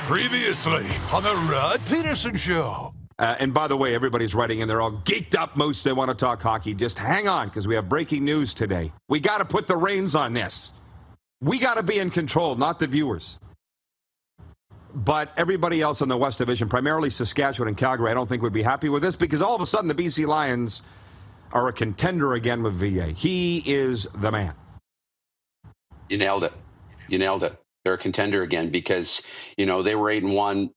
Previously on the Rod Pedersen Show. And by the way, everybody's writing in. They're all geeked up. Most they want to talk hockey. Just hang on, because we have breaking news today. We got to put the reins on this. We got to be in control, not the viewers. But everybody else in the West Division, primarily Saskatchewan and Calgary, I don't think would be happy with this, because all of a sudden the BC Lions are a contender again with VA. He is the man. You nailed it. You nailed it. They're a contender again because, you know, they were 8-1.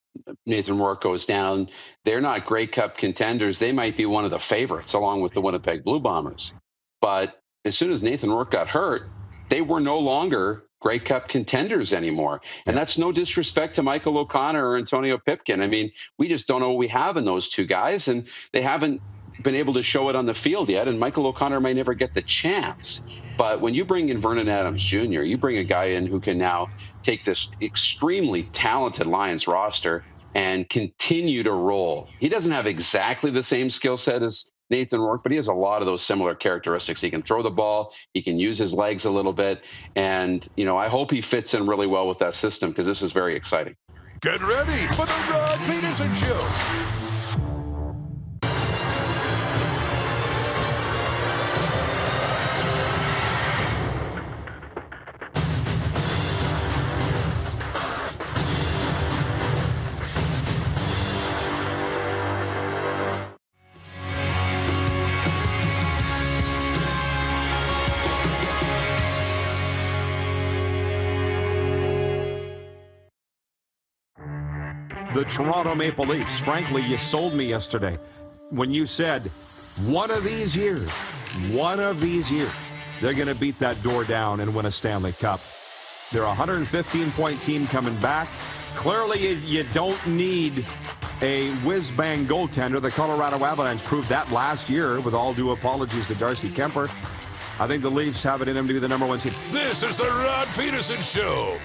Nathan Rourke goes down. They're not Grey Cup contenders. They might be one of the favorites along with the Winnipeg Blue Bombers. But as soon as Nathan Rourke got hurt, they were no longer Grey Cup contenders anymore. And that's no disrespect to Michael O'Connor or Antonio Pipkin. I mean, we just don't know what we have in those two guys, and they haven't been able to show it on the field yet. And Michael O'Connor may never get the chance. But when you bring in Vernon Adams Jr., you bring a guy in who can now take this extremely talented Lions roster and continue to roll. He doesn't have exactly the same skill set as Nathan Rourke, but he has a lot of those similar characteristics. He can throw the ball. He can use his legs a little bit. And, you know, I hope he fits in really well with that system because this is very exciting. Get ready for the Rod Pedersen Show. The Toronto Maple Leafs. Frankly, you sold me yesterday when you said one of these years, they're going to beat that door down and win a Stanley Cup. They're a 115-point team coming back. Clearly, you don't need a whiz-bang goaltender. The Colorado Avalanche proved that last year, with all due apologies to Darcy Kemper. I think the Leafs have it in them to be the number one seed. This is the Rod Pedersen Show.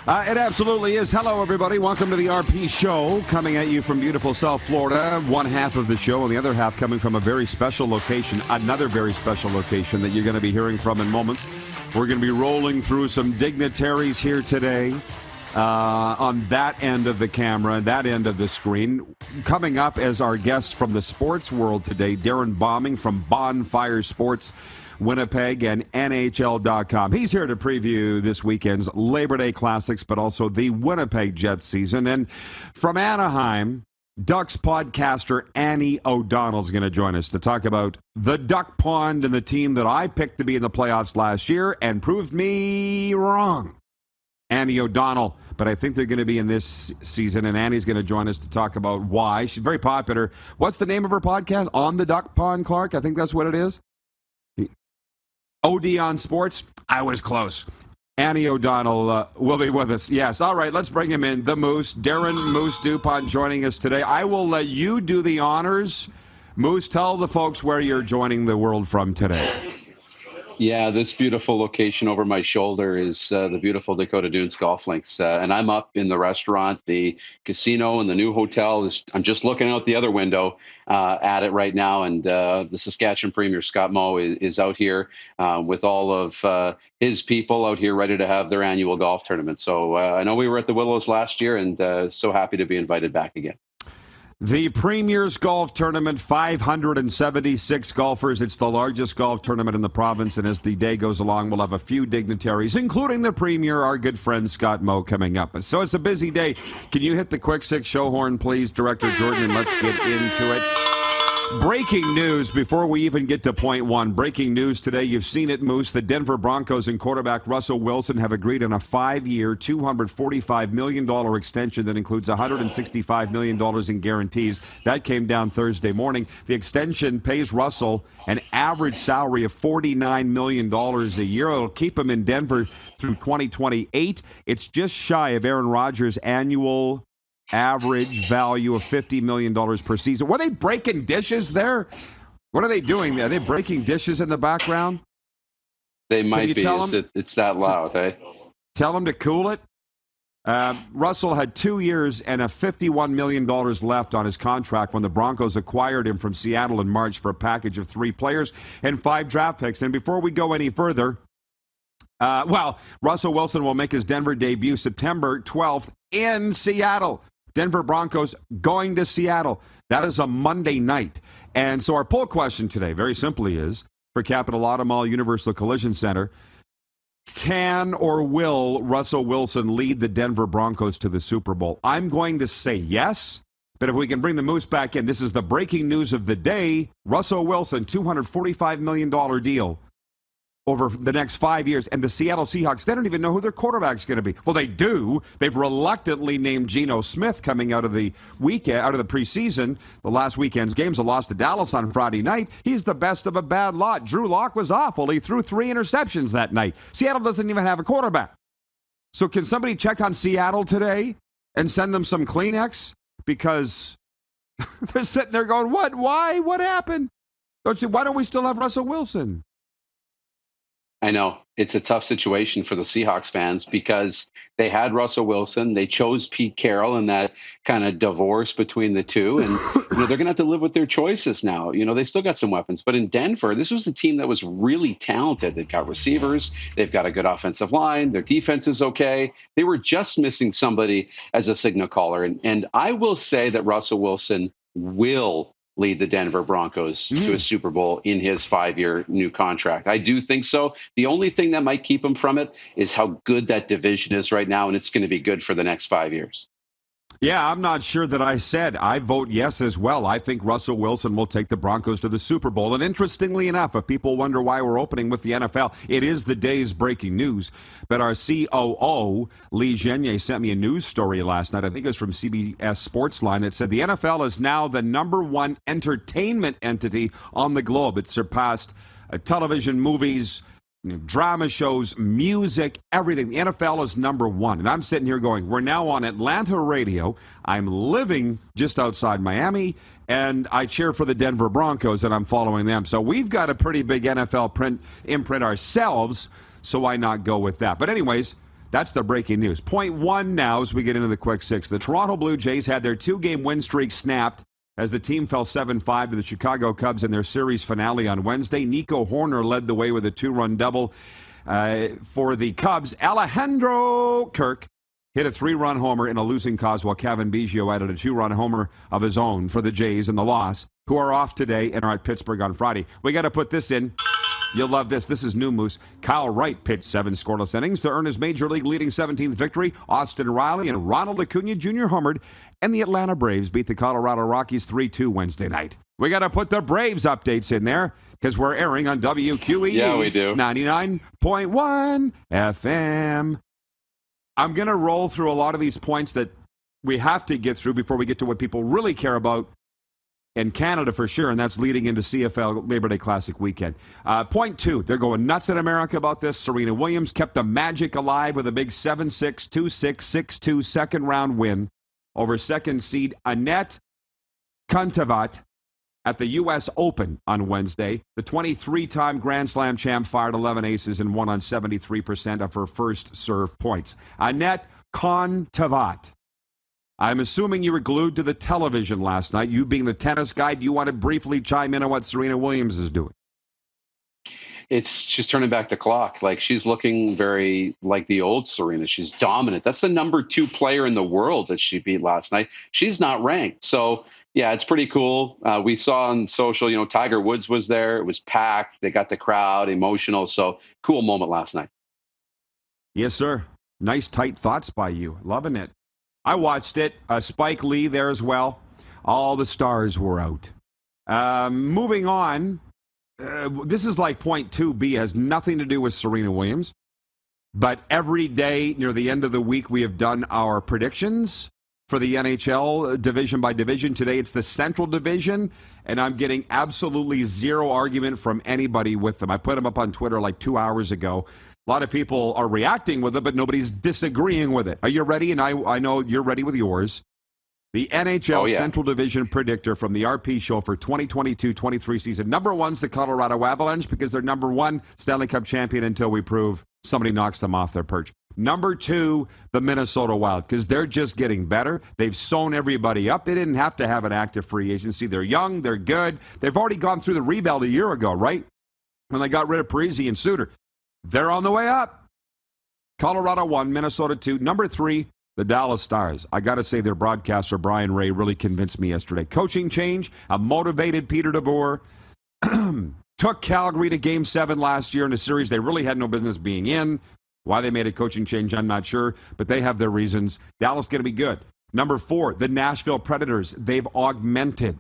It absolutely is. Hello, everybody. Welcome to the RP Show, coming at you from beautiful South Florida. One half of the show, and the other half coming from a very special location, another very special location that you're going to be hearing from in moments. We're going to be rolling through some dignitaries here today on that end of the camera, that end of the screen. Coming up as our guest from the sports world today, Darrin Bauming from Bonfire Sports Winnipeg and NHL.com. He's here to preview this weekend's Labor Day Classics, but also the Winnipeg Jets season. And from Anaheim, Ducks podcaster Annie O'Donnell's going to join us to talk about the Duck Pond and the team that I picked to be in the playoffs last year and proved me wrong. Annie O'Donnell, but I think they're going to be in this season, and Annie's going to join us to talk about why. She's very popular. What's the name of her podcast? On the Duck Pond, Clark? I think that's what it is. OD on Sports. I was close. Annie O'Donnell will be with us. Yes. All right, let's bring him in. The Moose, Darrin Moose Dupont, joining us today. I will let you do the honors. Moose, tell the folks where you're joining the world from today. Yeah, this beautiful location over my shoulder is the beautiful Dakota Dunes Golf Links. And I'm up in the restaurant, the casino, and the new hotel. I'm just looking out the other window at it right now. And the Saskatchewan Premier, Scott Moe, is out here with all of his people out here ready to have their annual golf tournament. So I know we were at the Willows last year, and so happy to be invited back again. The Premier's Golf Tournament, 576 golfers. It's the largest golf tournament in the province, and as the day goes along, we'll have a few dignitaries, including the Premier, our good friend Scott Moe, coming up. So it's a busy day. Can you hit the quick six show horn, please, Director Jordan, and let's get into it. Breaking news before we even get to point one. Breaking news today. You've seen it, Moose. The Denver Broncos and quarterback Russell Wilson have agreed on a 5-year, $245 million extension that includes $165 million in guarantees. That came down Thursday morning. The extension pays Russell an average salary of $49 million a year. It'll keep him in Denver through 2028. It's just shy of Aaron Rodgers' annual average value of $50 million per season. Were they breaking dishes there? What are they doing there? Are they breaking dishes in the background? They might be. It's that loud, eh? Tell them to cool it. Russell had 2 years and a $51 million left on his contract when the Broncos acquired him from Seattle in March for a package of 3 players and 5 draft picks. And before we go any further, Russell Wilson will make his Denver debut September 12th in Seattle. Denver Broncos going to Seattle. That is a Monday night. And so our poll question today, very simply, is for Capital Auto Mall Universal Collision Center, can or will Russell Wilson lead the Denver Broncos to the Super Bowl? I'm going to say yes, but if we can bring the Moose back in, this is the breaking news of the day. Russell Wilson, $245 million deal over the next 5 years. And the Seattle Seahawks, they don't even know who their quarterback's going to be. Well, they do. They've reluctantly named Geno Smith coming out of the weekend, out of the preseason. The last weekend's games, a loss to Dallas on Friday night. He's the best of a bad lot. Drew Lock was awful. He threw 3 interceptions that night. Seattle doesn't even have a quarterback. So can somebody check on Seattle today and send them some Kleenex? Because they're sitting there going, what? Why? What happened? Why don't we still have Russell Wilson? I know it's a tough situation for the Seahawks fans because they had Russell Wilson. They chose Pete Carroll in that kind of divorce between the two. And they're going to have to live with their choices now. They still got some weapons. But in Denver, this was a team that was really talented. They've got receivers. They've got a good offensive line. Their defense is okay. They were just missing somebody as a signal caller. And I will say that Russell Wilson will lead the Denver Broncos to a Super Bowl in his 5-year new contract. I do think so. The only thing that might keep him from it is how good that division is right now, and it's going to be good for the next 5 years. Yeah, I'm not sure that I said. I vote yes as well. I think Russell Wilson will take the Broncos to the Super Bowl. And interestingly enough, if people wonder why we're opening with the NFL, it is the day's breaking news. But our COO, Lee Genier, sent me a news story last night. I think it was from CBS Sportsline. That said the NFL is now the #1 entertainment entity on the globe. It surpassed television, movies, drama shows, music, everything. The NFL is #1. And I'm sitting here going, we're now on Atlanta radio. I'm living just outside Miami, and I cheer for the Denver Broncos, and I'm following them. So we've got a pretty big NFL imprint ourselves, so why not go with that? But anyways, that's the breaking news. Point 1 now as we get into the quick 6. The Toronto Blue Jays had their 2-game win streak snapped as the team fell 7-5 to the Chicago Cubs in their series finale on Wednesday. Nico Horner led the way with a 2-run double for the Cubs. Alejandro Kirk hit a 3-run homer in a losing cause, while Kevin Biggio added a 2-run homer of his own for the Jays in the loss, who are off today and are at Pittsburgh on Friday. We got to put this in. You'll love this. This is new Moose. Kyle Wright pitched 7 scoreless innings to earn his Major League leading 17th victory. Austin Riley and Ronald Acuna Jr. homered, and the Atlanta Braves beat the Colorado Rockies 3-2 Wednesday night. We got to put the Braves updates in there because we're airing on WQEE. Yeah, we do. 99.1 FM. I'm going to roll through a lot of these points that we have to get through before we get to what people really care about in Canada for sure, and that's leading into CFL Labor Day Classic weekend. Point 2, they're going nuts in America about this. Serena Williams kept the Magic alive with a big 7-6, 2-6, 6-2 second-round win over second seed Annette Kantavat at the U.S. Open on Wednesday. The 23-time Grand Slam champ fired 11 aces and won on 73% of her first serve points. Annette Kantavat. I'm assuming you were glued to the television last night. You being the tennis guy, do you want to briefly chime in on what Serena Williams is doing? She's turning back the clock. Like, she's looking very like the old Serena. She's dominant. That's the #2 player in the world that she beat last night. She's not ranked. So, yeah, it's pretty cool. We saw on social, Tiger Woods was there. It was packed. They got the crowd emotional. So, cool moment last night. Yes, sir. Nice, tight thoughts by you. Loving it. I watched it. Spike Lee there as well. All the stars were out. Moving on. This is like point 2B, has nothing to do with Serena Williams. But every day near the end of the week, we have done our predictions for the NHL division by division. Today it's the Central Division, and I'm getting absolutely zero argument from anybody with them. I put them up on Twitter like 2 hours ago. A lot of people are reacting with it, but nobody's disagreeing with it. Are you ready? And I know you're ready with yours. The NHL Central Division predictor from the RP show for 2022-23 season. #1's the Colorado Avalanche because they're #1 Stanley Cup champion until we prove somebody knocks them off their perch. #2, the Minnesota Wild, because they're just getting better. They've sewn everybody up. They didn't have to have an active free agency. They're young. They're good. They've already gone through the rebuild a year ago, right? When they got rid of Parisi and Suter. They're on the way up. Colorado 1, Minnesota 2. Number 3, the Dallas Stars. I got to say their broadcaster, Brian Ray, really convinced me yesterday. Coaching change, a motivated Peter DeBoer. Took Calgary to Game 7 last year in a series they really had no business being in. Why they made a coaching change, I'm not sure, but they have their reasons. Dallas going to be good. Number 4, the Nashville Predators. They've augmented.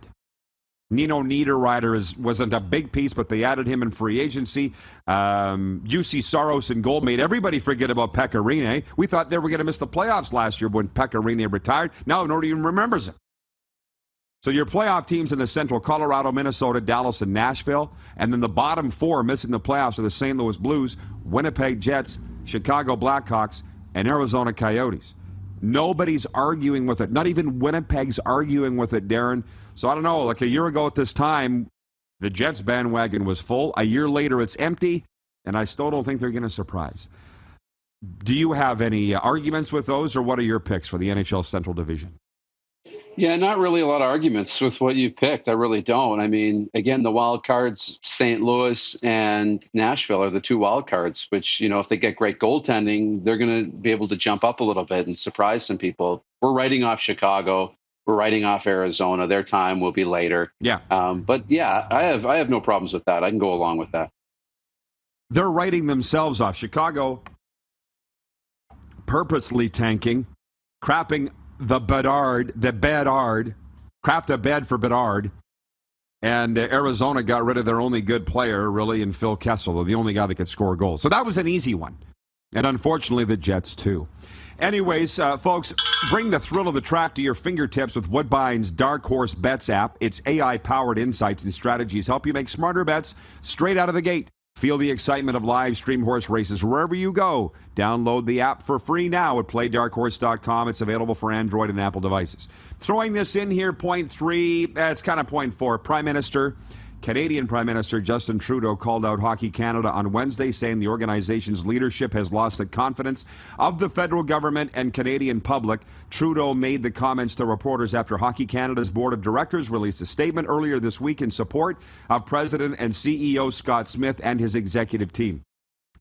Nino Niederreiter wasn't a big piece, but they added him in free agency. UC Saros in goal made everybody forget about Pekka Rinne. We thought they were going to miss the playoffs last year when Pekka Rinne retired. Now nobody even remembers him. So your playoff teams in the Central, Colorado, Minnesota, Dallas, and Nashville. And then the bottom 4 missing the playoffs are the St. Louis Blues, Winnipeg Jets, Chicago Blackhawks, and Arizona Coyotes. Nobody's arguing with it. Not even Winnipeg's arguing with it, Darrin. So I don't know, like a year ago at this time, the Jets bandwagon was full. A year later, it's empty, and I still don't think they're going to surprise. Do you have any arguments with those, or what are your picks for the NHL Central Division? Yeah, not really a lot of arguments with what you've picked. I really don't. I mean, again, the wild cards, St. Louis and Nashville are the 2 wild cards, which, if they get great goaltending, they're going to be able to jump up a little bit and surprise some people. We're writing off Chicago. We're writing off Arizona. Their time will be later. Yeah. But yeah, I have no problems with that. I can go along with that. They're writing themselves off. Chicago purposely tanking, crapping crapped the bed for Bedard, and Arizona got rid of their only good player, really, in Phil Kessel, the only guy that could score goals. So that was an easy one. And unfortunately, the Jets, too. Anyways, folks, bring the thrill of the track to your fingertips with Woodbine's Dark Horse Bets app. Its AI-powered insights and strategies help you make smarter bets straight out of the gate. Feel the excitement of live stream horse races wherever you go. Download the app for free now at playdarkhorse.com. It's available for Android and Apple devices. Throwing this in here, point 3, it's kind of point 4. Canadian Prime Minister Justin Trudeau called out Hockey Canada on Wednesday, saying the organization's leadership has lost the confidence of the federal government and Canadian public. Trudeau made the comments to reporters after Hockey Canada's board of directors released a statement earlier this week in support of President and CEO Scott Smith and his executive team.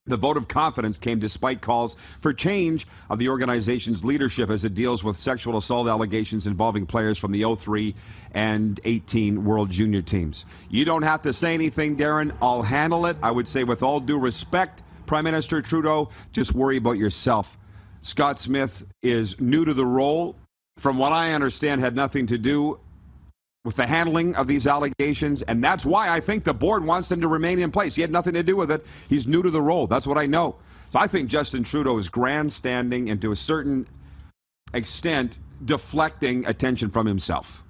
The vote of confidence came despite calls for change of the organization's leadership as it deals with sexual assault allegations involving players from the 03 and 18 World Junior teams. You don't have to say anything, Darrin. I'll handle it. I would say with all due respect, Prime Minister Trudeau, just worry about yourself. Scott Smith is new to the role. From what I understand, had nothing to do with the handling of these allegations, and that's why I think the board wants him to remain in place. He had nothing to do with it. He's new to the role. That's what I know. So I think Justin Trudeau is grandstanding and to a certain extent deflecting attention from himself.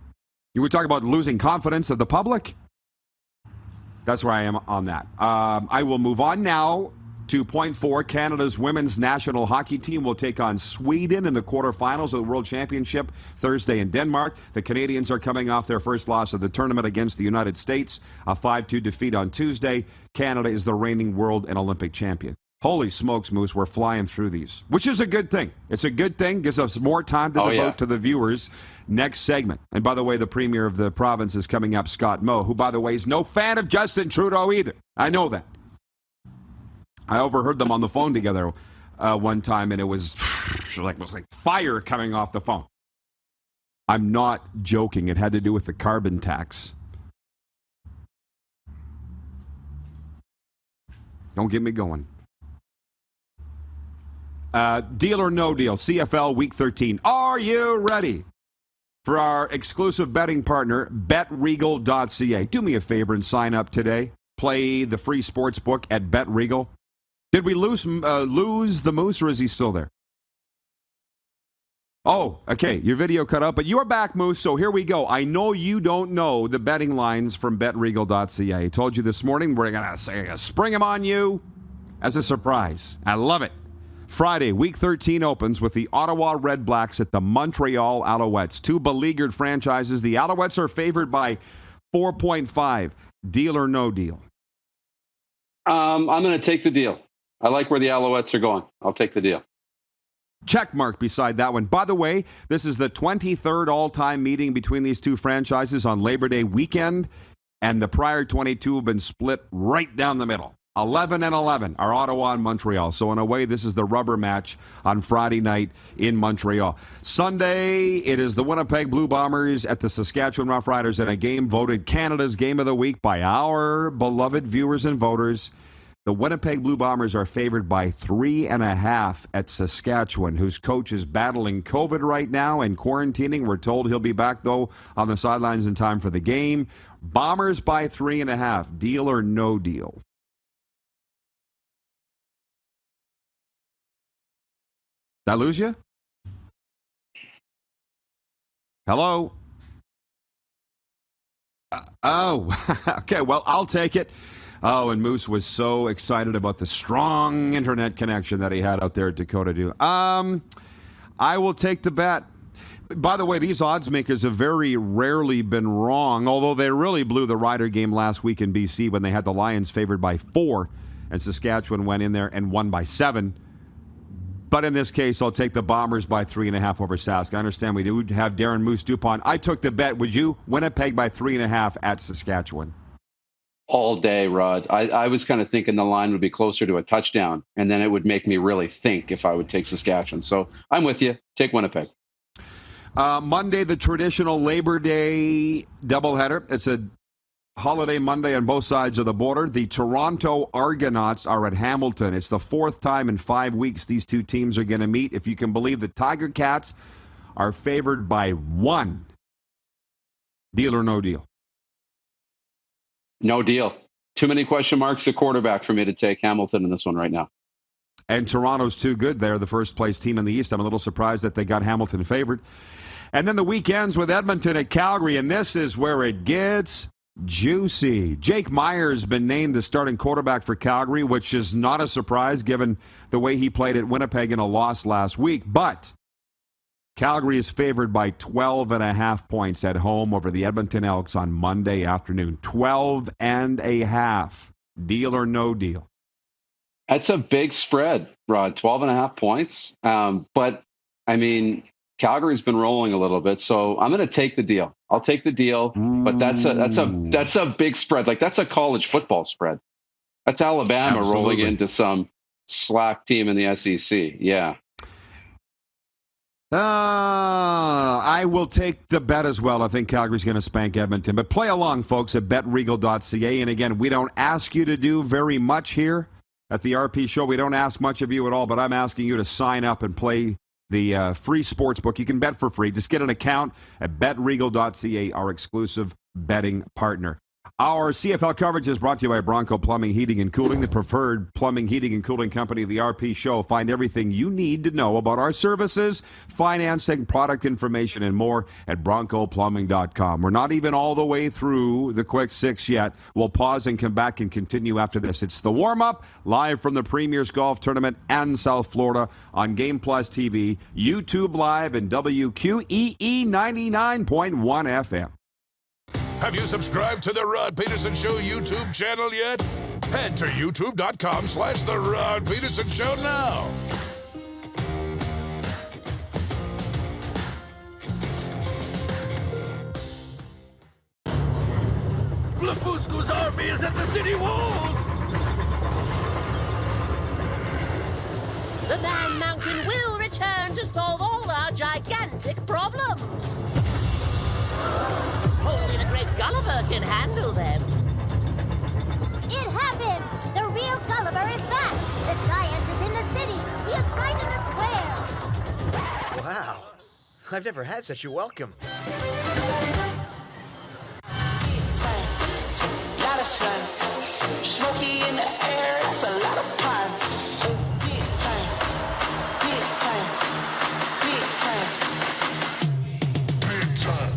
You would talk about losing confidence of the public? That's where I am on that. I will move on now to point 4. Canada's women's national hockey team will take on Sweden in the quarterfinals of the World Championship Thursday in Denmark. The Canadians are coming off their first loss of the tournament against the United States, a 5-2 defeat on Tuesday. Canada is the reigning world and Olympic champion. Holy smokes, Moose, we're flying through these, which is a good thing. It's a good thing, gives us more time to devote to the viewers. Next segment. And by the way, the premier of the province is coming up, Scott Moe, who, by the way, is no fan of Justin Trudeau either. I know that. I overheard them on the phone together one time, and it was like fire coming off the phone. I'm not joking. It had to do with the carbon tax. Don't get me going. Deal or no deal, CFL Week 13. Are you ready for our exclusive betting partner, BetRegal.ca? Do me a favor and sign up today. Play the free sports book at BetRegal. Did we lose the Moose, or is he still there? Oh, okay. Your video cut out, but you're back, Moose, so here we go. I know you don't know the betting lines from BetRegal.ca. I told you this morning we're going to spring them on you as a surprise. I love it. Friday, Week 13 opens with the Ottawa Red Blacks at the Montreal Alouettes. 2 beleaguered franchises. The Alouettes are favored by 4.5. Deal or no deal? I'm going to take the deal. I like where the Alouettes are going. I'll take the deal. Check mark beside that one. By the way, this is the 23rd all-time meeting between these two franchises on Labor Day weekend, and the prior 22 have been split right down the middle. 11-11 are Ottawa and Montreal. So in a way, this is the rubber match on Friday night in Montreal. Sunday, it is the Winnipeg Blue Bombers at the Saskatchewan Roughriders in a game voted Canada's Game of the Week by our beloved viewers and voters. The Winnipeg Blue Bombers are favored by 3.5 at Saskatchewan, whose coach is battling COVID right now and quarantining. We're told he'll be back, though, on the sidelines in time for the game. Bombers by 3.5. Deal or no deal? Did I lose you? Hello? Okay, well, I'll take it. Oh, and Moose was so excited about the strong internet connection that he had out there at Dakota Do. I will take the bet. By the way, these odds makers have very rarely been wrong, although they really blew the Rider game last week in BC when they had the Lions favored by 4, and Saskatchewan went in there and won by 7. But in this case, I'll take the Bombers by 3.5 over Sask. I understand we do have Darrin Moose Dupont. I took the bet. Would you? Winnipeg by 3.5 at Saskatchewan. All day, Rod. I was kind of thinking the line would be closer to a touchdown, and then it would make me really think if I would take Saskatchewan. So I'm with you. Take Winnipeg. Monday, the traditional Labor Day doubleheader. It's a holiday Monday on both sides of the border. The Toronto Argonauts are at Hamilton. It's the 4th time in 5 weeks these two teams are going to meet. If you can believe, the Tiger Cats are favored by 1. Deal or no deal? No deal. Too many question marks at quarterback for me to take Hamilton in this one right now. And Toronto's too good. They're the first place team in the East. I'm a little surprised that they got Hamilton favored. And then the weekends with Edmonton at Calgary, and this is where it gets juicy. Jake Meyer's been named the starting quarterback for Calgary, which is not a surprise given the way he played at Winnipeg in a loss last week. But Calgary is favored by 12.5 points at home over the Edmonton Elks on Monday afternoon. 12.5. Deal or no deal? That's a big spread, Rod. 12.5 points. But, I mean, Calgary's been rolling a little bit, so I'm going to take the deal. I'll take the deal, but that's a big spread. Like, that's a college football spread. That's Alabama rolling into some slack team in the SEC. Yeah. I will take the bet as well. I think Calgary's going to spank Edmonton. But play along, folks, at BetRegal.ca. And again, we don't ask you to do very much here at the RP Show. We don't ask much of you at all, but I'm asking you to sign up and play the free sports book. You can bet for free. Just get an account at BetRegal.ca, our exclusive betting partner. Our CFL coverage is brought to you by Bronco Plumbing, Heating, and Cooling, the preferred plumbing, heating, and cooling company of the RP Show. Find everything you need to know about our services, financing, product information, and more at broncoplumbing.com. We're not even all the way through the quick six yet. We'll pause and come back and continue after this. It's the warm-up, live from the Premier's Golf Tournament and South Florida on Game Plus TV, YouTube Live, and WQEE 99.1 FM. Have you subscribed to the Rod Pedersen Show YouTube channel yet? Head to youtube.com/The Rod Pedersen Show now. Blefuscu's army is at the city walls! The Man Mountain will return to solve all our gigantic problems. Only the great Gulliver can handle them. It happened! The real Gulliver is back! The giant is in the city! He is right in the square! Wow, I've never had such a welcome. Lot of sun, smoky in the air, that's a lot of fun. Big time, big time, big time, big time.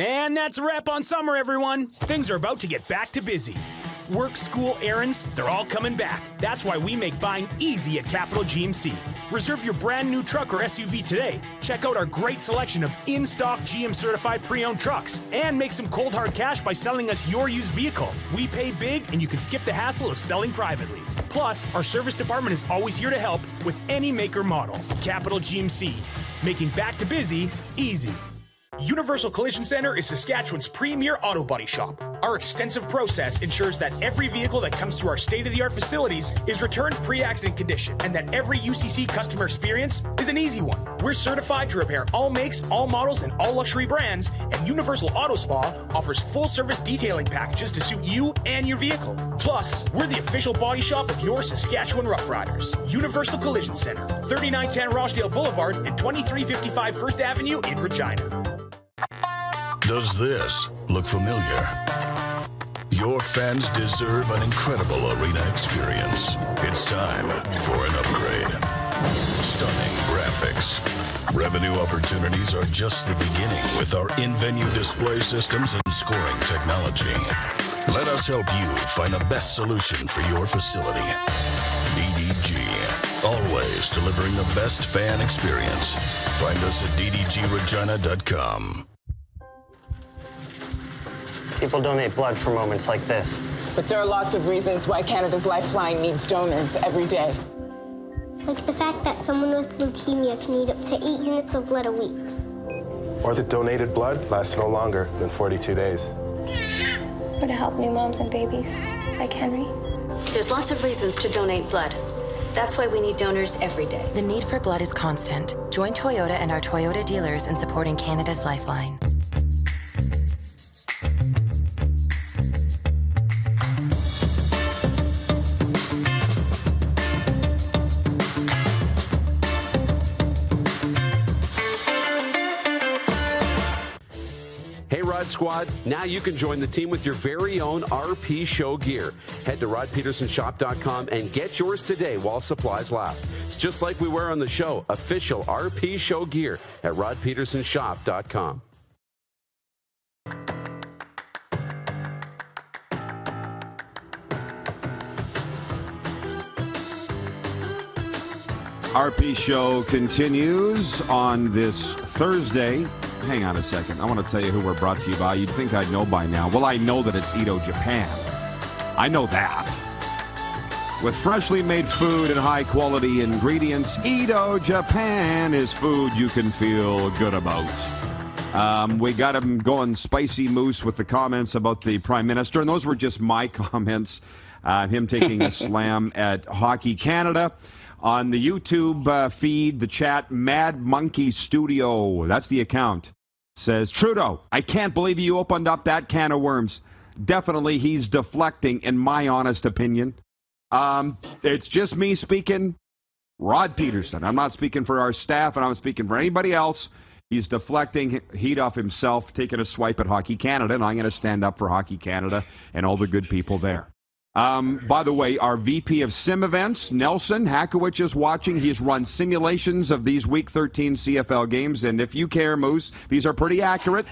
And that's a wrap on summer, everyone. Things are about to get back to busy. Work, school, errands, they're all coming back. That's why we make buying easy at Capital GMC. Reserve your brand new truck or SUV today. Check out our great selection of in-stock GM certified pre-owned trucks and make some cold hard cash by selling us your used vehicle. We pay big and you can skip the hassle of selling privately. Plus, our service department is always here to help with any make or model. Capital GMC, making back to busy easy. Universal Collision Center is Saskatchewan's premier auto body shop. Our extensive process ensures that every vehicle that comes through our state-of-the-art facilities is returned pre-accident condition, and that every UCC customer experience is an easy one. We're certified to repair all makes, all models, and all luxury brands, and Universal Auto Spa offers full-service detailing packages to suit you and your vehicle. Plus, we're the official body shop of your Saskatchewan Rough Riders. Universal Collision Center, 3910 Rochdale Boulevard and 2355 First Avenue in Regina. Does this look familiar? Your fans deserve an incredible arena experience. It's time for an upgrade. Stunning graphics. Revenue opportunities are just the beginning with our in-venue display systems and scoring technology. Let us help you find the best solution for your facility. DDG. Always delivering the best fan experience. Find us at ddgregina.com. People donate blood for moments like this. But there are lots of reasons why Canada's Lifeline needs donors every day. Like the fact that someone with leukemia can need up to 8 units of blood a week. Or that donated blood lasts no longer than 42 days. Or to help new moms and babies, like Henry. There's lots of reasons to donate blood. That's why we need donors every day. The need for blood is constant. Join Toyota and our Toyota dealers in supporting Canada's Lifeline. Squad, now you can join the team with your very own RP Show gear. Head to rodpetersonshop.com and get yours today while supplies last. It's just like we wear on the show, official RP Show gear at rodpetersonshop.com. RP Show continues on this Thursday. Hang on a second. I want to tell you who we're brought to you by. You'd think I'd know by now. Well, I know that it's Ito Japan. I know that. With freshly made food and high-quality ingredients, Ito Japan is food you can feel good about. We got him going spicy moose with the comments about the Prime Minister, and those were just my comments. Him taking a slam at Hockey Canada. On the YouTube feed, the chat, Mad Monkey Studio, that's the account, says, Trudeau, I can't believe you opened up that can of worms. Definitely he's deflecting, in my honest opinion. It's just me speaking. Rod Pedersen. I'm not speaking for our staff, and I'm speaking for anybody else. He's deflecting heat off himself, taking a swipe at Hockey Canada, and I'm going to stand up for Hockey Canada and all the good people there. By the way, our VP of Sim Events, Nelson Hakowicz, is watching. He's run simulations of these Week 13 CFL games, and if you care, Moose, these are pretty accurate.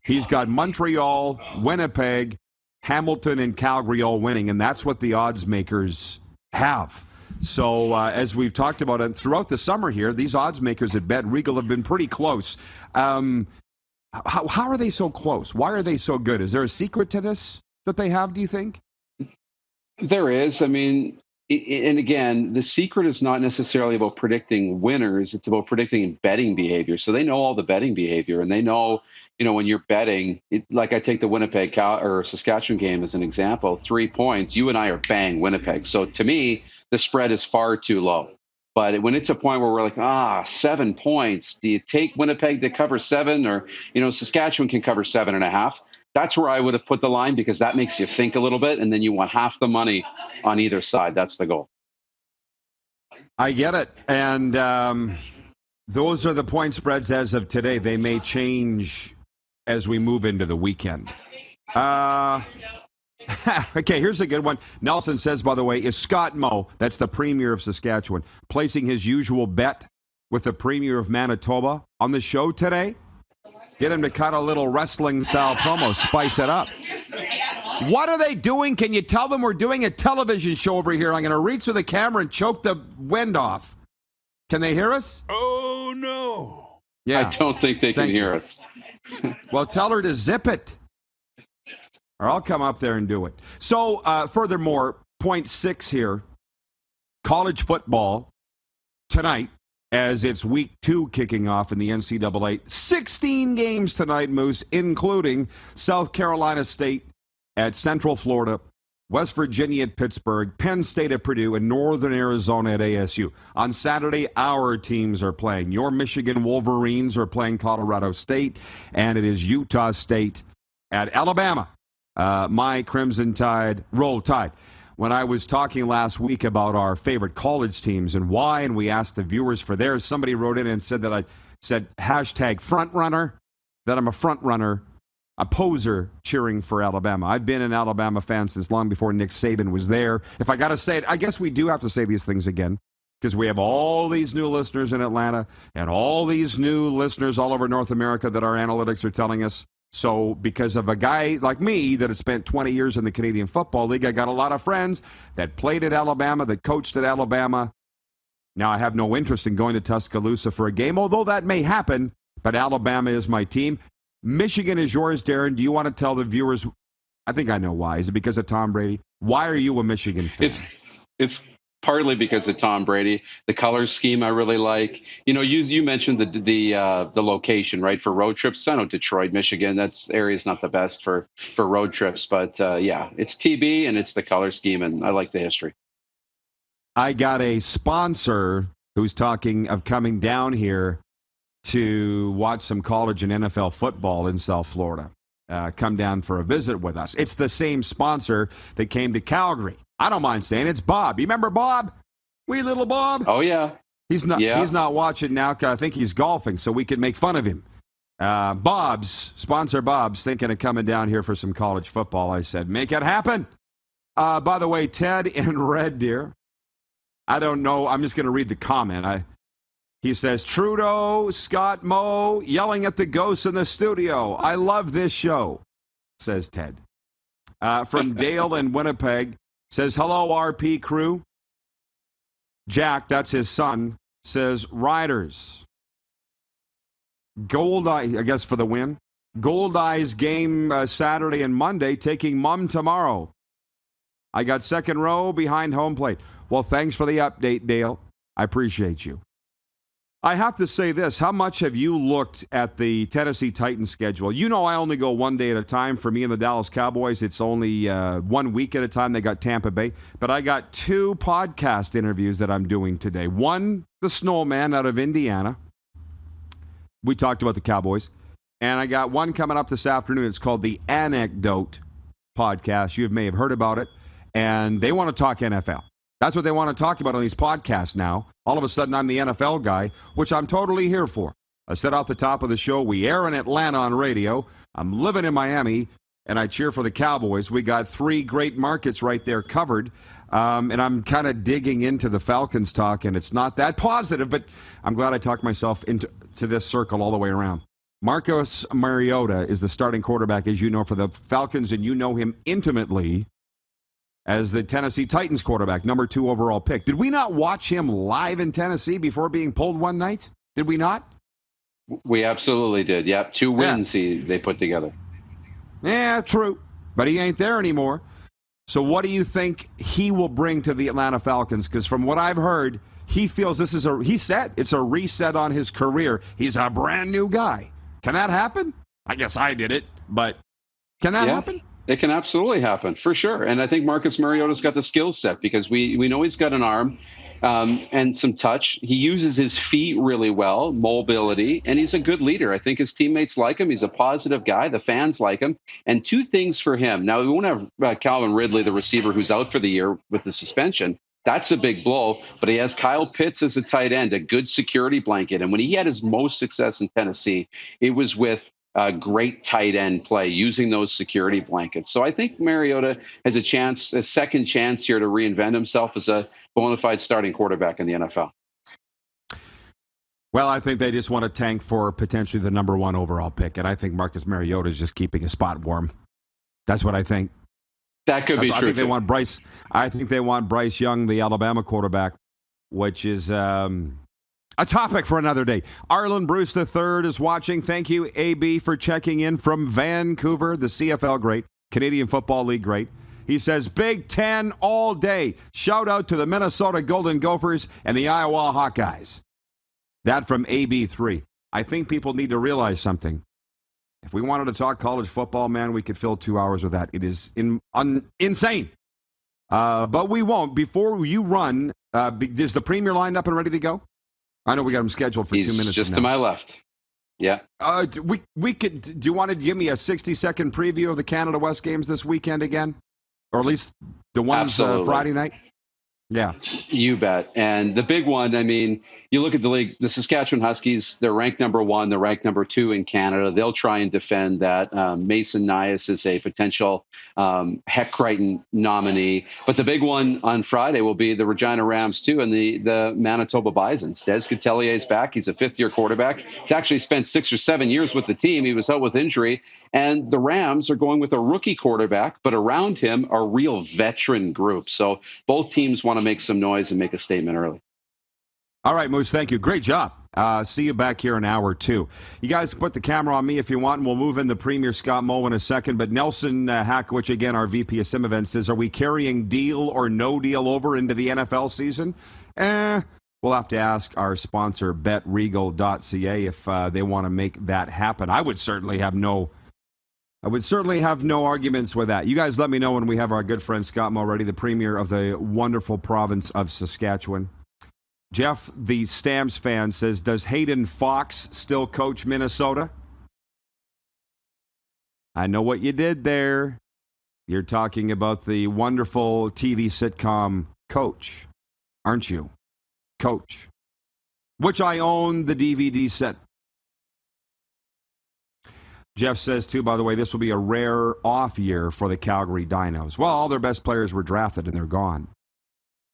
He's got Montreal, Winnipeg, Hamilton, and Calgary all winning, and that's what the odds makers have. So as we've talked about it throughout the summer here, these odds makers at BetRegal have been pretty close. How are they so close? Why are they so good? Is there a secret to this that they have, do you think? There is. I mean, and again, the secret is not necessarily about predicting winners. It's about predicting betting behavior. So they know all the betting behavior, and they know, when you're betting, like I take the Winnipeg or Saskatchewan game as an example, 3 points, you and I are bang Winnipeg. So to me, the spread is far too low. But when it's a point where we're like, 7 points, do you take Winnipeg to cover 7 or, Saskatchewan can cover 7.5? That's where I would have put the line because that makes you think a little bit, and then you want half the money on either side. That's the goal. I get it. And those are the point spreads as of today. They may change as we move into the weekend. Okay, here's a good one. Nelson says, by the way, is Scott Moe, that's the Premier of Saskatchewan, placing his usual bet with the Premier of Manitoba on the show today? Get him to cut a little wrestling-style promo, spice it up. What are they doing? Can you tell them we're doing a television show over here? I'm going to reach to the camera and choke the wind off. Can they hear us? Oh, no. Yeah. I don't think they can hear us. Well, tell her to zip it, or I'll come up there and do it. So, furthermore, point 6 here, college football tonight, as it's week 2 kicking off in the NCAA. 16 games tonight, Moose, including South Carolina State at Central Florida, West Virginia at Pittsburgh, Penn State at Purdue, and Northern Arizona at ASU. On Saturday, our teams are playing. Your Michigan Wolverines are playing Colorado State, and it is Utah State at Alabama. My Crimson Tide, Roll Tide. When I was talking last week about our favorite college teams and why, and we asked the viewers for theirs, somebody wrote in and said that I said hashtag front runner, that I'm a front runner, a poser cheering for Alabama. I've been an Alabama fan since long before Nick Saban was there. If I got to say it, I guess we do have to say these things again because we have all these new listeners in Atlanta and all these new listeners all over North America that our analytics are telling us. So because of a guy like me that has spent 20 years in the Canadian Football League, I got a lot of friends that played at Alabama, that coached at Alabama. Now I have no interest in going to Tuscaloosa for a game, although that may happen, but Alabama is my team. Michigan is yours, Darrin. Do you want to tell the viewers? I think I know why. Is it because of Tom Brady? Why are you a Michigan fan? It's partly because of Tom Brady. The color scheme I really like. You know, you mentioned the location, right, for road trips. I know Detroit, Michigan. That area is not the best for road trips, but yeah, it's TB and it's the color scheme, and I like the history. I got a sponsor who's talking of coming down here to watch some college and NFL football in South Florida. Come down for a visit with us. It's the same sponsor that came to Calgary. I don't mind saying it's Bob. You remember Bob? Wee little Bob? Oh, yeah. He's not watching now because I think he's golfing, so we could make fun of him. Sponsor Bob's thinking of coming down here for some college football. I said, make it happen. By the way, Ted in Red Deer, I don't know. I'm just going to read the comment. He says, Trudeau, Scott Moe, yelling at the ghosts in the studio. I love this show, says Ted. From Dale in Winnipeg, says, hello, RP crew. Jack, that's his son, says, Riders. Gold Eye, I guess for the win. Gold Eyes game Saturday and Monday, taking Mum tomorrow. I got second row behind home plate. Well, thanks for the update, Dale. I appreciate you. I have to say this. How much have you looked at the Tennessee Titans schedule? You know I only go one day at a time. For me and the Dallas Cowboys, it's only 1 week at a time. They got Tampa Bay. But I got 2 podcast interviews that I'm doing today. One, the Snowman out of Indiana. We talked about the Cowboys. And I got one coming up this afternoon. It's called the Anecdote Podcast. You may have heard about it. And they want to talk NFL. That's what they want to talk about on these podcasts now. All of a sudden, I'm the NFL guy, which I'm totally here for. I said off the top of the show, we air in Atlanta on radio. I'm living in Miami, and I cheer for the Cowboys. We got 3 great markets right there covered. And I'm kind of digging into the Falcons talk, and it's not that positive, but I'm glad I talked myself into this circle all the way around. Marcus Mariota is the starting quarterback, as you know, for the Falcons, and you know him intimately as the Tennessee Titans quarterback, number 2 overall pick. Did we not watch him live in Tennessee before being pulled one night? Did we not? We absolutely did. Yep, 2 wins they put together. Yeah, true. But he ain't there anymore. So what do you think he will bring to the Atlanta Falcons? Because from what I've heard, he feels he said it's a reset on his career. He's a brand new guy. Can that happen? I guess I did it, but can that happen? It can absolutely happen, for sure. And I think Marcus Mariota's got the skill set because we know he's got an arm and some touch. He uses his feet really well, mobility, and he's a good leader. I think his teammates like him. He's a positive guy. The fans like him. And 2 things for him. Now, we won't have Calvin Ridley, the receiver who's out for the year with the suspension. That's a big blow. But he has Kyle Pitts as a tight end, a good security blanket. And when he had his most success in Tennessee, it was with great tight end play using those security blankets. So I think Mariota has a second chance here to reinvent himself as a bona fide starting quarterback in the NFL. Well, I think they just want to tank for potentially the number 1 overall pick, and I think Marcus Mariota is just keeping a spot warm. That's what I think. That could be true. I think they want Bryce Young, the Alabama quarterback, which is A topic for another day. Arlen Bruce III is watching. Thank you, AB, for checking in from Vancouver, the CFL great, Canadian Football League great. He says, Big Ten all day. Shout out to the Minnesota Golden Gophers and the Iowa Hawkeyes. That from AB3. I think people need to realize something. If we wanted to talk college football, man, we could fill 2 hours with that. It is insane. But we won't. Before you run, is the Premier lined up and ready to go? I know we got him scheduled for 2 minutes. Just to my left. Yeah. We could. Do you want to give me a 60-second preview of the Canada West games this weekend again, or at least the ones Friday night? Yeah. You bet. And the big one, I mean, you look at the league, the Saskatchewan Huskies, they're ranked number 1, they're ranked number 2 in Canada. They'll try and defend that. Mason Nias is a potential Heck Crichton nominee. But the big one on Friday will be the Regina Rams, too, and the Manitoba Bisons. Des Coutelier is back. He's a fifth-year quarterback. He's actually spent 6 or 7 years with the team. He was out with injury. And the Rams are going with a rookie quarterback, but around him are real veteran groups. So both teams want to make some noise and make a statement early. All right, Moose, thank you. Great job. See you back here in hour 2. You guys put the camera on me if you want, and we'll move in the Premier Scott Moe in a second. But Nelson Hackowich, again, our VP of Sim Events, says, are we carrying deal or no deal over into the NFL season? We'll have to ask our sponsor, BetRegal.ca, if they want to make that happen. I would certainly have no arguments with that. You guys let me know when we have our good friend Scott Moe ready, the Premier of the wonderful province of Saskatchewan. Jeff, the Stamps fan, says, does Hayden Fox still coach Minnesota? I know what you did there. You're talking about the wonderful TV sitcom Coach, aren't you? Coach, which I own the DVD set. Jeff says, too, by the way, this will be a rare off year for the Calgary Dinos. Well, all their best players were drafted and they're gone.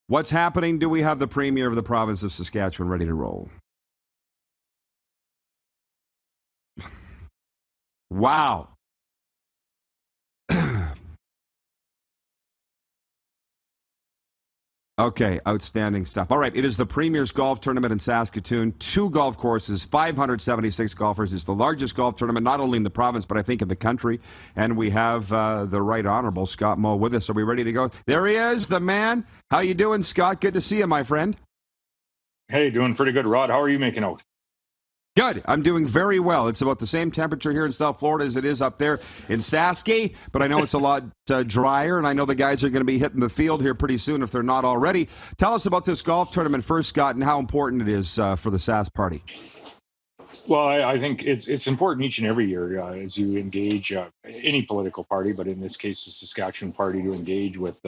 What's happening? Do we have the Premier of the province of Saskatchewan ready to roll? Wow. Okay, outstanding stuff. All right, it is the Premier's Golf Tournament in Saskatoon. 2 golf courses, 576 golfers. It's the largest golf tournament, not only in the province, but I think in the country. And we have the Right Honorable Scott Moe with us. Are we ready to go? There he is, the man. How you doing, Scott? Good to see you, my friend. Hey, doing pretty good, Rod. How are you making out? Good. I'm doing very well. It's about the same temperature here in South Florida as it is up there in Sask, but I know it's a lot drier, and I know the guys are going to be hitting the field here pretty soon if they're not already. Tell us about this golf tournament first, Scott, and how important it is for the Sask party. Well, I think it's important each and every year as you engage any political party, but in this case, the Saskatchewan party, to engage with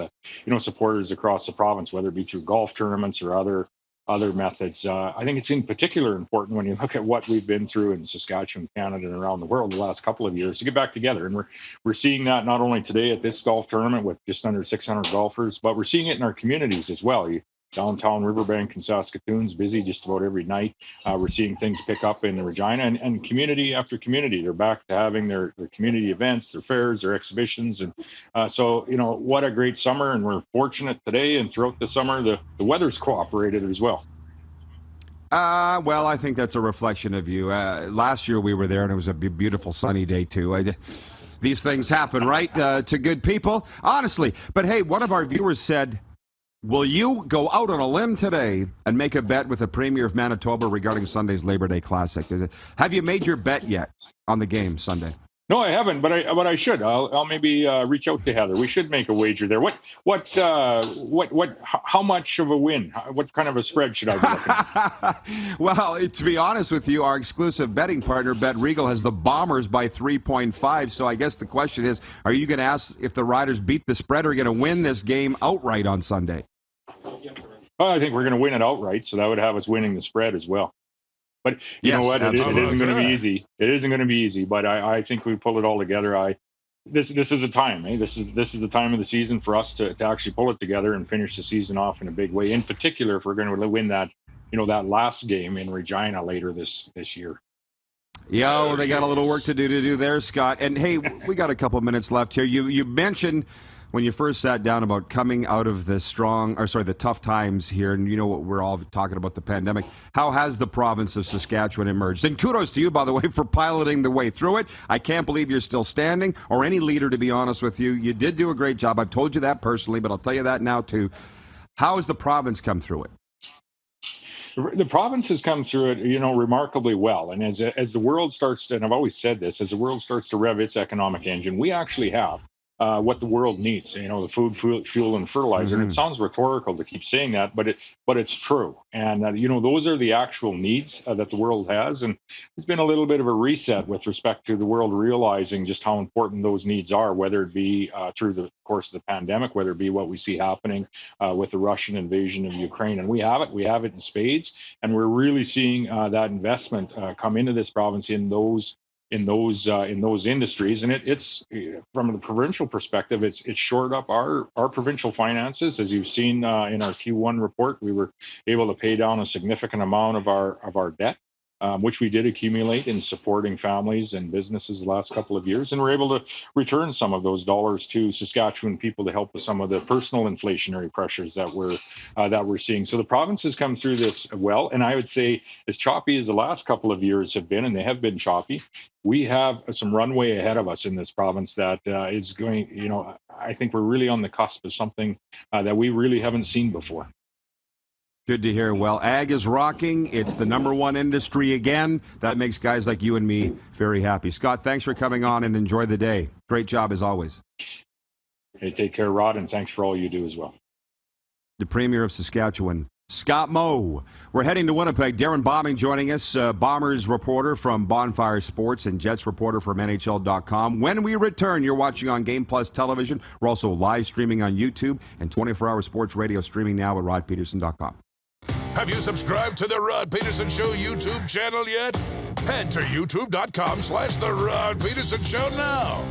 supporters across the province, whether it be through golf tournaments or other methods. I think it's in particular important when you look at what we've been through in Saskatchewan, Canada, and around the world the last couple of years to get back together. And we're seeing that not only today at this golf tournament with just under 600 golfers, but we're seeing it in our communities as well. Downtown Riverbank and Saskatoon's busy just about every night. We're seeing things pick up in Regina and community after community. They're back to having their community events, their fairs, their exhibitions. And so, what a great summer. And we're fortunate today and throughout the summer, the weather's cooperated as well. Well, I think that's a reflection of you. Last year we were there and it was a beautiful sunny day too. These things happen, right? To good people, honestly. But hey, one of our viewers said, will you go out on a limb today and make a bet with the Premier of Manitoba regarding Sunday's Labor Day Classic? Have you made your bet yet on the game Sunday? No, I haven't, but I should. I'll maybe reach out to Heather. We should make a wager there. How much of a win? What kind of a spread should I be looking at? Well, to be honest with you, our exclusive betting partner, BetRegal, has the Bombers by 3.5. So I guess the question is, are you going to ask if the Riders beat the spread or are going to win this game outright on Sunday? Well, I think we're going to win it outright, so that would have us winning the spread as well. But you know what? It isn't going to be easy. It isn't going to be easy, but I think we pull it all together. This is the time, eh? This is the time of the season for us to actually pull it together and finish the season off in a big way. In particular, if we're going to win that last game in Regina later this year. Yeah, they got a little work to do there, Scott. And hey, we got a couple minutes left here. You mentioned when you first sat down about coming out of the tough times here, and you know what we're all talking about, the pandemic, how has the province of Saskatchewan emerged? And kudos to you, by the way, for piloting the way through it. I can't believe you're still standing, or any leader, to be honest with you. You did do a great job. I've told you that personally, but I'll tell you that now too. How has the province come through it? The province has come through it, remarkably well. And as the world starts to, and I've always said this, as the world starts to rev its economic engine, we actually have what the world needs, the food, fuel, and fertilizer. And it sounds rhetorical to keep saying that, but it's true. And, those are the actual needs that the world has. And there's been a little bit of a reset with respect to the world realizing just how important those needs are, whether it be through the course of the pandemic, whether it be what we see happening with the Russian invasion of Ukraine. And we have it in spades. And we're really seeing that investment come into this province in those industries, and it's from the provincial perspective, it's shored up our provincial finances. As you've seen in our Q1 report, we were able to pay down a significant amount of our debt, which we did accumulate in supporting families and businesses the last couple of years, and we're able to return some of those dollars to Saskatchewan people to help with some of the personal inflationary pressures that we're seeing. So the province has come through this well, and I would say, as choppy as the last couple of years have been, and they have been choppy, we have some runway ahead of us in this province that is going, I think we're really on the cusp of something that we really haven't seen before. Good to hear. Well, ag is rocking. It's the number one industry again. That makes guys like you and me very happy. Scott, thanks for coming on, and enjoy the day. Great job as always. Hey, take care, Rod, and thanks for all you do as well. The Premier of Saskatchewan, Scott Moe. We're heading to Winnipeg. Darrin Bauming joining us, Bombers reporter from Bonfire Sports and Jets reporter from NHL.com. When we return, you're watching on Game Plus Television. We're also live streaming on YouTube and 24-hour sports radio streaming now at rodpeterson.com. Have you subscribed to the Rod Pedersen Show YouTube channel yet? Head to youtube.com/The Rod Pedersen Show now.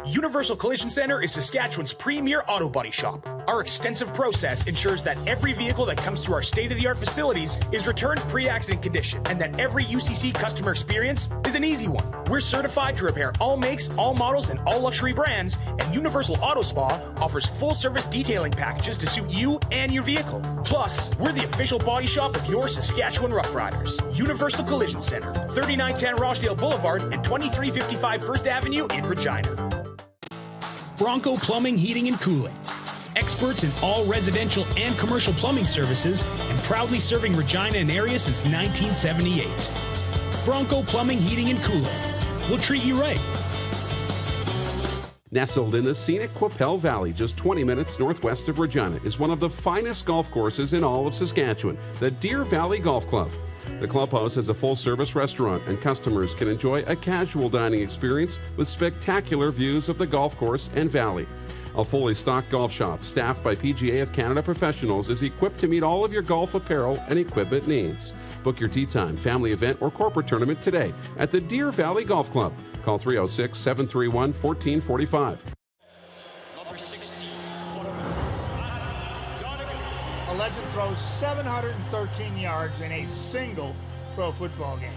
Universal Collision Center is Saskatchewan's premier auto body shop. Our extensive process ensures that every vehicle that comes through our state-of-the-art facilities is returned pre-accident condition, and that every UCC customer experience is an easy one. We're certified to repair all makes, all models, and all luxury brands, and Universal Auto Spa offers full-service detailing packages to suit you and your vehicle. Plus, we're the official body shop of your Saskatchewan Rough Riders. Universal Collision Center, 3910 Rochdale Boulevard and 2355 First Avenue in Regina. Bronco Plumbing, Heating, and Cooling. Experts in all residential and commercial plumbing services, and proudly serving Regina and area since 1978. Bronco Plumbing, Heating, and Cooling. We'll treat you right. Nestled in the scenic Qu'Appelle Valley, just 20 minutes northwest of Regina, is one of the finest golf courses in all of Saskatchewan, the Deer Valley Golf Club. The clubhouse has a full-service restaurant, and customers can enjoy a casual dining experience with spectacular views of the golf course and valley. A fully stocked golf shop staffed by PGA of Canada professionals is equipped to meet all of your golf apparel and equipment needs. Book your tee time, family event, or corporate tournament today at the Deer Valley Golf Club. Call 306-731-1445. A legend throws 713 yards in a single pro football game.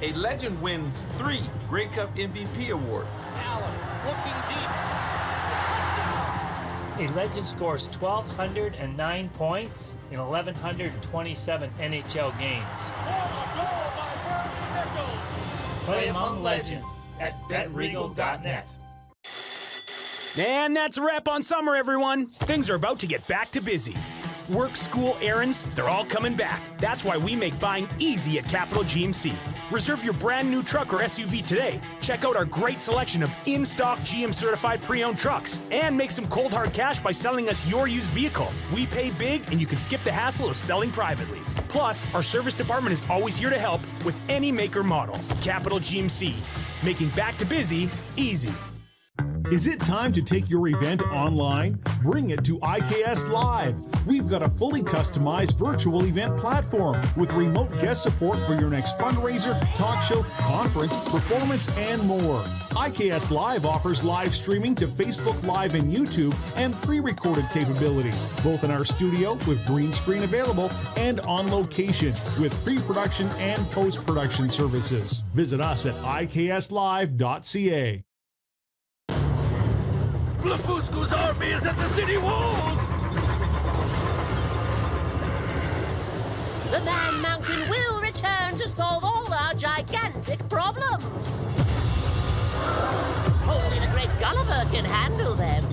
A legend wins 3 Grey Cup MVP awards. Allen looking deep. A legend scores 1,209 points in 1,127 NHL games. Play among legends at BetRegal.net. And that's a wrap on summer, everyone. Things are about to get back to busy. Work, school, errands, they're all coming back. That's why we make buying easy at Capital GMC. Reserve your brand new truck or SUV today. Check out our great selection of in-stock GM certified pre-owned trucks and make some cold hard cash by selling us your used vehicle. We pay big and you can skip the hassle of selling privately. Plus, our service department is always here to help with any make or model. Capital GMC, making back to busy easy. Is it time to take your event online? Bring it to IKS Live. We've got a fully customized virtual event platform with remote guest support for your next fundraiser, talk show, conference, performance, and more. IKS Live offers live streaming to Facebook Live and YouTube and pre-recorded capabilities, both in our studio with green screen available and on location with pre-production and post-production services. Visit us at ikslive.ca. Blefuscu's army is at the city walls! The Man Mountain will return to solve all our gigantic problems. Only the great Gulliver can handle them.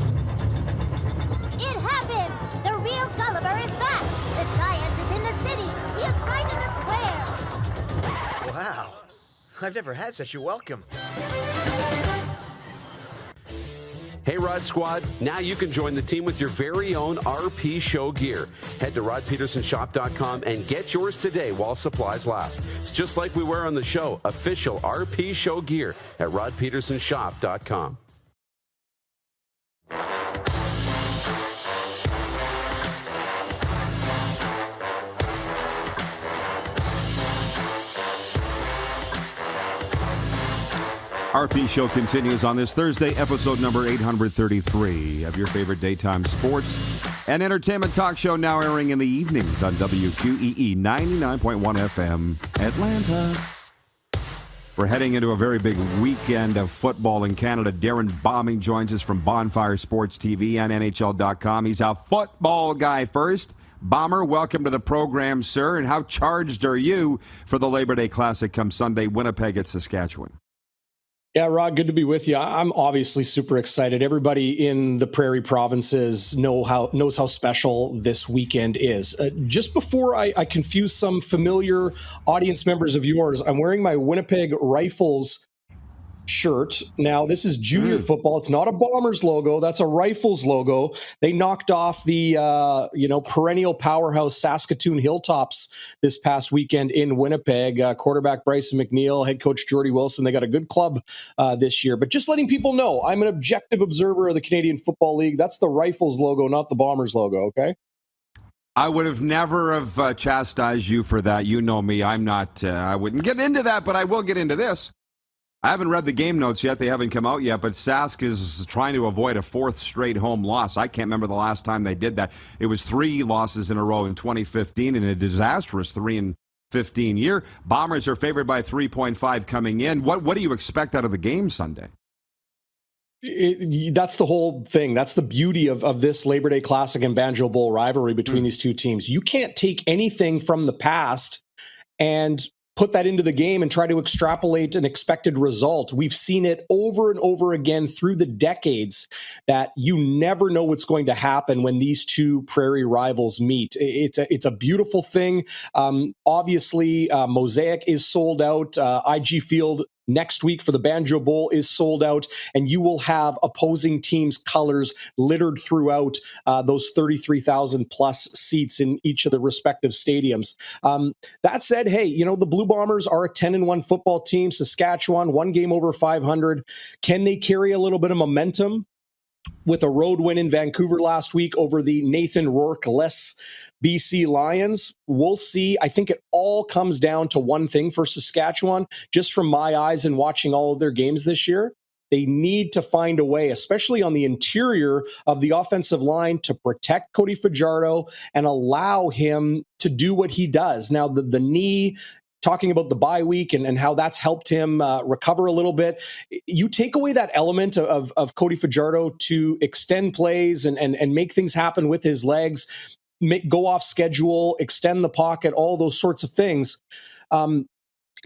It happened! The real Gulliver is back! The giant is in the city! He is right in the square! Wow. I've never had such a welcome. Hey, Rod Squad, now you can join the team with your very own RP Show gear. Head to rodpetersonshop.com and get yours today while supplies last. It's just like we wear on the show, official RP Show gear at rodpetersonshop.com. RP Show continues on this Thursday, episode number 833 of your favorite daytime sports and entertainment talk show, now airing in the evenings on WQEE 99.1 FM, Atlanta. We're heading into a very big weekend of football in Canada. Darrin Bauming joins us from Bonfire Sports TV and NHL.com. He's our football guy first. Bomber, welcome to the program, sir. And how charged are you for the Labor Day Classic come Sunday, Winnipeg at Saskatchewan? Yeah, Rod, good to be with you. I'm obviously super excited. Everybody in the Prairie provinces knows how special this weekend is. Just before I confuse some familiar audience members of yours, I'm wearing my Winnipeg Rifles shirt. Now, this is junior football. It's not a Bombers logo. That's a Rifles logo. They knocked off the perennial powerhouse Saskatoon Hilltops this past weekend in Winnipeg. Quarterback Bryson McNeil, head coach Jordy Wilson. They got a good club this year. But just letting people know, I'm an objective observer of the Canadian Football League. That's the Rifles logo, not the Bombers logo, okay? I would have never have chastised you for that. You know me. I'm not, I wouldn't get into that, but I will get into this. I haven't read the game notes yet. They haven't come out yet, but Sask is trying to avoid a fourth straight home loss. I can't remember the last time they did that. It was 3 losses in a row in 2015 and a disastrous 3-15 year. Bombers are favored by 3.5 coming in. What do you expect out of the game Sunday? That's the whole thing. That's the beauty of this Labor Day Classic and Banjo Bowl rivalry between these two teams. You can't take anything from the past and put that into the game and try to extrapolate an expected result. We've seen it over and over again through the decades that you never know what's going to happen when these two Prairie rivals meet. It's a beautiful thing. Obviously, Mosaic is sold out. IG Field next week for the Banjo Bowl is sold out, and you will have opposing teams' colors littered throughout those 33,000 plus seats in each of the respective stadiums. That said, hey, the Blue Bombers are a 10-1 football team. Saskatchewan, 1 game over 500. Can they carry a little bit of momentum with a road win in Vancouver last week over the Nathan Rourke-less BC Lions? We'll see. I think it all comes down to one thing for Saskatchewan, just from my eyes and watching all of their games this year. They need to find a way, especially on the interior of the offensive line, to protect Cody Fajardo and allow him to do what he does. Now, the knee, talking about the bye week and how that's helped him recover a little bit. You take away that element of Cody Fajardo to extend plays and make things happen with his legs, go off schedule, extend the pocket, all those sorts of things.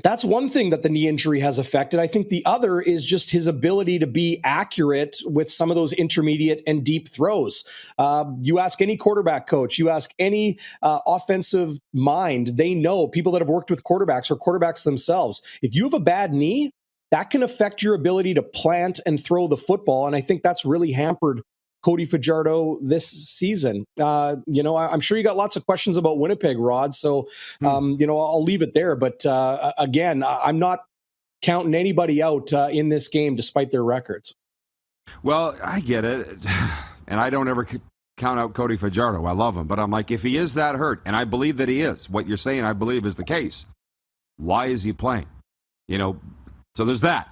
That's one thing that the knee injury has affected. I think the other is just his ability to be accurate with some of those intermediate and deep throws. You ask any quarterback coach, you ask any offensive mind, they know, people that have worked with quarterbacks or quarterbacks themselves. If you have a bad knee, that can affect your ability to plant and throw the football. And I think that's really hampered Cody Fajardo this season. I'm sure you got lots of questions about Winnipeg, Rod. So, I'll leave it there. But again, I'm not counting anybody out in this game, despite their records. Well, I get it. And I don't ever count out Cody Fajardo. I love him. But I'm like, if he is that hurt, and I believe that he is, what you're saying I believe is the case, why is he playing? So there's that.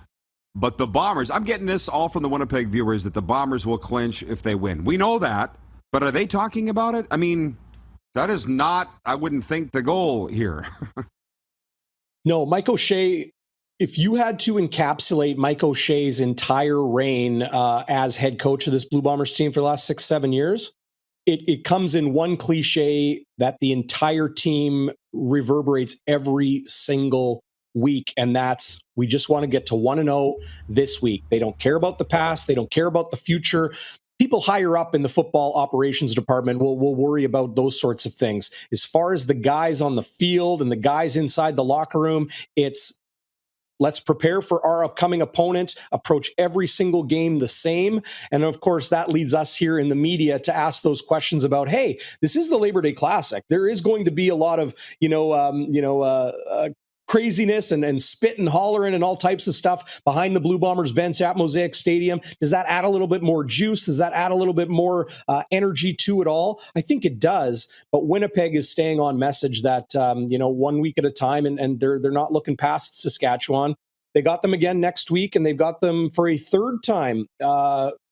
But the Bombers, I'm getting this all from the Winnipeg viewers, that the Bombers will clinch if they win. We know that, but are they talking about it? I mean, that is not, I wouldn't think, the goal here. No, Mike O'Shea, if you had to encapsulate Mike O'Shea's entire reign as head coach of this Blue Bombers team for the last 6-7 years, it comes in one cliche that the entire team reverberates every single week, and that's, we just want to get to 1-0 this week. They don't care about the past. They don't care about the future. People higher up in the football operations department will worry about those sorts of things. As far as the guys on the field and the guys inside the locker room, it's, let's prepare for our upcoming opponent, approach every single game the same. And of course, that leads us here in the media to ask those questions about, hey, this is the Labor Day Classic. There is going to be a lot of, craziness and spit and hollering and all types of stuff behind the Blue Bombers bench at Mosaic Stadium. Does that add a little bit more juice? Does that add a little bit more energy to it all? I think it does, but Winnipeg is staying on message that, 1 week at a time, and they're not looking past Saskatchewan. They got them again next week, and they've got them for a third time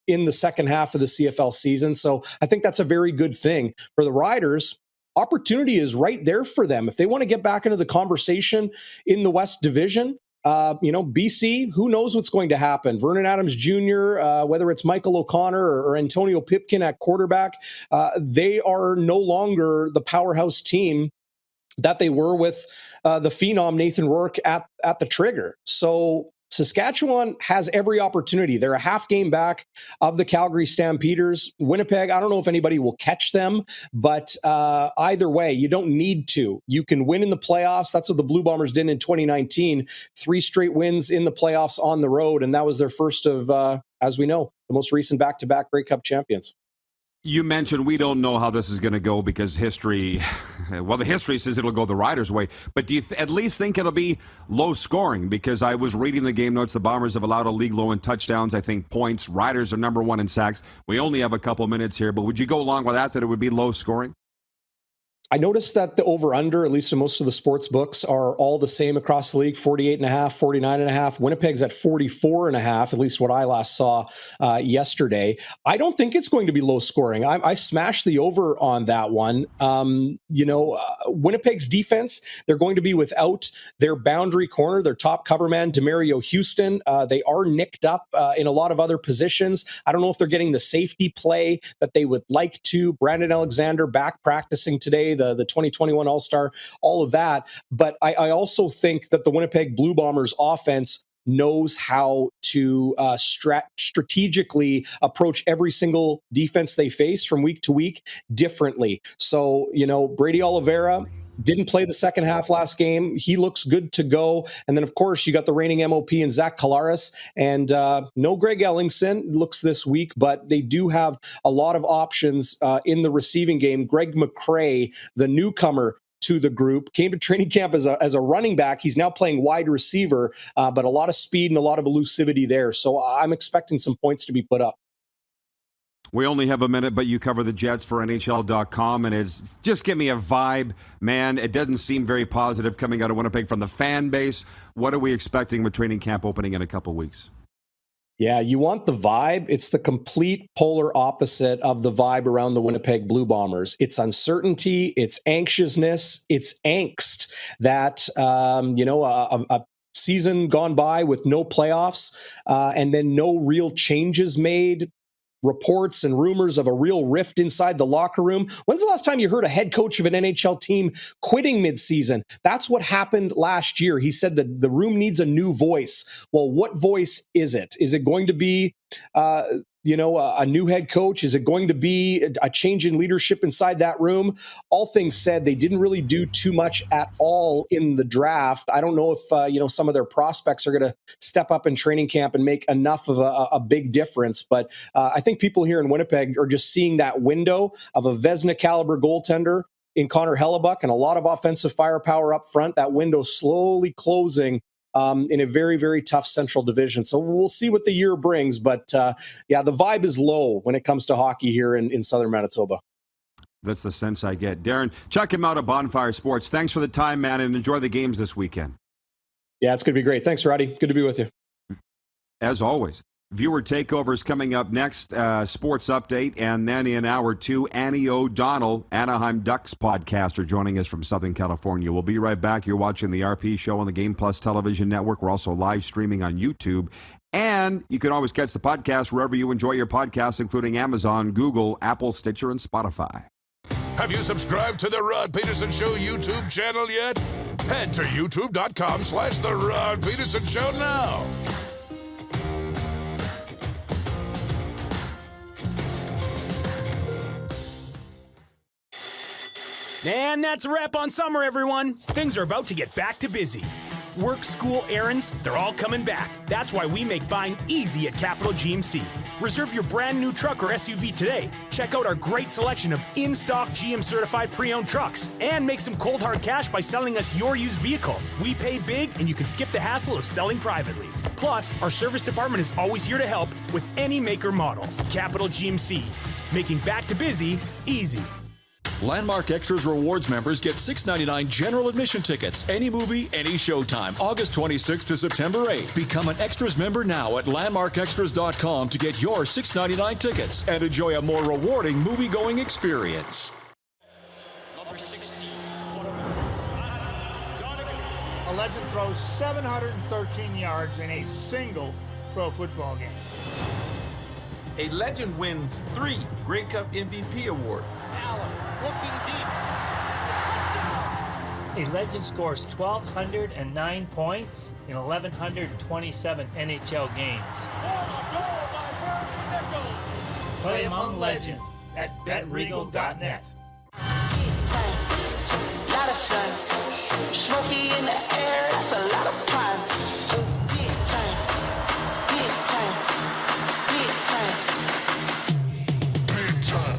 in the second half of the CFL season. So I think that's a very good thing for the Riders. Opportunity is right there for them. If they want to get back into the conversation in the West Division, BC, who knows what's going to happen? Vernon Adams Jr., whether it's Michael O'Connor or Antonio Pipkin at quarterback, they are no longer the powerhouse team that they were with the phenom Nathan Rourke at the trigger. So Saskatchewan has every opportunity. They're a half game back of the Calgary Stampeders. Winnipeg, I don't know if anybody will catch them, but either way, you don't need to. You can win in the playoffs. That's what the Blue Bombers did in 2019. 3 straight wins in the playoffs on the road, and that was their first of, as we know, the most recent back-to-back Grey Cup champions. You mentioned we don't know how this is going to go because history, well, the history says it'll go the Riders' way. But do you at least think it'll be low scoring? Because I was reading the game notes. The Bombers have allowed a league low in touchdowns, I think points. Riders are number 1 in sacks. We only have a couple minutes here, but would you go along with that it would be low scoring? I noticed that the over-under, at least in most of the sports books, are all the same across the league, 48.5, 49.5. Winnipeg's at 44.5, at least what I last saw yesterday. I don't think it's going to be low scoring. I smashed the over on that one. Winnipeg's defense, they're going to be without their boundary corner, their top cover man, Demario Houston. They are nicked up in a lot of other positions. I don't know if they're getting the safety play that they would like to. Brandon Alexander back practicing today, the 2021 All-Star, all of that. But I also think that the Winnipeg Blue Bombers offense knows how to strategically approach every single defense they face from week to week differently. So, Brady Oliveira didn't play the second half last game. He looks good to go. And then, of course, you got the reigning MOP and Zach Collaros. And no Greg Ellingson looks this week, but they do have a lot of options in the receiving game. Greg McCrae, the newcomer to the group, came to training camp as a running back. He's now playing wide receiver, but a lot of speed and a lot of elusivity there. So I'm expecting some points to be put up. We only have a minute, but you cover the Jets for NHL.com, and it's just give me a vibe, man. It doesn't seem very positive coming out of Winnipeg from the fan base. What are we expecting with training camp opening in a couple weeks? Yeah, you want the vibe. It's the complete polar opposite of the vibe around the Winnipeg Blue Bombers. It's uncertainty, it's anxiousness, it's angst that, a season gone by with no playoffs and then no real changes made. Reports and rumors of a real rift inside the locker room. When's the last time you heard a head coach of an NHL team quitting midseason? That's what happened last year. He said that the room needs a new voice. Well, what voice is it? Is it going to be a new head coach? Is it going to be a change in leadership inside that room? All things said, they didn't really do too much at all in the draft. I don't know if, some of their prospects are going to step up in training camp and make enough of a big difference. But I think people here in Winnipeg are just seeing that window of a Vezina caliber goaltender in Connor Hellebuck and a lot of offensive firepower up front, that window slowly closing in a very, very tough Central Division. So we'll see what the year brings. But the vibe is low when it comes to hockey here in Southern Manitoba. That's the sense I get. Darrin, check him out at Bonfire Sports. Thanks for the time, man, and enjoy the games this weekend. Yeah, it's going to be great. Thanks, Roddy. Good to be with you. As always. Viewer takeovers coming up next, sports update, and then in hour 2, Annie O'Donnell, Anaheim Ducks podcaster, joining us from Southern California. We'll be right back. You're watching the RP Show on the Game Plus television network. We're also live streaming on YouTube, and you can always catch the podcast wherever you enjoy your podcasts, including Amazon, Google, Apple, Stitcher, and Spotify. Have you subscribed to the Rod Pedersen Show YouTube channel yet? Head to youtube.com/The Rod Pedersen Show now. And that's a wrap on summer, everyone. Things are about to get back to busy. Work, school, errands, they're all coming back. That's why we make buying easy at Capital GMC. Reserve your brand new truck or SUV today. Check out our great selection of in-stock GM certified pre-owned trucks and make some cold hard cash by selling us your used vehicle. We pay big and you can skip the hassle of selling privately. Plus, our service department is always here to help with any make or model. Capital GMC, making back to busy easy. Landmark Extras Rewards members get $6.99 general admission tickets. Any movie, any showtime. August 26th to September 8th. Become an Extras member now at landmarkextras.com to get your $6.99 tickets and enjoy a more rewarding movie-going experience. A legend throws 713 yards in a single pro football game. A legend wins 3 Grey Cup MVP awards. Allen looking deep. A legend scores 1,209 points in 1,127 NHL games. Play among legends at BetRegal.net. Lot of sun, smoky in the air, that's a lot of prime. Big time, big time, big time, big time.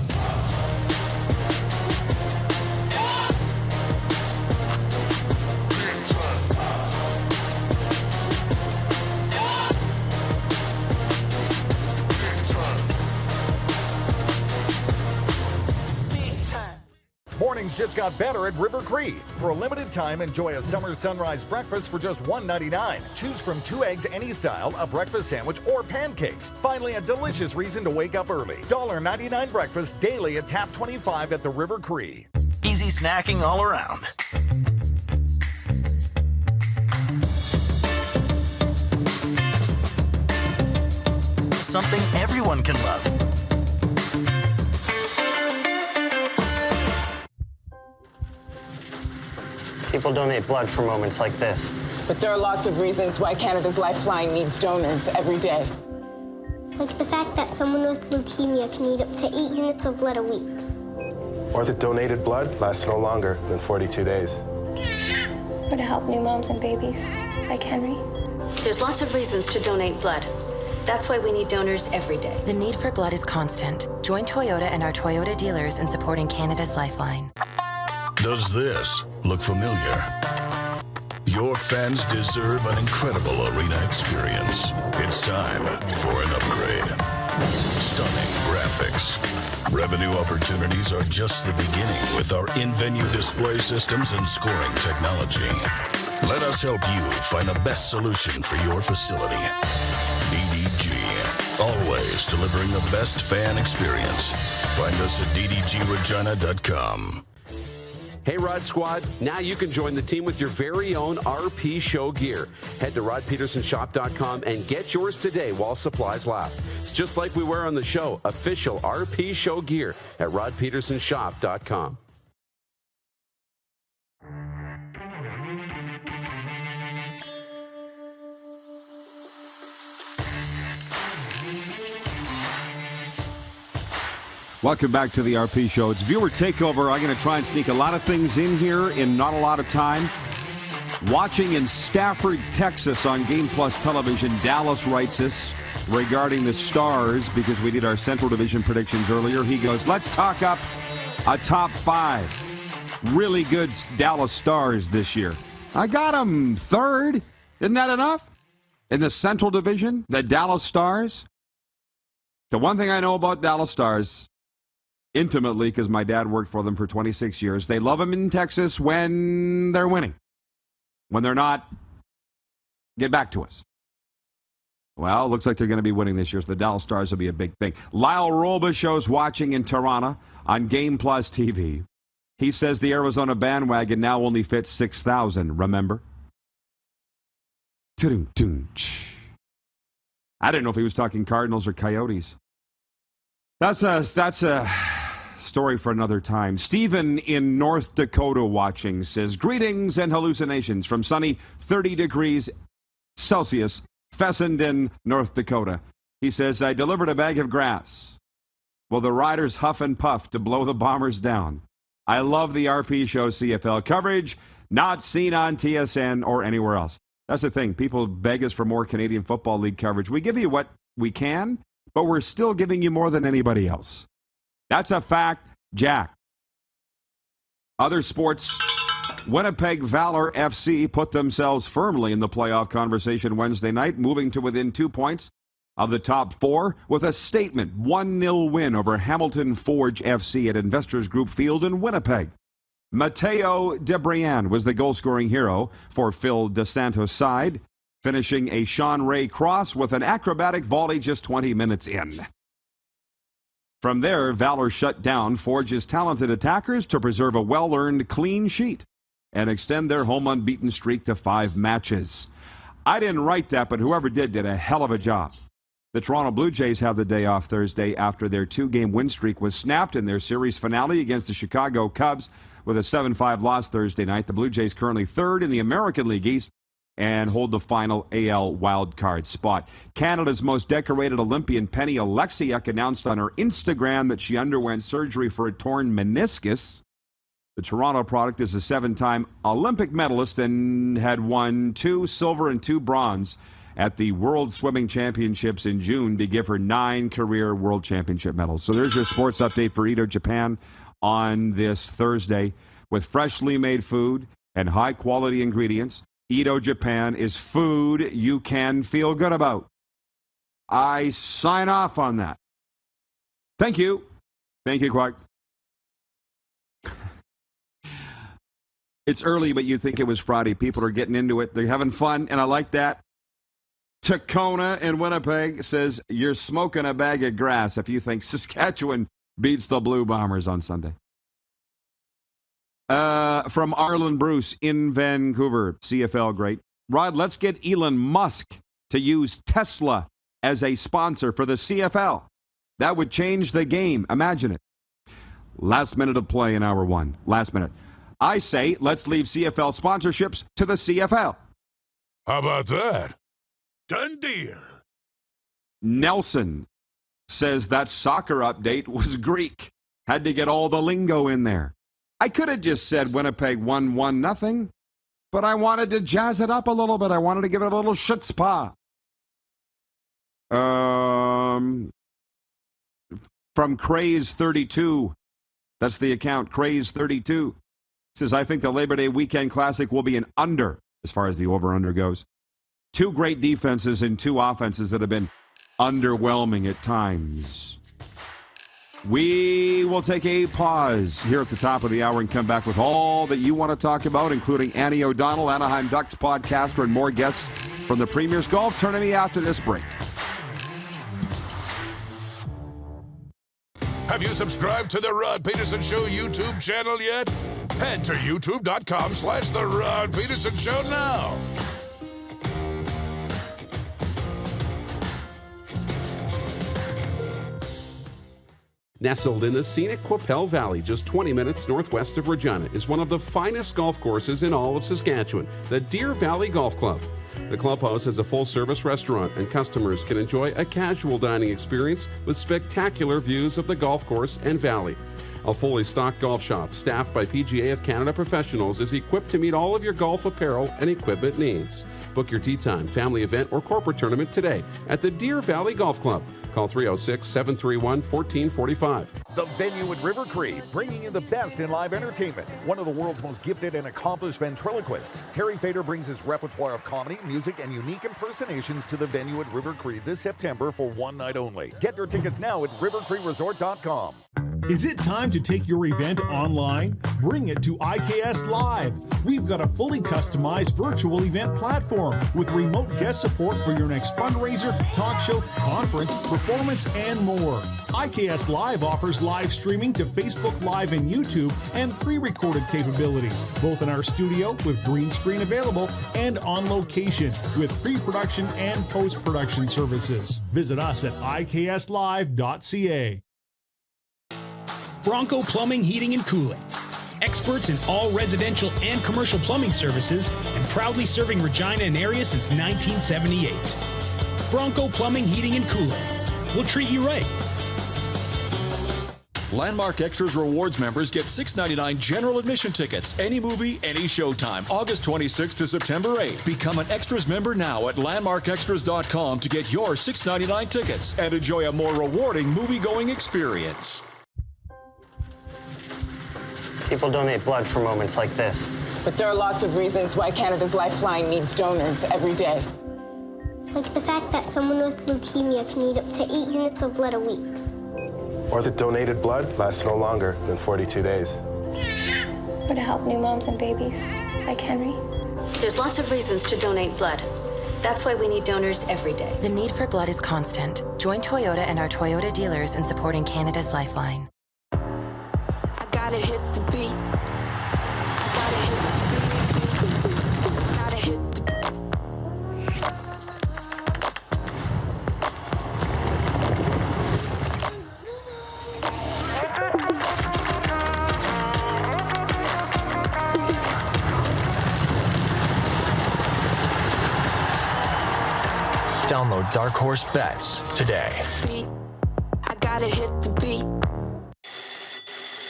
Mornings just got better at River Cree. For a limited time, enjoy a summer sunrise breakfast for just $1.99. Choose from 2 eggs any style, a breakfast sandwich, or pancakes. Finally, a delicious reason to wake up early. $1.99 breakfast daily at Tap 25 at the River Cree. Easy snacking all around. Something everyone can love. People donate blood for moments like this. But there are lots of reasons why Canada's Lifeline needs donors every day. Like the fact that someone with leukemia can need up to 8 units of blood a week. Or that donated blood lasts no longer than 42 days. Or to help new moms and babies, like Henry. There's lots of reasons to donate blood. That's why we need donors every day. The need for blood is constant. Join Toyota and our Toyota dealers in supporting Canada's Lifeline. Does this look familiar? Your fans deserve an incredible arena experience. It's time for an upgrade. Stunning graphics. Revenue opportunities are just the beginning with our in-venue display systems and scoring technology. Let us help you find the best solution for your facility. DDG, always delivering the best fan experience. Find us at ddgregina.com. Hey, Rod Squad, now you can join the team with your very own RP Show gear. Head to rodpetersenshop.com and get yours today while supplies last. It's just like we wear on the show, official RP Show gear at rodpetersenshop.com. Welcome back to the RP Show. It's viewer takeover. I'm going to try and sneak a lot of things in here in not a lot of time. Watching in Stafford, Texas on Game Plus television, Dallas writes us regarding the Stars because we did our Central Division predictions earlier. He goes, let's talk up a top 5 really good Dallas Stars this year. I got them third. Isn't that enough? In the Central Division, the Dallas Stars. The one thing I know about Dallas Stars, intimately, because my dad worked for them for 26 years, they love them in Texas when they're winning. When they're not, get back to us. Well, it looks like they're going to be winning this year, so the Dallas Stars will be a big thing. Lyle Robichaud's watching in Toronto on Game Plus TV. He says the Arizona bandwagon now only fits 6,000, remember? I didn't know if he was talking Cardinals or Coyotes. That's a story for another time. Stephen in North Dakota watching says, greetings and hallucinations from sunny 30 degrees Celsius, Fessenden, North Dakota. He says, I delivered a bag of grass. Well, the riders huff and puff to blow the Bombers down. I love the RP show CFL coverage, not seen on TSN or anywhere else. That's the thing. People beg us for more Canadian Football League coverage. We give you what we can, but we're still giving you more than anybody else. That's a fact, Jack. Other sports, Winnipeg Valor FC put themselves firmly in the playoff conversation Wednesday night, moving to within 2 points of the top four with a statement 1-0 win over Hamilton Forge FC at Investors Group Field in Winnipeg. Mateo DeBrian was the goal-scoring hero for Phil DeSantos' side, finishing a Sean Ray cross with an acrobatic volley just 20 minutes in. From there, Valor shut down Forge's talented attackers to preserve a well-earned clean sheet and extend their home unbeaten streak to 5 matches. I didn't write that, but whoever did a hell of a job. The Toronto Blue Jays have the day off Thursday after their 2-game win streak was snapped in their series finale against the Chicago Cubs with a 7-5 loss Thursday night. The Blue Jays currently third in the American League East and hold the final AL wildcard spot. Canada's most decorated Olympian Penny Oleksiak announced on her Instagram that she underwent surgery for a torn meniscus. The Toronto product is a 7-time Olympic medalist and had won 2 silver and 2 bronze at the World Swimming Championships in June to give her 9 career World Championship medals. So there's your sports update for Edo Japan on this Thursday. With freshly made food and high-quality ingredients, Edo Japan is food you can feel good about. I sign off on that. Thank you. Thank you, Clark. It's early, but you think it was Friday. People are getting into it. They're having fun, and I like that. Tacona in Winnipeg says, you're smoking a bag of grass if you think Saskatchewan beats the Blue Bombers on Sunday. From Arlen Bruce in Vancouver, CFL great. Rod, let's get Elon Musk to use Tesla as a sponsor for the CFL. That would change the game. Imagine it. Last minute of play in hour 1. Last minute. I say, let's leave CFL sponsorships to the CFL. How about that? Done deal. Nelson says that soccer update was Greek. Had to get all the lingo in there. I could have just said Winnipeg won 1-0, but I wanted to jazz it up a little bit. I wanted to give it a little chutzpah. From Craze32, that's the account, Craze32, says, I think the Labor Day Weekend Classic will be an under as far as the over-under goes. 2 great defenses and 2 offenses that have been underwhelming at times. We will take a pause here at the top of the hour and come back with all that you want to talk about, including Annie O'Donnell, Anaheim Ducks podcaster, and more guests from the Premier's Golf Tournament after this break. Have you subscribed to the Rod Pedersen Show YouTube channel yet? Head to youtube.com/The Rod Pedersen Show now. Nestled in the scenic Qu'Appelle Valley, just 20 minutes northwest of Regina, is one of the finest golf courses in all of Saskatchewan, the Deer Valley Golf Club. The clubhouse has a full-service restaurant, and customers can enjoy a casual dining experience with spectacular views of the golf course and valley. A fully stocked golf shop staffed by PGA of Canada professionals is equipped to meet all of your golf apparel and equipment needs. Book your tee time, family event, or corporate tournament today at the Deer Valley Golf Club. Call 306-731-1445. The venue at River Cree, bringing you the best in live entertainment. One of the world's most gifted and accomplished ventriloquists, Terry Fader brings his repertoire of comedy, music, and unique impersonations to the venue at River Cree this September for one night only. Get your tickets now at rivercreeresort.com. Is it time to take your event online? Bring it to IKS Live. We've got a fully customized virtual event platform with remote guest support for your next fundraiser, talk show, conference, performance, and more. IKS Live offers live streaming to Facebook Live and YouTube and pre-recorded capabilities, both in our studio with green screen available and on location with pre-production and post-production services. Visit us at ikslive.ca. Bronco Plumbing, Heating, and Cooling. Experts in all residential and commercial plumbing services and proudly serving Regina and area since 1978. Bronco Plumbing, Heating, and Cooling. We'll treat you right. Landmark Extras Rewards members get $6.99 general admission tickets. Any movie, any showtime. August 26th to September 8th. Become an Extras member now at landmarkextras.com to get your $6.99 tickets and enjoy a more rewarding movie-going experience. People donate blood for moments like this. But there are lots of reasons why Canada's Lifeline needs donors every day. Like the fact that someone with leukemia can need up to 8 units of blood a week. Or that donated blood lasts no longer than 42 days. Or to help new moms and babies, like Henry. There's lots of reasons to donate blood. That's why we need donors every day. The need for blood is constant. Join Toyota and our Toyota dealers in supporting Canada's Lifeline. Gotta hit the beat. Gotta hit the beat. Gotta hit the Download Dark Horse Bets today. I gotta hit the beat.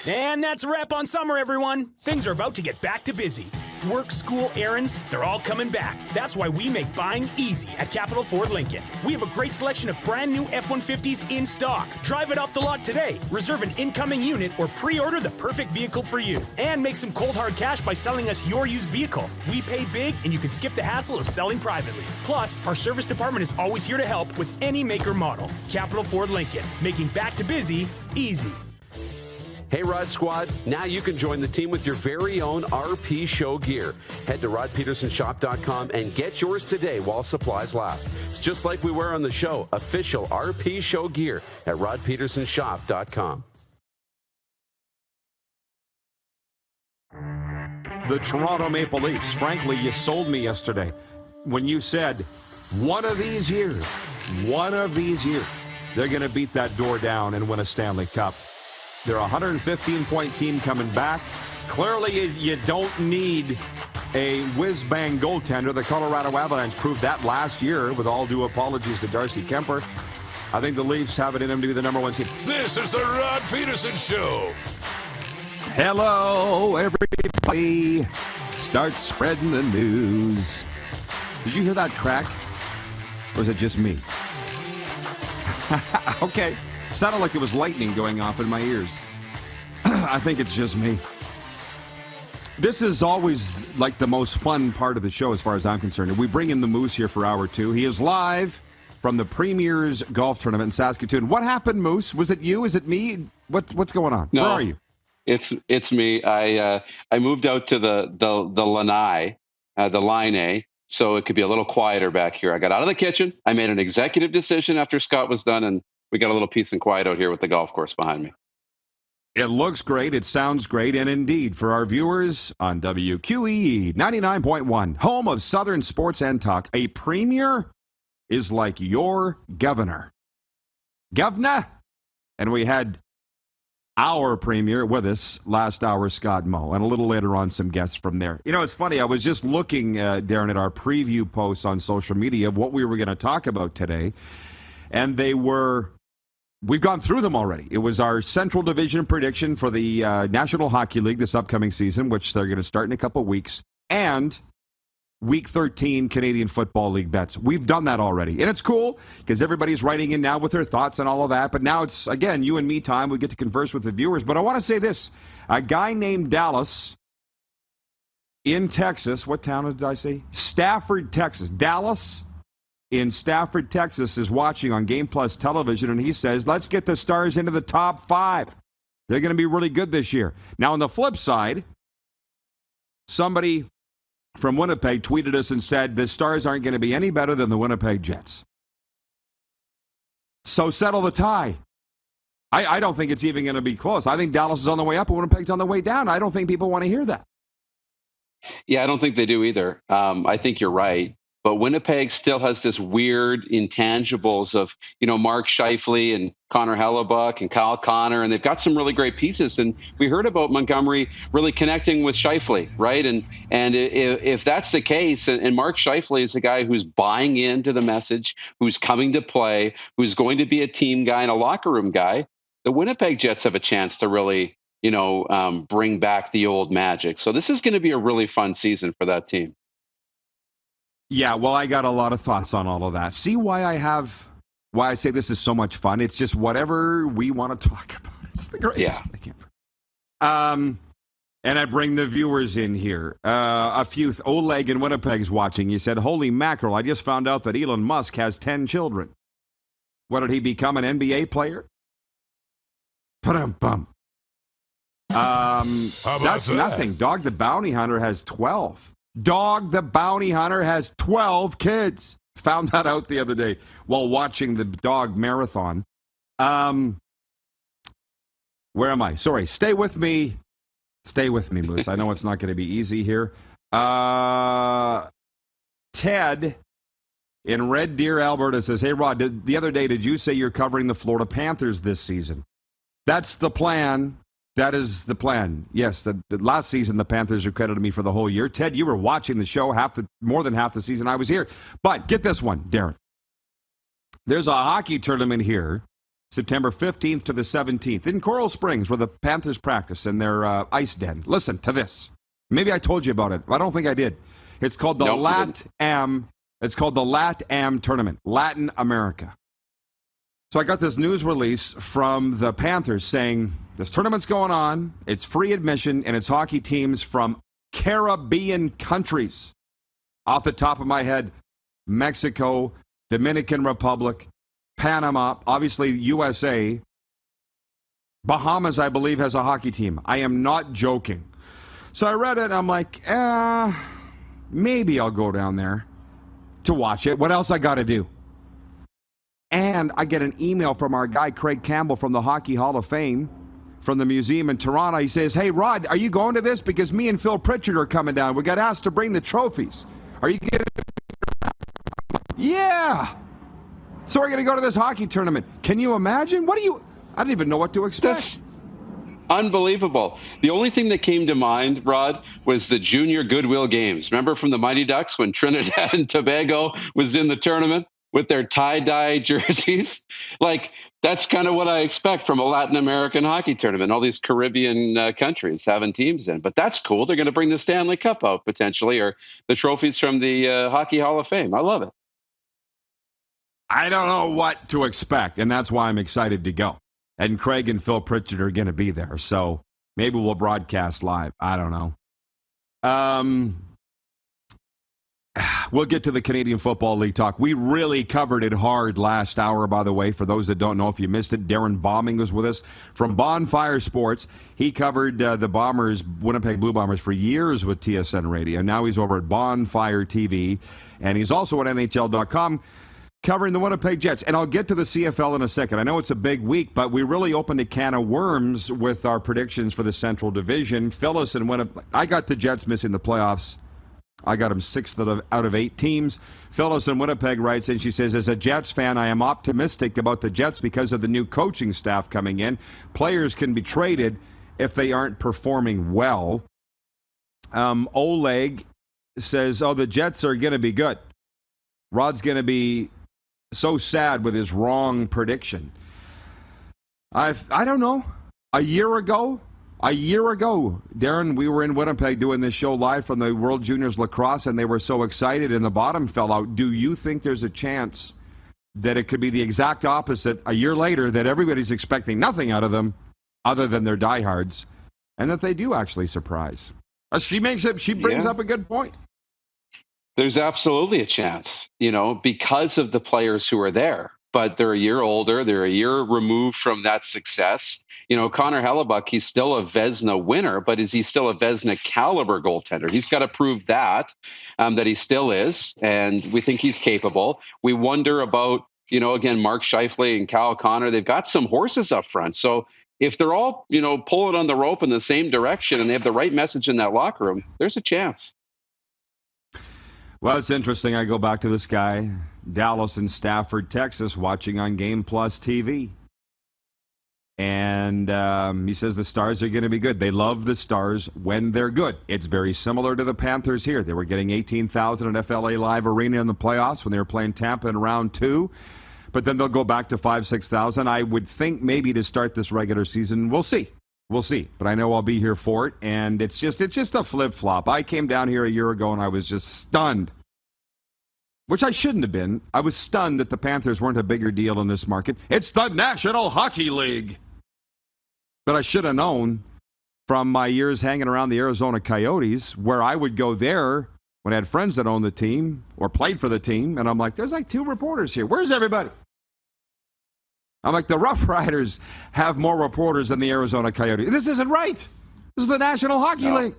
And that's a wrap on summer, everyone. Things are about to get back to busy. Work, school, errands, they're all coming back. That's why we make buying easy at Capital Ford Lincoln. We have a great selection of brand new F-150s in stock. Drive it off the lot today. Reserve an incoming unit or pre-order the perfect vehicle for you. And make some cold hard cash by selling us your used vehicle. We pay big and you can skip the hassle of selling privately. Plus, our service department is always here to help with any make or model. Capital Ford Lincoln, making back to busy easy. Hey, Rod Squad, now you can join the team with your very own RP Show gear. Head to rodpetersonshop.com and get yours today while supplies last. It's just like we wear on the show, official RP Show gear at rodpetersonshop.com. The Toronto Maple Leafs. Frankly, you sold me yesterday when you said one of these years, they're going to beat that door down and win a Stanley Cup. They're a 115-point team coming back. Clearly, you don't need a whiz-bang goaltender. The Colorado Avalanche proved that last year, with all due apologies to Darcy Kemper. I think the Leafs have it in them to be the number one team. This is the Rod Pedersen Show. Hello, everybody. Start spreading the news. Did you hear that crack? Or is it just me? Okay. Sounded like it was lightning going off in my ears. I think it's just me. This is always like the most fun part of the show as far as I'm concerned. We bring in the Moose here for hour two. He is live from the Premier's Golf Tournament in Saskatoon. What happened, Moose? Was it you? Is it me? What's going on? No, where are you? It's me. I moved out to the lanai, the line A, so it could be a little quieter back here. I got out of the kitchen. I made an executive decision after Scott was done, and we got a little peace and quiet out here with the golf course behind me. It looks great. It sounds great. And indeed, for our viewers on WQEE 99.1, home of Southern Sports and Talk, a Premier is like your governor. Governor? And we had our Premier with us last hour, Scott Moe, and a little later on, some guests from there. You know, it's funny. I was just looking, Darrin, at our preview posts on social media of what we were going to talk about today. And they were we've gone through them already. It was our Central Division prediction for the National Hockey League this upcoming season, which they're going to start in a couple of weeks, and Week 13 Canadian Football League bets. We've done that already. And it's cool because everybody's writing in now with their thoughts and all of that. But now it's, again, you and me time. We get to converse with the viewers. But I want to say this. A guy named Dallas in Texas. What town did I say? Stafford, Texas. Dallas in Stafford, Texas is watching on Game Plus television. And he says, let's get the Stars into the top 5. They're going to be really good this year. Now, on the flip side, somebody from Winnipeg tweeted us and said the Stars aren't going to be any better than the Winnipeg Jets. So settle the tie. I don't think it's even going to be close. I think Dallas is on the way up and Winnipeg's on the way down. I don't think people want to hear that. Yeah, I don't think they do either. I think you're right. But Winnipeg still has this weird intangibles of, Mark Scheifele and Connor Hellebuck and Kyle Connor, and they've got some really great pieces. And we heard about Montgomery really connecting with Scheifele, right? And if that's the case, and Mark Scheifele is a guy who's buying into the message, who's coming to play, who's going to be a team guy and a locker room guy, the Winnipeg Jets have a chance to really, bring back the old magic. So this is going to be a really fun season for that team. Yeah, well, I got a lot of thoughts on all of that. See why I say this is so much fun? It's just whatever we want to talk about. It's the greatest. Yeah. And I bring the viewers in here. A few, Oleg in Winnipeg's watching. He said, holy mackerel, I just found out that Elon Musk has 10 children. What, did he become an NBA player? Pa-dum-bum. That's nothing. Dog the Bounty Hunter has 12. Dog the Bounty Hunter has 12 kids. Found that out the other day while watching the dog marathon. Where am I? Sorry, stay with me. Stay with me, Moose. I know it's not going to be easy here. Ted in Red Deer, Alberta says, hey, Rod, the other day, did you say you're covering the Florida Panthers this season? That's the plan. That is the plan. Yes, the last season the Panthers credited me for the whole year. Ted, you were watching the show more than half the season I was here. But get this one, Darrin. There's a hockey tournament here, September 15th to the 17th in Coral Springs, where the Panthers practice in their ice den. Listen to this. Maybe I told you about it. I don't think I did. It's called the LATAM. It's called the LATAM tournament, Latin America. So I got this news release from the Panthers saying this tournament's going on, it's free admission, and it's hockey teams from Caribbean countries. Off the top of my head, Mexico, Dominican Republic, Panama, obviously USA. Bahamas, I believe, has a hockey team. I am not joking. So I read it, and I'm like, maybe I'll go down there to watch it. What else I got to do? And I get an email from our guy, Craig Campbell, from the Hockey Hall of Fame, from the museum in Toronto. He says, hey, Rod, are you going to this? Because me and Phil Pritchard are coming down. We got asked to bring the trophies. Are you going to? Yeah. So we're going to go to this hockey tournament. Can you imagine? I don't even know what to expect. That's unbelievable. The only thing that came to mind, Rod, was the Junior Goodwill Games. Remember from the Mighty Ducks when Trinidad and Tobago was in the tournament with their tie-dye jerseys? Like, that's kind of what I expect from a Latin American hockey tournament, all these Caribbean countries having teams in. But that's cool. They're going to bring the Stanley Cup out, potentially, or the trophies from the Hockey Hall of Fame. I love it. I don't know what to expect, and that's why I'm excited to go. And Craig and Phil Pritchard are going to be there, so maybe we'll broadcast live. I don't know. We'll get to the Canadian Football League talk. We really covered it hard last hour, by the way. For those that don't know, if you missed it, Darrin Bauming was with us from Bonfire Sports. He covered the Bombers, Winnipeg Blue Bombers, for years with TSN Radio. Now he's over at Bonfire TV, and he's also at NHL.com covering the Winnipeg Jets. And I'll get to the CFL in a second. I know it's a big week, but we really opened a can of worms with our predictions for the Central Division. Phyllis and Winnipeg, I got the Jets missing the playoffs. I got them 6th out of 8 teams. Phyllis in Winnipeg writes in, she says, as a Jets fan, I am optimistic about the Jets because of the new coaching staff coming in. Players can be traded if they aren't performing well. Oleg says, the Jets are going to be good. Rod's going to be so sad with his wrong prediction. I don't know. A year ago, Darrin, we were in Winnipeg doing this show live from the World Juniors Lacrosse, and they were so excited, and the bottom fell out. Do you think there's a chance that it could be the exact opposite a year later, that everybody's expecting nothing out of them other than their diehards, and that they do actually surprise? She brings up a good point. There's absolutely a chance, because of the players who are there. But they're a year older. They're a year removed from that success. Connor Hellebuck, he's still a Vezina winner, but is he still a Vezina caliber goaltender? He's got to prove that he still is, and we think he's capable. We wonder about, again, Mark Scheifele and Kyle Connor. They've got some horses up front. So if they're all, pulling on the rope in the same direction and they have the right message in that locker room, there's a chance. Well, it's interesting. I go back to this guy, Dallas and Stafford, Texas, watching on Game Plus TV. And he says the Stars are going to be good. They love the Stars when they're good. It's very similar to the Panthers here. They were getting 18,000 at FLA Live Arena in the playoffs when they were playing Tampa in round 2. But then they'll go back to 5,000-6,000. I would think maybe to start this regular season. We'll see. But I know I'll be here for it. And it's just a flip-flop. I came down here a year ago and I was just stunned. Which I shouldn't have been. I was stunned that the Panthers weren't a bigger deal in this market. It's the National Hockey League. But I should have known from my years hanging around the Arizona Coyotes, where I would go there when I had friends that owned the team or played for the team. And I'm like, there's like 2 reporters here. Where's everybody? I'm like, the Rough Riders have more reporters than the Arizona Coyotes. This isn't right. This is the National Hockey League.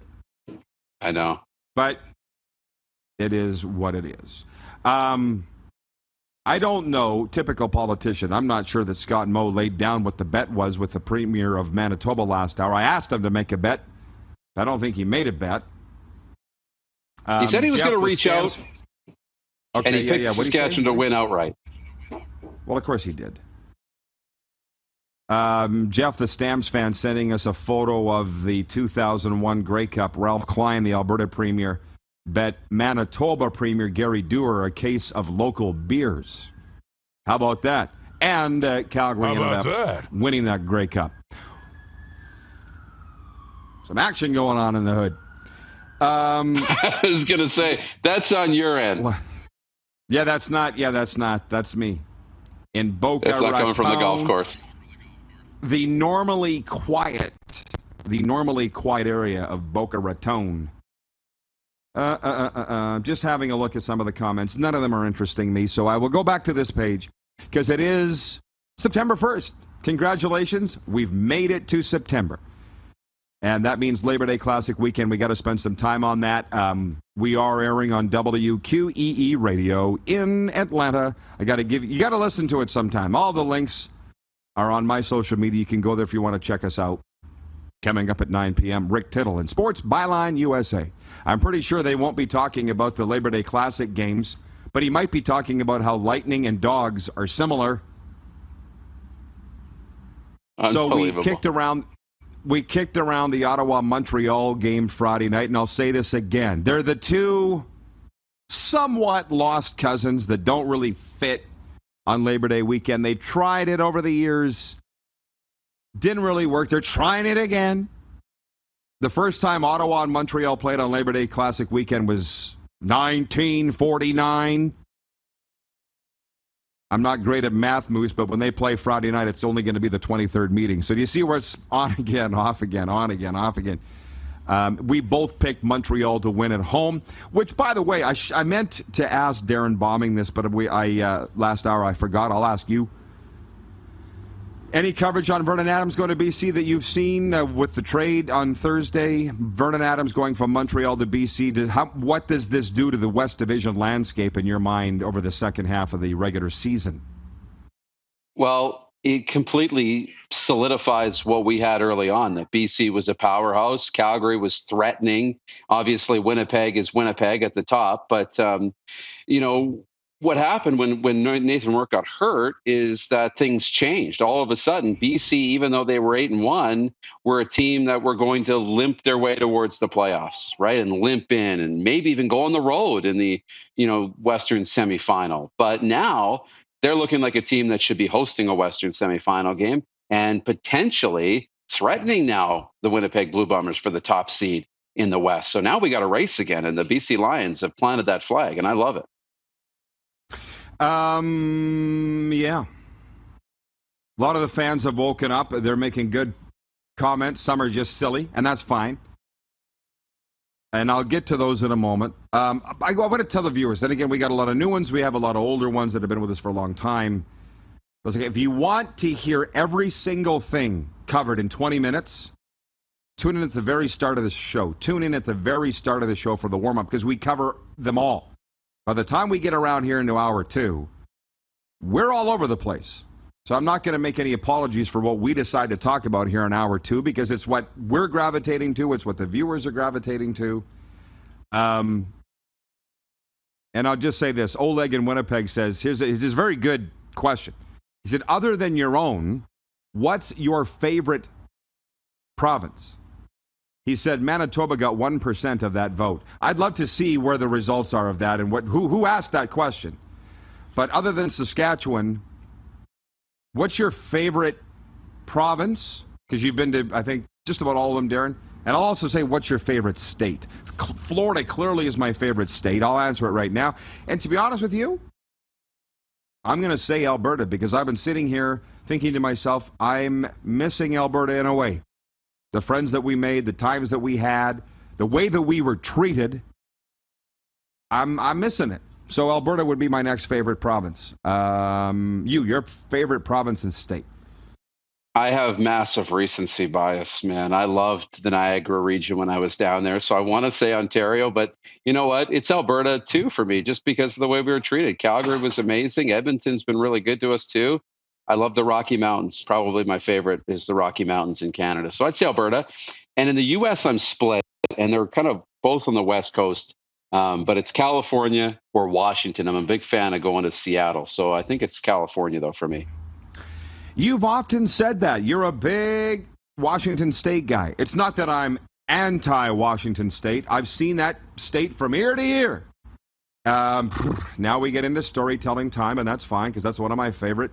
I know. But it is what it is. I don't know, typical politician. I'm not sure that Scott Moe laid down what the bet was with the Premier of Manitoba last hour. I asked him to make a bet. I don't think he made a bet. He said he was going to reach out, and he picked Saskatchewan to win outright. Well, of course he did. Jeff, the Stamps fan, sending us a photo of the 2001 Grey Cup. Ralph Klein, the Alberta Premier, bet Manitoba Premier Gary Dewar a case of local beers. How about that? And Calgary ended up winning that Grey Cup. Some action going on in the hood. I was going to say, that's on your end. That's not. That's me. In Boca Raton. That's not coming from the golf course. The normally quiet area of Boca Raton. Just having a look at some of the comments. None of them are interesting me, so I will go back to this page because it is September 1st. Congratulations. We've made it to September. And that means Labor Day Classic weekend. We got to spend some time on that. We are airing on WQEE Radio in Atlanta. You got to listen to it sometime. All the links are on my social media. You can go there if you want to check us out. Coming up at 9 p.m., Rick Tittle in Sports Byline USA. I'm pretty sure they won't be talking about the Labor Day Classic games, but he might be talking about how lightning and dogs are similar. So we kicked around the Ottawa-Montreal game Friday night, and I'll say this again. They're the two somewhat lost cousins that don't really fit on Labor Day weekend. They tried it over the years. Didn't really work. They're trying it again. The first time Ottawa and Montreal played on Labor Day Classic weekend was 1949. I'm not great at math, Moose, but when they play Friday night, it's only going to be the 23rd meeting. So do you see where it's on again, off again, on again, off again? We both picked Montreal to win at home, which, by the way, I meant to ask Darrin Bauming this, but last hour I forgot. I'll ask you. Any coverage on Vernon Adams going to BC that you've seen with the trade on Thursday? Vernon Adams going from Montreal to BC. What does this do to the West Division landscape in your mind over the second half of the regular season? Well, it completely solidifies what we had early on, that BC was a powerhouse. Calgary was threatening. Obviously, Winnipeg is Winnipeg at the top. But, what happened when Nathan Rourke got hurt is that things changed. All of a sudden, BC, even though they were 8-1, were a team that were going to limp their way towards the playoffs, right? And limp in and maybe even go on the road in the, Western semifinal. But now they're looking like a team that should be hosting a Western semifinal game. and potentially threatening now the Winnipeg Blue Bombers for the top seed in the West. So now we got a race again, and the BC Lions have planted that flag, and I love it. Yeah. A lot of the fans have woken up. They're making good comments. Some are just silly, and that's fine. And I'll get to those in a moment. I want to tell the viewers, and again, we got a lot of new ones. We have a lot of older ones that have been with us for a long time. If you want to hear every single thing covered in 20 minutes, tune in at the very start of the show. Tune in at the very start of the show for the warm-up, because we cover them all. By the time we get around here into hour 2, we're all over the place. So I'm not going to make any apologies for what we decide to talk about here in hour 2, because it's what we're gravitating to. It's what the viewers are gravitating to. And I'll just say this. Oleg in Winnipeg says, here's this very good question. He said, other than your own, what's your favorite province? He said Manitoba got 1% of that vote. I'd love to see where the results are of that and who asked that question. But other than Saskatchewan, what's your favorite province? Because you've been to, I think, just about all of them, Darrin. And I'll also say, what's your favorite state? Florida clearly is my favorite state. I'll answer it right now. And to be honest with you, I'm going to say Alberta, because I've been sitting here thinking to myself, I'm missing Alberta in a way. The friends that we made, the times that we had, the way that we were treated, I'm missing it. So Alberta would be my next favorite province. Your favorite province and state? I have massive recency bias, man. I loved the Niagara region when I was down there, so I want to say Ontario, but you know what? It's Alberta, too, for me, just because of the way we were treated. Calgary was amazing. Edmonton's been really good to us, too. I love the Rocky Mountains. Probably my favorite is the Rocky Mountains in Canada. So I'd say Alberta. And in the U.S., I'm split, and they're kind of both on the West Coast. But it's California or Washington. I'm a big fan of going to Seattle. So I think it's California, though, for me. You've often said that. You're a big Washington State guy. It's not that I'm anti-Washington State. I've seen that state from ear to ear. Now we get into storytelling time, and that's fine, because that's one of my favorite.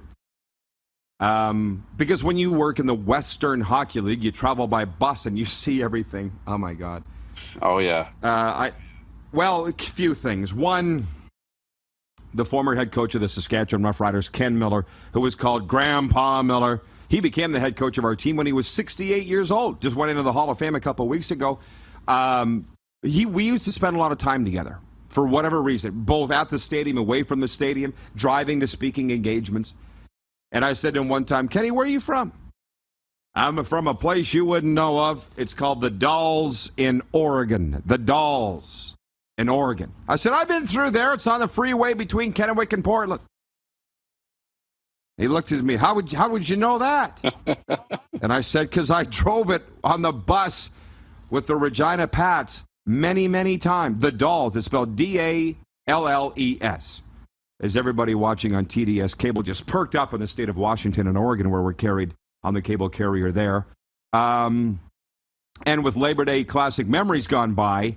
Because when you work in the Western Hockey League, you travel by bus and you see everything. Oh, my God. Oh, yeah. Well, a few things. One, the former head coach of the Saskatchewan Roughriders, Ken Miller, who was called Grandpa Miller, he became the head coach of our team when he was 68 years old. Just went into the Hall of Fame a couple of weeks ago. We used to spend a lot of time together for whatever reason, both at the stadium, away from the stadium, driving to speaking engagements. And I said to him one time, Kenny, where are you from? I'm from a place you wouldn't know of. It's called the Dalles in Oregon. The Dalles in Oregon. I said, I've been through there. It's on the freeway between Kennewick and Portland. He looked at me, how would you know that? And I said, because I drove it on the bus with the Regina Pats many, many times. The Dalles, it's spelled D-A-L-L-E-S. As everybody watching on TDS cable just perked up in the state of Washington and Oregon, where we're carried on the cable carrier there. And with Labor Day Classic memories gone by,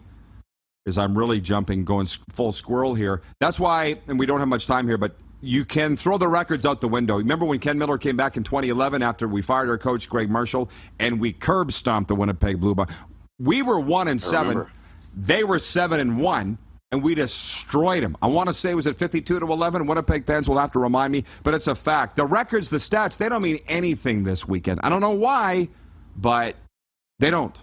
as I'm really going full squirrel here, that's why, and we don't have much time here, but you can throw the records out the window. Remember when Ken Miller came back in 2011 after we fired our coach, Greg Marshall, and we curb stomped the Winnipeg Blue Bombers? We were 1-7. They were 7-1. And we destroyed them. I want to say it was at 52-11. Winnipeg fans will have to remind me, but it's a fact. The records, the stats, they don't mean anything this weekend. I don't know why, but they don't.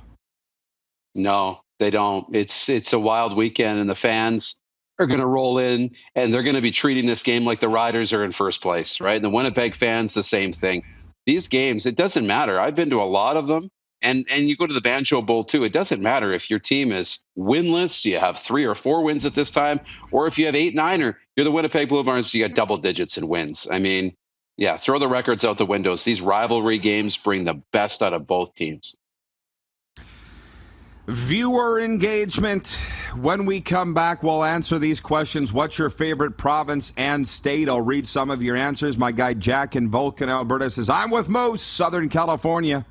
No, they don't. It's a wild weekend, and the fans are going to roll in, and they're going to be treating this game like the Riders are in first place, right? And the Winnipeg fans, the same thing. These games, it doesn't matter. I've been to a lot of them. And you go to the Banjo Bowl, too. It doesn't matter if your team is winless, you have 3 or 4 wins at this time, or if you have 8, 9, or you're the Winnipeg Blue Bombers, you got double digits in wins. I mean, yeah, throw the records out the windows. These rivalry games bring the best out of both teams. Viewer engagement. When we come back, we'll answer these questions. What's your favorite province and state? I'll read some of your answers. My guy Jack in Vulcan, Alberta says, I'm with Moose, Southern California.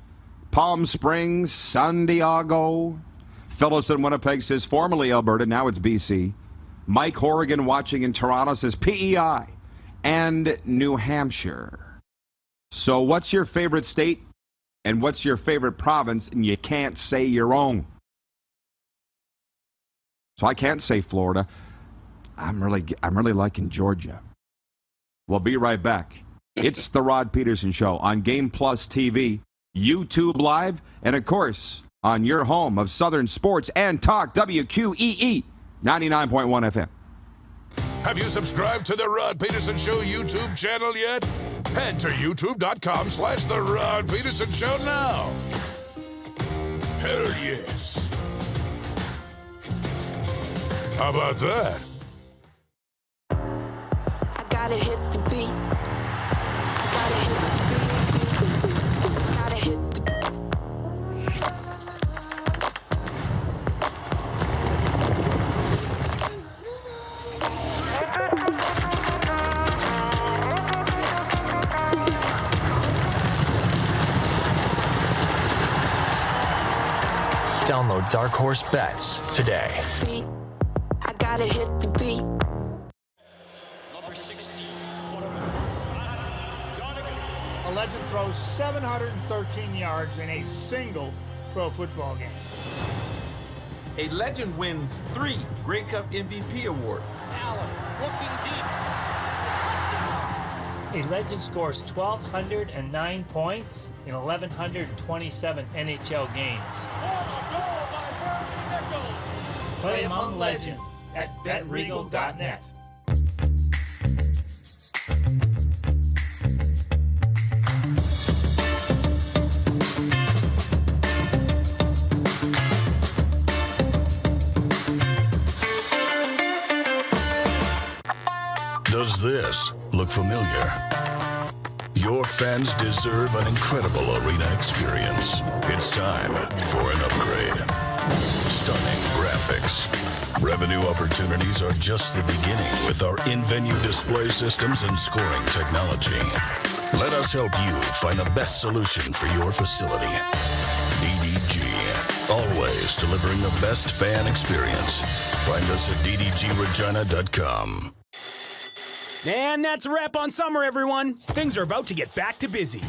Palm Springs, San Diego. Phyllis in Winnipeg says, formerly Alberta, now it's BC. Mike Horrigan watching in Toronto says PEI and New Hampshire. So what's your favorite state and what's your favorite province? And you can't say your own. So I can't say Florida. I'm really liking Georgia. We'll be right back. It's the Rod Pedersen Show on Game Plus TV, YouTube Live, and of course on your home of Southern Sports and Talk, WQEE 99.1 FM. Have you subscribed to the Rod Pedersen Show YouTube channel yet? Head to youtube.com/The Rod Pedersen Show now. Hell yes. How about that? I gotta hit the beat. I gotta hit the beat. I gotta hit the beat. Download Dark Horse Bets today. I gotta hit the beat. A legend throws 713 yards in a single pro football game. A legend wins 3 Grey Cup MVP awards. Allen looking deep. A legend scores 1,209 points in 1,127 NHL games. Play among legends at BetRegal.net. Does this look familiar? Your fans deserve an incredible arena experience. It's time for an upgrade. Stunning graphics. Revenue opportunities are just the beginning with our in-venue display systems and scoring technology. Let us help you find the best solution for your facility. DDG. Always delivering the best fan experience. Find us at ddgregina.com. And that's a wrap on summer, everyone. Things are about to get back to busy.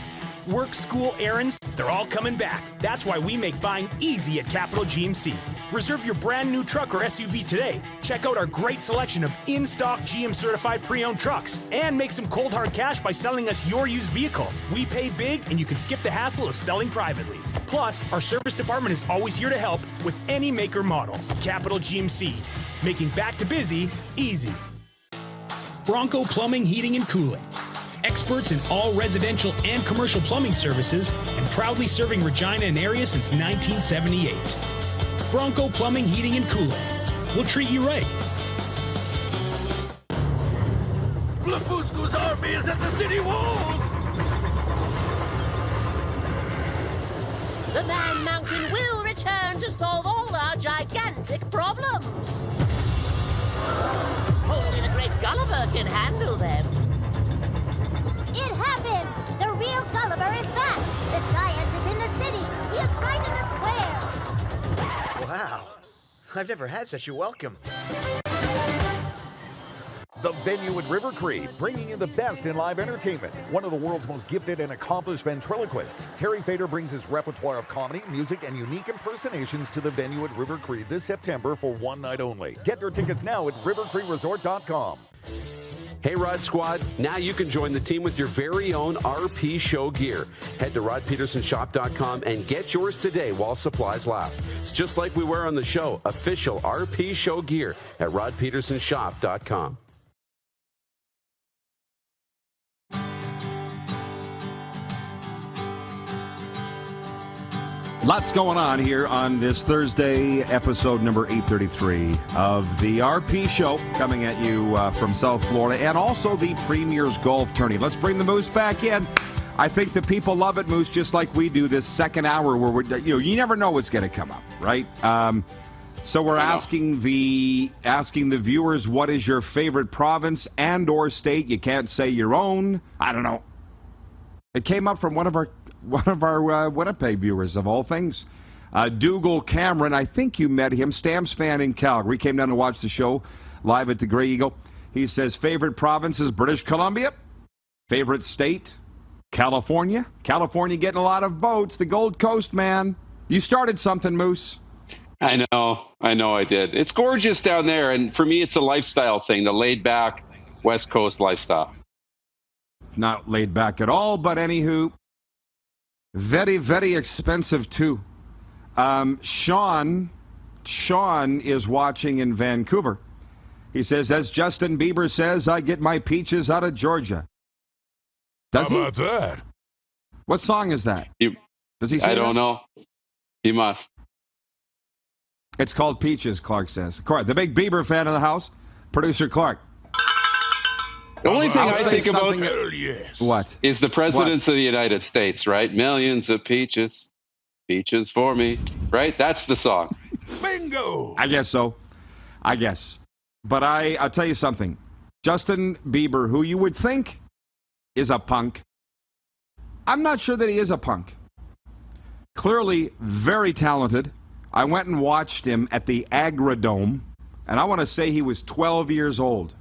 Work, school, errands, they're all coming back. That's why we make buying easy at Capital GMC. Reserve your brand new truck or SUV today. Check out our great selection of in-stock GM-certified pre-owned trucks. And make some cold hard cash by selling us your used vehicle. We pay big, and you can skip the hassle of selling privately. Plus, our service department is always here to help with any make or model. Capital GMC, making back to busy easy. Bronco Plumbing, Heating, and Cooling. Experts in all residential and commercial plumbing services and proudly serving Regina and area since 1978. Bronco Plumbing, Heating, and Cooling. We'll treat you right. Blefuscu's army is at the city walls! The Man Mountain will return to solve all our gigantic problems. Only the great Gulliver can handle them. It happened! The real Gulliver is back! The giant is in the city! He is right in the square! Wow. I've never had such a welcome. The venue at River Cree, bringing you the best in live entertainment. One of the world's most gifted and accomplished ventriloquists, Terry Fader brings his repertoire of comedy, music, and unique impersonations to the venue at River Cree this September for one night only. Get your tickets now at rivercreeresort.com. Hey, Rod Squad, now you can join the team with your very own RP Show gear. Head to rodpetersenshop.com and get yours today while supplies last. It's just like we wear on the show, official RP Show gear at rodpetersenshop.com. Lots going on here on this Thursday, episode number 833 of the RP Show, coming at you from South Florida, and also the Premier's Golf Tourney. Let's bring the Moose back in. I think the people love it, Moose, just like we do this second hour where we're, you never know what's going to come up, right? So we're asking the viewers, what is your favorite province and or state? You can't say your own. I don't know. It came up from one of our Winnipeg viewers, of all things. Dougal Cameron, I think you met him, Stamps fan in Calgary, came down to watch the show live at the Grey Eagle. He says, favorite province is British Columbia. Favorite state, California getting a lot of votes. The Gold Coast, man. You started something, Moose. I know I did. It's gorgeous down there, and for me, it's a lifestyle thing, the laid-back West Coast lifestyle. Not laid back at all, but anywho, very, very expensive too. Sean is watching in Vancouver. He says, as Justin Bieber says, I get my peaches out of Georgia. Does How about that? What song is that? Does he say I don't know. He must. It's called Peaches, Clark says. Clark, the big Bieber fan of the house, producer Clark. The only thing I think about what is the presidents of the United States, right? Millions of peaches, peaches for me, right? That's the song. Bingo! I guess so. I guess. But I'll tell you something. Justin Bieber, who you would think is a punk, I'm not sure that he is a punk. Clearly very talented. I went and watched him at the Agrodome, and I want to say he was 12 years old.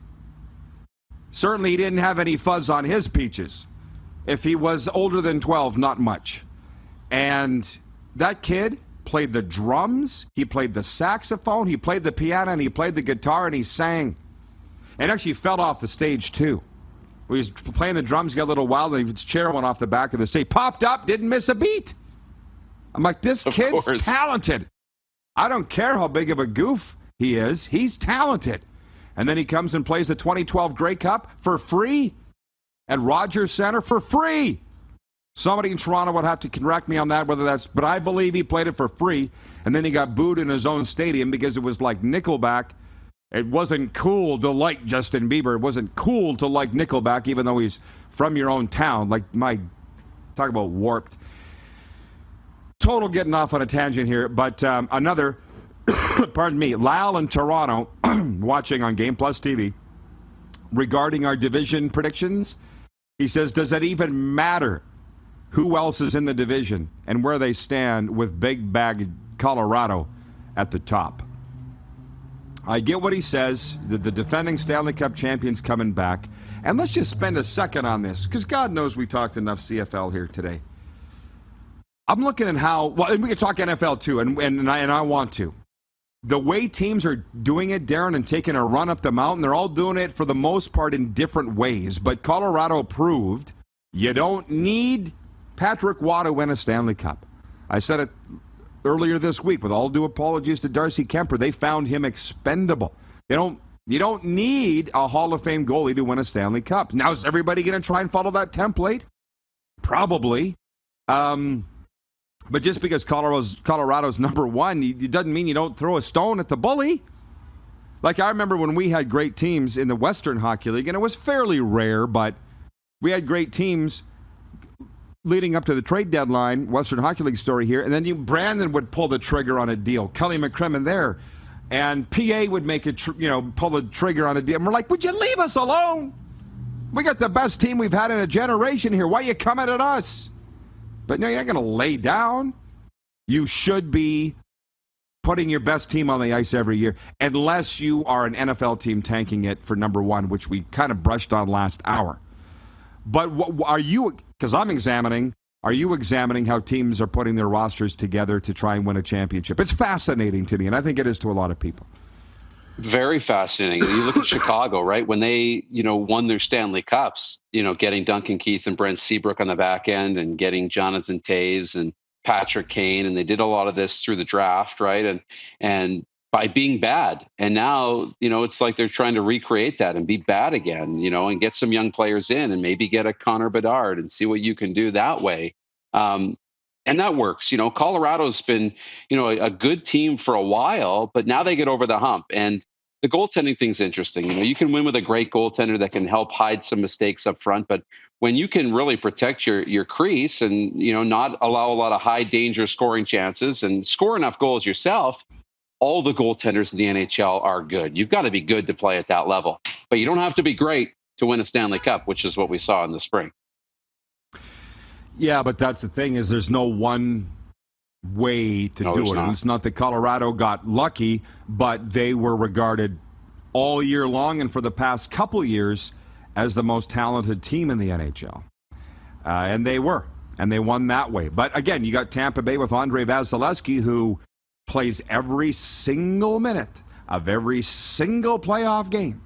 Certainly he didn't have any fuzz on his peaches. If he was older than 12, not much. And that kid played the drums, he played the saxophone, he played the piano, and he played the guitar, and he sang. And actually fell off the stage, too. He was playing the drums, got a little wild, and his chair went off the back of the stage. Popped up, didn't miss a beat. I'm like, this kid's talented. I don't care how big of a goof he is. He's talented. And then he comes and plays the 2012 Grey Cup for free at Rogers Center for free. Somebody in Toronto would have to correct me on that, but I believe he played it for free. And then he got booed in his own stadium because it was like Nickelback. It wasn't cool to like Justin Bieber. It wasn't cool to like Nickelback, even though he's from your own town. Talk about warped. Total getting off on a tangent here, but another, pardon me, Lyle in Toronto, watching on Game Plus TV, regarding our division predictions. He says, does it even matter who else is in the division and where they stand with Big Bag Colorado at the top? I get what he says, the defending Stanley Cup champions coming back. And let's just spend a second on this, because God knows we talked enough CFL here today. I'm looking at and we can talk NFL too, and I want to. The way teams are doing it, Darrin, and taking a run up the mountain, they're all doing it for the most part in different ways. But Colorado proved you don't need Patrick Waugh to win a Stanley Cup. I said it earlier this week, with all due apologies to Darcy Kemper. They found him expendable. You don't need a Hall of Fame goalie to win a Stanley Cup. Now, is everybody going to try and follow that template? Probably. But just because Colorado's number one, it doesn't mean you don't throw a stone at the bully. Like, I remember when we had great teams in the Western Hockey League, and it was fairly rare, but we had great teams leading up to the trade deadline, Western Hockey League story here, and then Brandon would pull the trigger on a deal. Kelly McCrimmon there. And PA would make it, pull the trigger on a deal. And we're like, would you leave us alone? We got the best team we've had in a generation here. Why are you coming at us? But no, you're not going to lay down. You should be putting your best team on the ice every year, unless you are an NFL team tanking it for number one, which we kind of brushed on last hour. But are you, because I'm examining, are you examining how teams are putting their rosters together to try and win a championship? It's fascinating to me, and I think it is to a lot of people. Very fascinating. You look at Chicago, right? When they, won their Stanley Cups, getting Duncan Keith and Brent Seabrook on the back end and getting Jonathan Taves and Patrick Kane, and they did a lot of this through the draft, right? And by being bad. And now, it's like they're trying to recreate that and be bad again, and get some young players in and maybe get a Connor Bedard and see what you can do that way. And that works. Colorado's been, a good team for a while, but now they get over the hump. And the goaltending thing's interesting. You can win with a great goaltender that can help hide some mistakes up front, but when you can really protect your crease and, not allow a lot of high danger scoring chances and score enough goals yourself, all the goaltenders in the NHL are good. You've got to be good to play at that level, but you don't have to be great to win a Stanley Cup, which is what we saw in the spring. Yeah, but that's the thing, is there's no one way to do it. And it's not that Colorado got lucky, but they were regarded all year long and for the past couple years as the most talented team in the NHL. And they were. And they won that way. But again, you got Tampa Bay with Andre Vasilevsky, who plays every single minute of every single playoff game.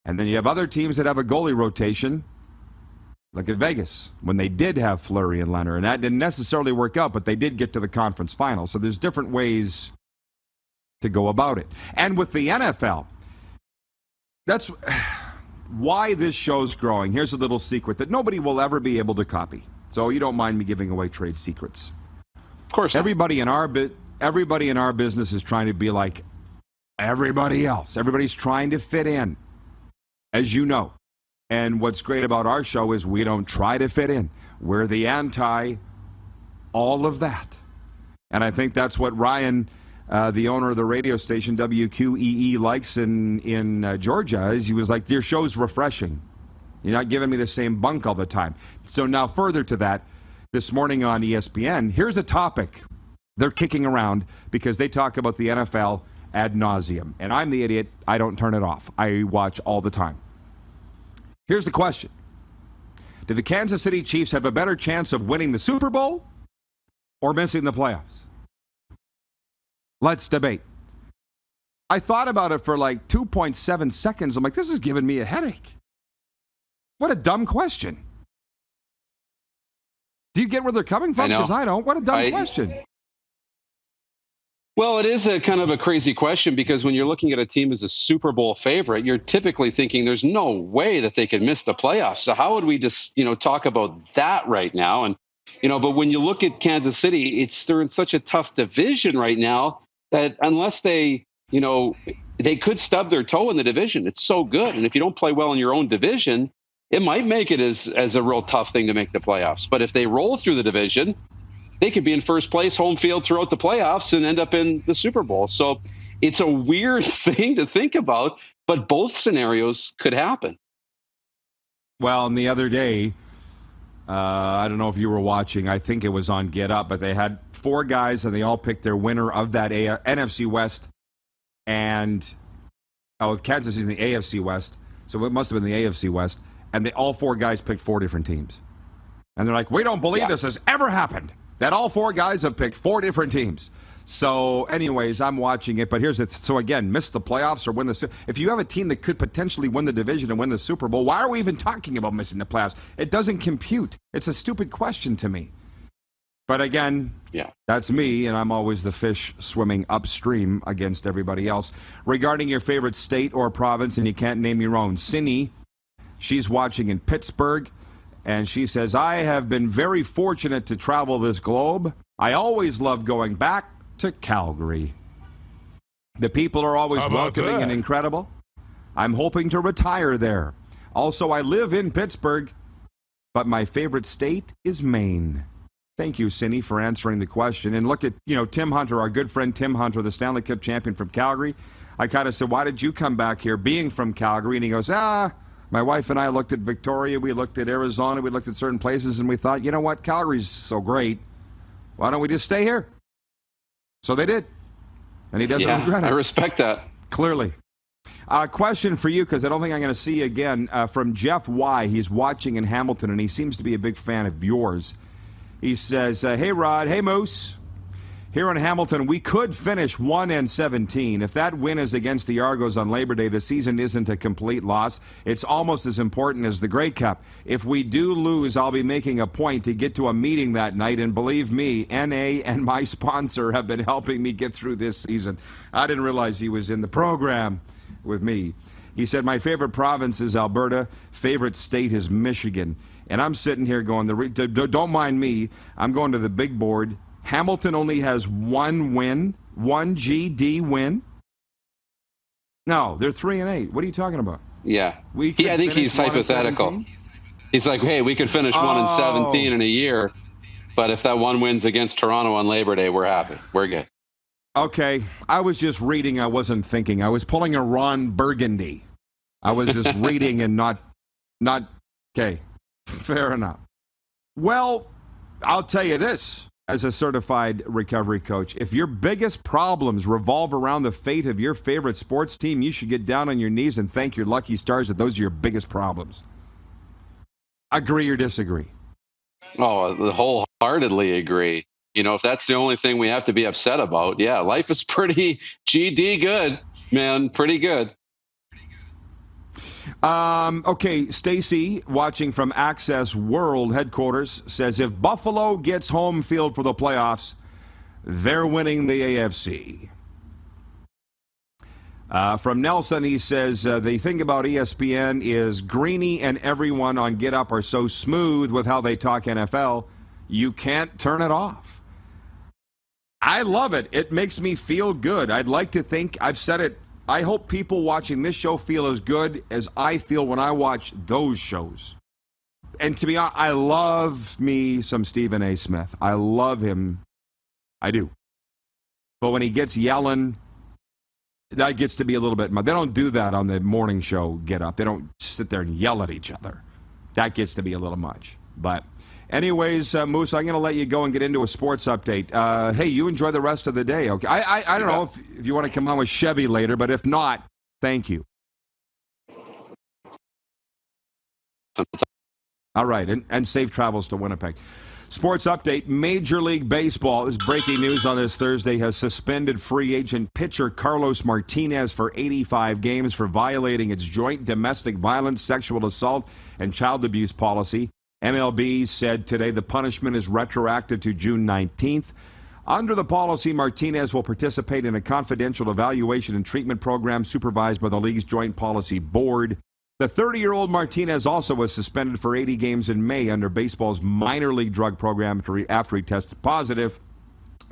And then you have other teams that have a goalie rotation. Look at Vegas, when they did have Fleury and Leonard. And that didn't necessarily work out, but they did get to the conference final. So there's different ways to go about it. And with the NFL, that's why this show's growing. Here's a little secret that nobody will ever be able to copy. So you don't mind me giving away trade secrets. Of course not. Everybody in our business is trying to be like everybody else. Everybody's trying to fit in, as you know. And what's great about our show is we don't try to fit in. We're the anti all of that. And I think that's what Ryan, the owner of the radio station WQEE, likes in Georgia. Is he was like, your show's refreshing. You're not giving me the same bunk all the time. So now further to that, this morning on ESPN, here's a topic they're kicking around because they talk about the NFL ad nauseum. And I'm the idiot. I don't turn it off. I watch all the time. Here's the question. Do the Kansas City Chiefs have a better chance of winning the Super Bowl or missing the playoffs? Let's debate. I thought about it for like 2.7 seconds. I'm like, this is giving me a headache. What a dumb question. Do you get where they're coming from? Because I don't. What a dumb question. Well, it is a kind of a crazy question because when you're looking at a team as a Super Bowl favorite, you're typically thinking there's no way that they could miss the playoffs. So how would we just, talk about that right now? And, but when you look at Kansas City, they're in such a tough division right now that unless they could stub their toe in the division. It's so good. And if you don't play well in your own division, it might make it as a real tough thing to make the playoffs. But if they roll through the division, they could be in first place, home field throughout the playoffs and end up in the Super Bowl. So it's a weird thing to think about, but both scenarios could happen. Well, and the other day, I don't know if you were watching, I think it was on Get Up, but they had 4 guys and they all picked their winner of that NFC West and Kansas is in the AFC West. So it must have been the AFC West. And all 4 guys picked 4 different teams. And they're like, we don't believe this has ever happened. That all 4 guys have picked 4 different teams. So anyways, I'm watching it. But here's it. So again, miss the playoffs or win the... If you have a team that could potentially win the division and win the Super Bowl, why are we even talking about missing the playoffs? It doesn't compute. It's a stupid question to me. But again, that's me, and I'm always the fish swimming upstream against everybody else. Regarding your favorite state or province, and you can't name your own, Cindy, she's watching in Pittsburgh. And she says, I have been very fortunate to travel this globe. I always love going back to Calgary. The people are always welcoming and incredible. I'm hoping to retire there. Also, I live in Pittsburgh, but my favorite state is Maine. Thank you, Cindy, for answering the question. And look at, Tim Hunter, our good friend Tim Hunter, the Stanley Cup champion from Calgary. I kind of said, why did you come back here being from Calgary? And he goes, my wife and I looked at Victoria, we looked at Arizona, we looked at certain places, and we thought, you know what, Calgary's so great. Why don't we just stay here? So they did. And he doesn't regret it. I respect that. Clearly. Question for you, because I don't think I'm going to see you again, from Jeff Y. He's watching in Hamilton, and he seems to be a big fan of yours. He says, hey, Rod. Hey, Moose. Here in Hamilton, we could finish 1-17. If that win is against the Argos on Labor Day, the season isn't a complete loss. It's almost as important as the Grey Cup. If we do lose, I'll be making a point to get to a meeting that night. And believe me, NA and my sponsor have been helping me get through this season. I didn't realize he was in the program with me. He said, my favorite province is Alberta. Favorite state is Michigan. And I'm sitting here going, don't mind me. I'm going to the big board. Hamilton only has 1 win, 1 GD win. No, they're 3-8. What are you talking about? Yeah. I think he's hypothetical. He's like, hey, we could finish 1-17 in a year, but if that 1 wins against Toronto on Labor Day, we're happy. We're good. Okay. I was just reading. I wasn't thinking. I was pulling a Ron Burgundy. I was just reading and not. Okay. Fair enough. Well, I'll tell you this. As a certified recovery coach, if your biggest problems revolve around the fate of your favorite sports team, you should get down on your knees and thank your lucky stars that those are your biggest problems. Agree or disagree? Oh, wholeheartedly agree. If that's the only thing we have to be upset about, yeah, life is pretty GD good, man. Pretty good. Okay, Stacy, watching from Access World headquarters, says if Buffalo gets home field for the playoffs, they're winning the AFC. From Nelson, he says, the thing about ESPN is Greeny and everyone on Get Up are so smooth with how they talk NFL, you can't turn it off. I love it. It makes me feel good. I'd like to think, I've said it, I hope people watching this show feel as good as I feel when I watch those shows. And to be honest, I love me some Stephen A. Smith. I love him. I do. But when he gets yelling, that gets to be a little bit much. They don't do that on the morning show Get Up. They don't sit there and yell at each other. That gets to be a little much. But anyways, Moose, I'm going to let you go and get into a sports update. Hey, you enjoy the rest of the day, okay? I don't know if you want to come on with Chevy later, but if not, thank you. All right, and safe travels to Winnipeg. Sports update. Major League Baseball is breaking news on this Thursday, has suspended free agent pitcher Carlos Martinez for 85 games for violating its joint domestic violence, sexual assault, and child abuse policy. MLB said today the punishment is retroactive to June 19th. Under the policy, Martinez will participate in a confidential evaluation and treatment program supervised by the league's Joint Policy Board. The 30-year-old Martinez also was suspended for 80 games in May under baseball's minor league drug program after he tested positive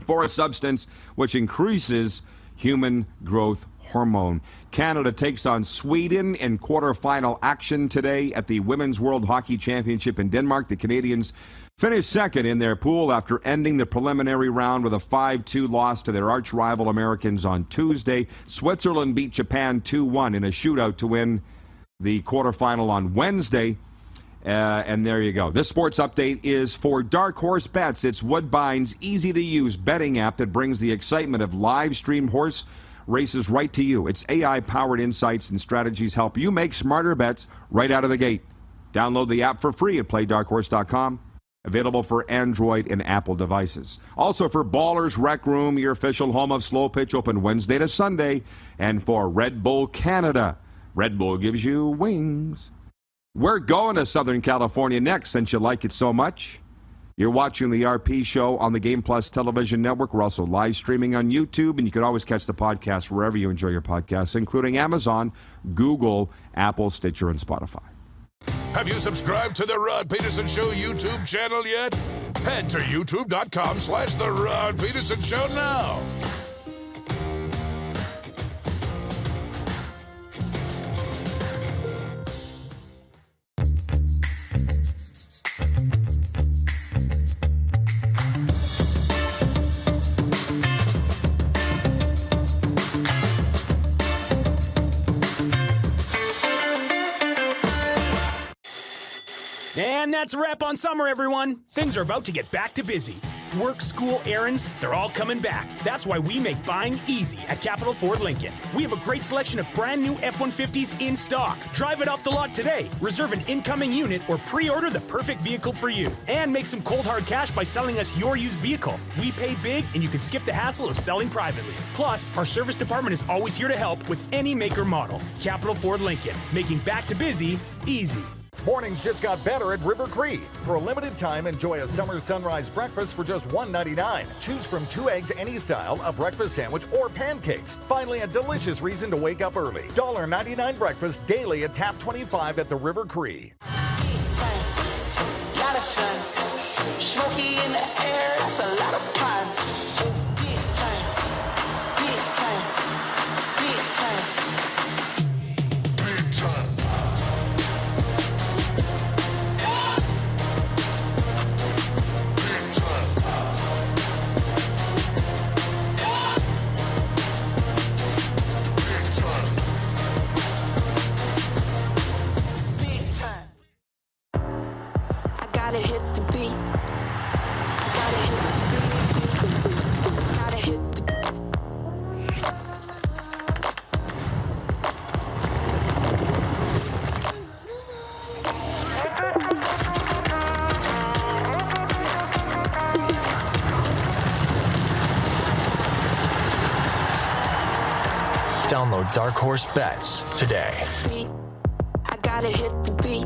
for a substance which increases human growth hormone. Canada takes on Sweden in quarterfinal action today at the Women's World Hockey Championship in Denmark. The Canadians finished second in their pool after ending the preliminary round with a 5-2 loss to their arch-rival Americans on Tuesday. Switzerland beat Japan 2-1 in a shootout to win the quarterfinal on Wednesday. And there you go. This sports update is for Dark Horse Bets. It's Woodbine's easy-to-use betting app that brings the excitement of live-streamed horse races right to you. Its AI-powered insights and strategies help you make smarter bets right out of the gate. Download the app for free at playdarkhorse.com. Available for Android and Apple devices. Also for Ballers Rec Room, your official home of slow pitch, open Wednesday to Sunday. And for Red Bull Canada. Red Bull gives you wings. We're going to Southern California next since you like it so much. You're watching the RP Show on the Game Plus television network. We're also live streaming on YouTube, and you can always catch the podcast wherever you enjoy your podcasts, including Amazon, Google, Apple, Stitcher, and Spotify. Have you subscribed to the Rod Pedersen Show YouTube channel yet? Head to youtube.com/The Rod Pedersen Show now. And that's a wrap on summer, everyone. Things are about to get back to busy. Work, school, errands, they're all coming back. That's why we make buying easy at Capital Ford Lincoln. We have a great selection of brand new F-150s in stock. Drive it off the lot today. Reserve an incoming unit or pre-order the perfect vehicle for you. And make some cold hard cash by selling us your used vehicle. We pay big and you can skip the hassle of selling privately. Plus, our service department is always here to help with any make or model. Capital Ford Lincoln, making back to busy easy. Mornings just got better at River Cree. For a limited time, enjoy a summer sunrise breakfast for just $1.99. Choose from 2 eggs any style, a breakfast sandwich, or pancakes. Finally, a delicious reason to wake up early. $1.99 breakfast daily at Tap 25 at the River Cree. Lot of sun, smoky in the air, that's a lot of pine. Big time, big time, big time, big time. Gotta hit the beat. Gotta hit the beat. Download Dark Horse Bets today. I gotta hit the beat.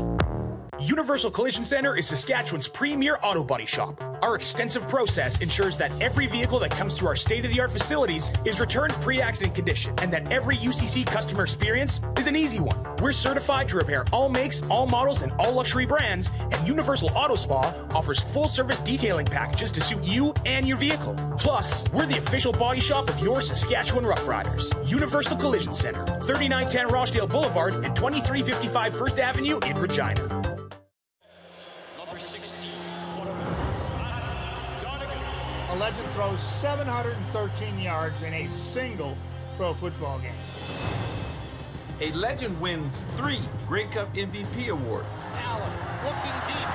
Universal Collision Center is Saskatchewan's premier auto body shop. Our extensive process ensures that every vehicle that comes through our state-of-the-art facilities is returned pre-accident condition, and that every UCC customer experience is an easy one. We're certified to repair all makes, all models, and all luxury brands, and Universal Auto Spa offers full-service detailing packages to suit you and your vehicle. Plus, we're the official body shop of your Saskatchewan Rough Riders. Universal Collision Center, 3910 Rochdale Boulevard and 2355 First Avenue in Regina. A legend throws 713 yards in a single pro football game. A legend wins 3 Grey Cup MVP awards. Allen looking deep.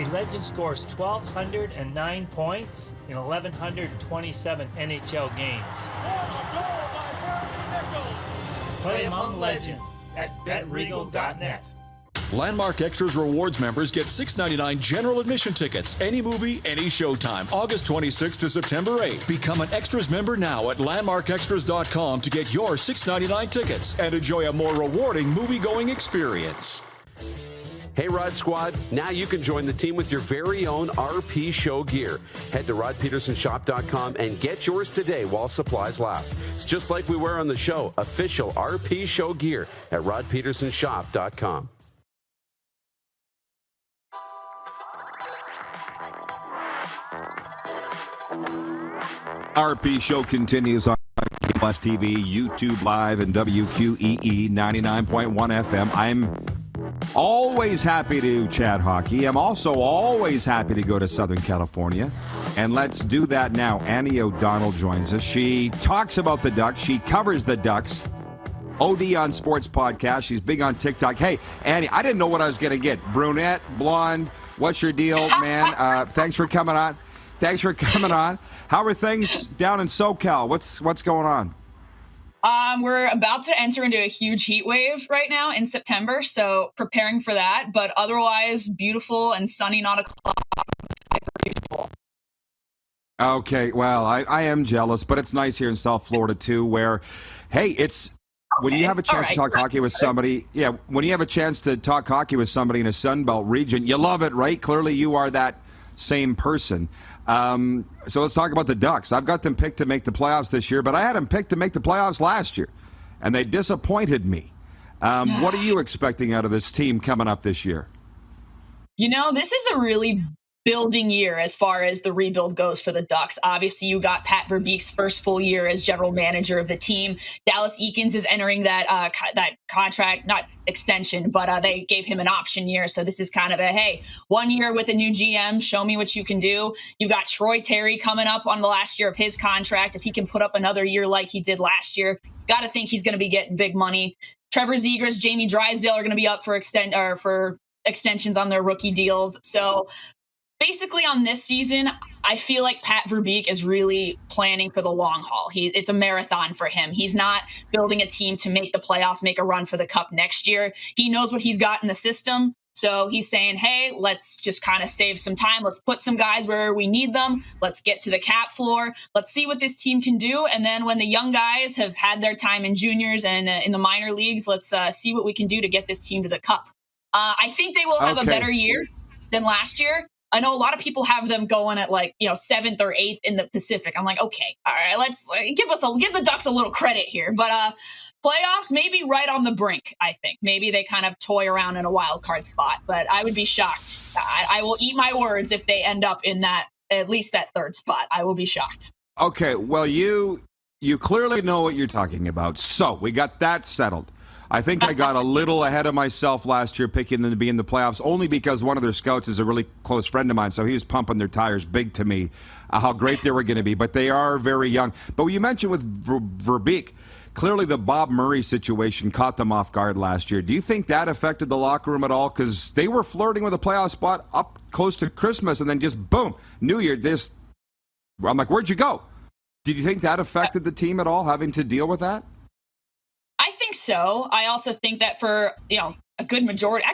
A legend scores 1,209 points in 1,127 NHL games. Play among legends at BetRegal.net. Landmark Extras Rewards members get $6.99 general admission tickets. Any movie, any showtime. August 26th to September 8th. Become an Extras member now at landmarkextras.com to get your $6.99 tickets and enjoy a more rewarding movie-going experience. Hey, Rod Squad, now you can join the team with your very own RP Show gear. Head to rodpetersonshop.com and get yours today while supplies last. It's just like we wear on the show, official RP Show gear at rodpetersonshop.com. RP Show continues on Plus TV, YouTube Live, and WQEE 99.1 FM. I'm always happy to chat hockey. I'm also always happy to go to Southern California. And let's do that now. Annie O'Donnell joins us. She talks about the Ducks. She covers the Ducks. OD on Sports Podcast. She's big on TikTok. Hey, Annie, I didn't know what I was going to get. Brunette, blonde, what's your deal, man? Thanks for coming on. How are things down in SoCal? What's going on? We're about to enter into a huge heat wave right now in September, so preparing for that. But otherwise, beautiful and sunny, not a cloud. Okay, well, I am jealous, but it's nice here in South Florida too, where, hey, it's when you have a chance to talk hockey with somebody. Yeah, when you have a chance to talk hockey with somebody in a Sunbelt region, you love it, right? Clearly, you are that same person. So let's talk about the Ducks. I've got them picked to make the playoffs this year, but I had them picked to make the playoffs last year, and they disappointed me. What are you expecting out of this team coming up this year? You know, this is a really building year as far as the rebuild goes for the Ducks. Obviously, you got Pat Verbeek's first full year as general manager of the team. Dallas Eakins is entering that contract, not extension, but they gave him an option year. So this is kind of a, hey, 1 year with a new GM, show me what you can do. You've got Troy Terry coming up on the last year of his contract. If he can put up another year like he did last year, got to think he's going to be getting big money. Trevor Zegras, Jamie Drysdale are going to be up for extensions on their rookie deals. So basically, on this season, I feel like Pat Verbeek is really planning for the long haul. It's a marathon for him. He's not building a team to make the playoffs, make a run for the cup next year. He knows what he's got in the system. So he's saying, hey, let's just kind of save some time. Let's put some guys where we need them. Let's get to the cap floor. Let's see what this team can do. And then when the young guys have had their time in juniors and in the minor leagues, let's see what we can do to get this team to the cup. I think they will have a better year than last year. I know a lot of people have them going at 7th or 8th in the Pacific. I'm like, okay, all right, let's give the Ducks a little credit here. But playoffs, maybe right on the brink, I think. Maybe they kind of toy around in a wild card spot, but I would be shocked. I will eat my words if they end up in at least that third spot. I will be shocked. Okay, well, you clearly know what you're talking about. So we got that settled. I think I got a little ahead of myself last year picking them to be in the playoffs, only because one of their scouts is a really close friend of mine, so he was pumping their tires big to me, how great they were going to be. But they are very young. But you mentioned with Verbeek, clearly the Bob Murray situation caught them off guard last year. Do you think that affected the locker room at all? Because they were flirting with a playoff spot up close to Christmas, and then just boom, New Year, I'm like, where'd you go? Did you think that affected the team at all, having to deal with that? I think so. I also think that for, a good majority,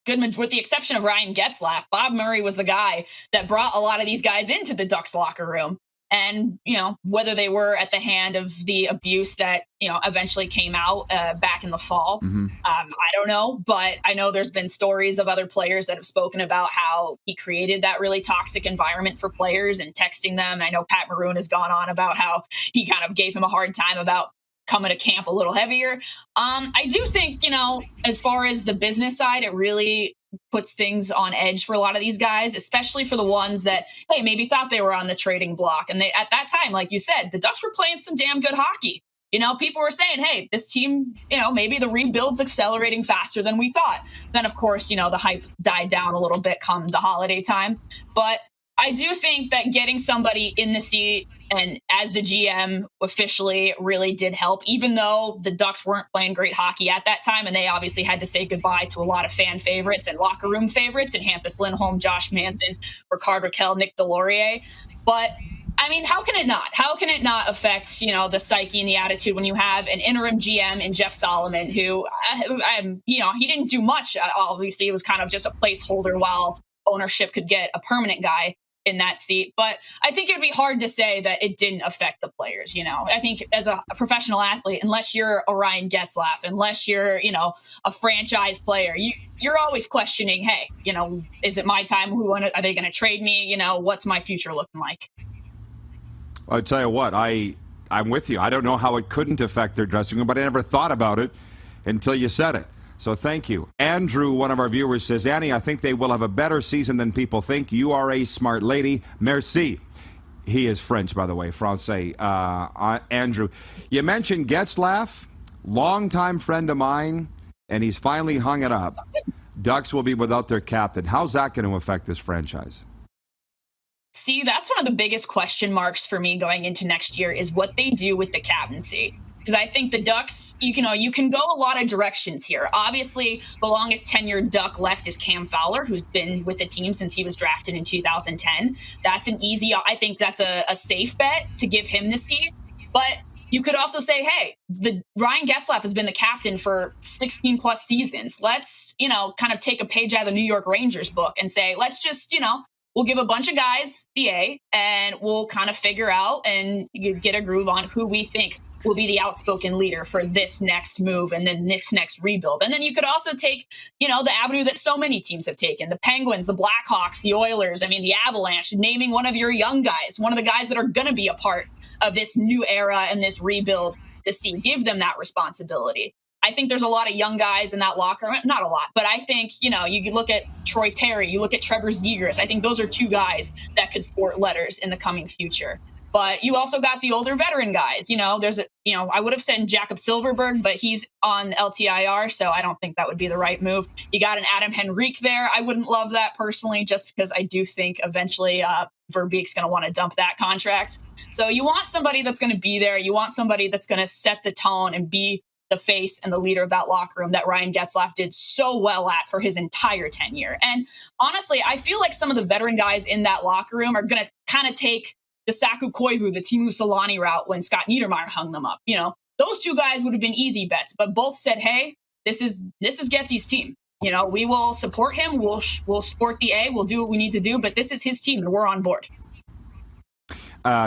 with the exception of Ryan Getzlaf, Bob Murray was the guy that brought a lot of these guys into the Ducks locker room. And, whether they were at the hand of the abuse that, eventually came out back in the fall, I don't know. But I know there's been stories of other players that have spoken about how he created that really toxic environment for players and texting them. I know Pat Maroon has gone on about how he kind of gave him a hard time about coming to camp a little heavier. I do think, as far as the business side, it really puts things on edge for a lot of these guys, especially for the ones that, hey, maybe thought they were on the trading block. And they, at that time, like you said, the Ducks were playing some damn good hockey. People were saying, hey, this team, maybe the rebuild's accelerating faster than we thought. Then, of course, the hype died down a little bit come the holiday time. But I do think that getting somebody in the seat and as the GM officially really did help, even though the Ducks weren't playing great hockey at that time. And they obviously had to say goodbye to a lot of fan favorites and locker room favorites in Hampus Lindholm, Josh Manson, Ricard Raquel, Nick Delorier. But I mean, how can it not? How can it not affect, the psyche and the attitude when you have an interim GM in Jeff Solomon, who, he didn't do much. Obviously, it was kind of just a placeholder while ownership could get a permanent guy in that seat. But I think it'd be hard to say that it didn't affect the players. I think as a professional athlete, unless you're a Ryan Getzlaf, unless you're, a franchise player, you're always questioning, hey, is it my time? Are they going to trade me? What's my future looking like? I'll tell you what, I'm with you. I don't know how it couldn't affect their dressing room, but I never thought about it until you said it. So thank you. Andrew, one of our viewers, says, Annie, I think they will have a better season than people think. You are a smart lady. Merci. He is French, by the way, Francais. Andrew, you mentioned Getzlaf, longtime friend of mine, and he's finally hung it up. Ducks will be without their captain. How's that going to affect this franchise? See, that's one of the biggest question marks for me going into next year is what they do with the captaincy. Because I think the Ducks, you can go a lot of directions here. Obviously, the longest tenured Duck left is Cam Fowler, who's been with the team since he was drafted in 2010. That's I think that's a safe bet to give him the seat. But you could also say, hey, Ryan Getzlaf has been the captain for 16 plus seasons. Let's, kind of take a page out of the New York Rangers book and say, let's just, we'll give a bunch of guys the A and we'll kind of figure out and get a groove on who we think will be the outspoken leader for this next move and then next rebuild. And then you could also take, the avenue that so many teams have taken, the Penguins, the Blackhawks, the Oilers, the Avalanche, naming one of your young guys, one of the guys that are going to be a part of this new era and this rebuild, give them that responsibility. I think there's a lot of young guys in that locker room. Not a lot, but I think, you look at Troy Terry, you look at Trevor Zegras. I think those are two guys that could sport letters in the coming future. But you also got the older veteran guys. There's I would have said Jakob Silverberg, but he's on LTIR, so I don't think that would be the right move. You got an Adam Henrique there. I wouldn't love that personally, just because I do think eventually Verbeek's going to want to dump that contract. So you want somebody that's going to be there. You want somebody that's going to set the tone and be the face and the leader of that locker room that Ryan Getzlaf did so well at for his entire tenure. And honestly, I feel like some of the veteran guys in that locker room are going to kind of take the Saku Koivu, the Timu Solani route when Scott Niedermayer hung them up. Those two guys would have been easy bets, but both said, hey, this is Getsy's team. We will support him. We'll support the A. We'll do what we need to do, but this is his team and we're on board.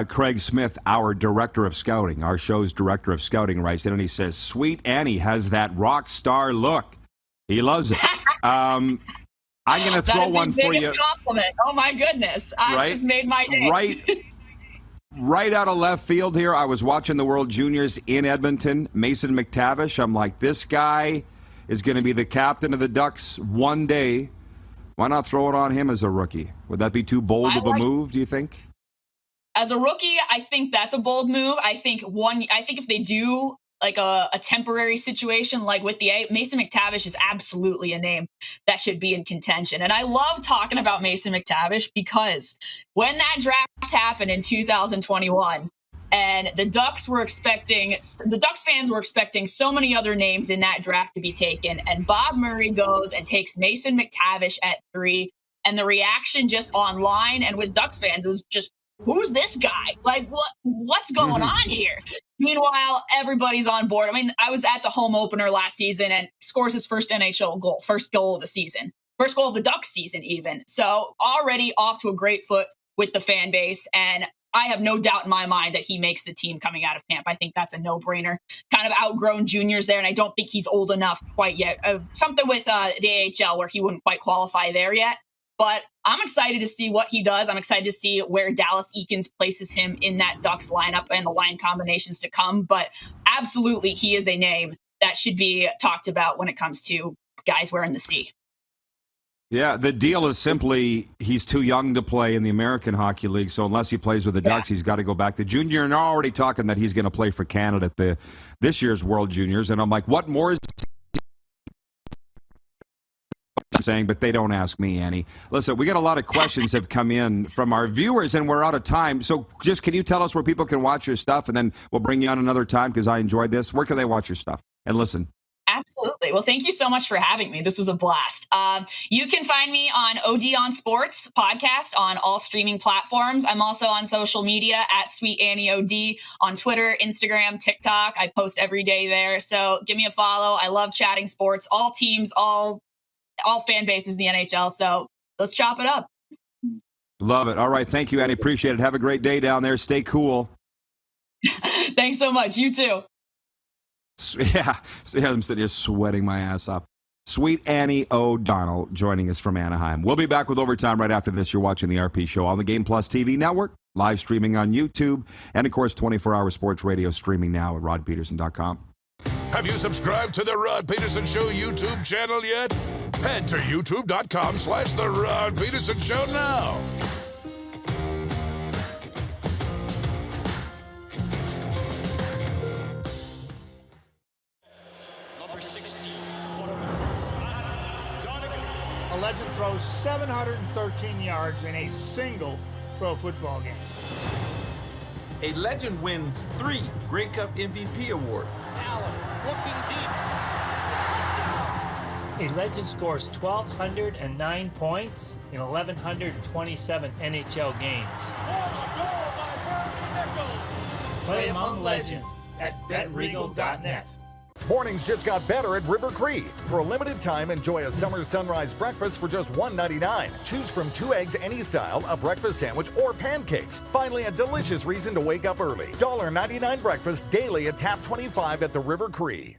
Craig Smith, our director of scouting, our show's director of scouting, writes in and he says, Sweet Annie has that rock star look. He loves it. I'm going to throw one for you. That is the biggest compliment. Oh, my goodness. I just made my day. Right out of left field here, I was watching the World Juniors in Edmonton. Mason McTavish, I'm like, this guy is going to be the captain of the Ducks one day. Why not throw it on him as a rookie? Would that be too bold of a move, do you think? As a rookie, I think that's a bold move. I think if they do like a temporary situation like with the A, Mason McTavish is absolutely a name that should be in contention. And I love talking about Mason McTavish because when that draft happened in 2021 and the Ducks fans were expecting so many other names in that draft to be taken. And Bob Murray goes and takes Mason McTavish at 3. And the reaction just online and with Ducks fans was just, who's this guy? Like, what's going on here? Meanwhile, everybody's on board. I was at the home opener last season and scores his first NHL goal, first goal of the season, first goal of the Ducks season even. So already off to a great foot with the fan base. And I have no doubt in my mind that he makes the team coming out of camp. I think that's a no-brainer. Kind of outgrown juniors there, and I don't think he's old enough quite yet. Something with the AHL where he wouldn't quite qualify there yet. But I'm excited to see what he does. I'm excited to see where Dallas Eakins places him in that Ducks lineup and the line combinations to come. But absolutely, he is a name that should be talked about when it comes to guys wearing the C. Yeah, the deal is simply he's too young to play in the American Hockey League, so unless he plays with the Ducks, he's got to go back to junior. And they're already talking that he's going to play for Canada at this year's World Juniors. And I'm like, what more is saying? But they don't ask me, Annie. Listen, we got a lot of questions have come in from our viewers, and we're out of time. So just can you tell us where people can watch your stuff, and then we'll bring you on another time because I enjoyed this. Where can they watch your stuff and listen? Absolutely. Well, thank you so much for having me. This was a blast. You can find me on OD on Sports podcast on all streaming platforms. I'm also on social media at Sweet Annie OD on Twitter, Instagram, TikTok. I post every day there. So give me a follow. I love chatting sports, all teams, all fan bases in the NHL. So let's chop it up. Love it. All right. Thank you, Annie. Appreciate it. Have a great day down there. Stay cool. Thanks so much. You too. Yeah, I'm sitting here sweating my ass off. Sweet Annie O'Donnell joining us from Anaheim. We'll be back with Overtime right after this. You're watching the RP Show on the Game Plus TV network, live streaming on YouTube, and, of course, 24-hour sports radio streaming now at rodpeterson.com. Have you subscribed to the Rod Pedersen Show YouTube channel yet? Head to youtube.com/The Rod Pedersen Show now. A legend throws 713 yards in a single pro football game. A legend wins 3 Grey Cup MVP awards. Allen looking deep. A legend scores 1,209 points in 1,127 NHL games. Play among legends at BetRegal.net. Mornings just got better at River Cree. For a limited time, enjoy a summer sunrise breakfast for just $1.99. Choose from 2 eggs any style, a breakfast sandwich, or pancakes. Finally, a delicious reason to wake up early. $1.99 breakfast daily at Tap 25 at the River Cree.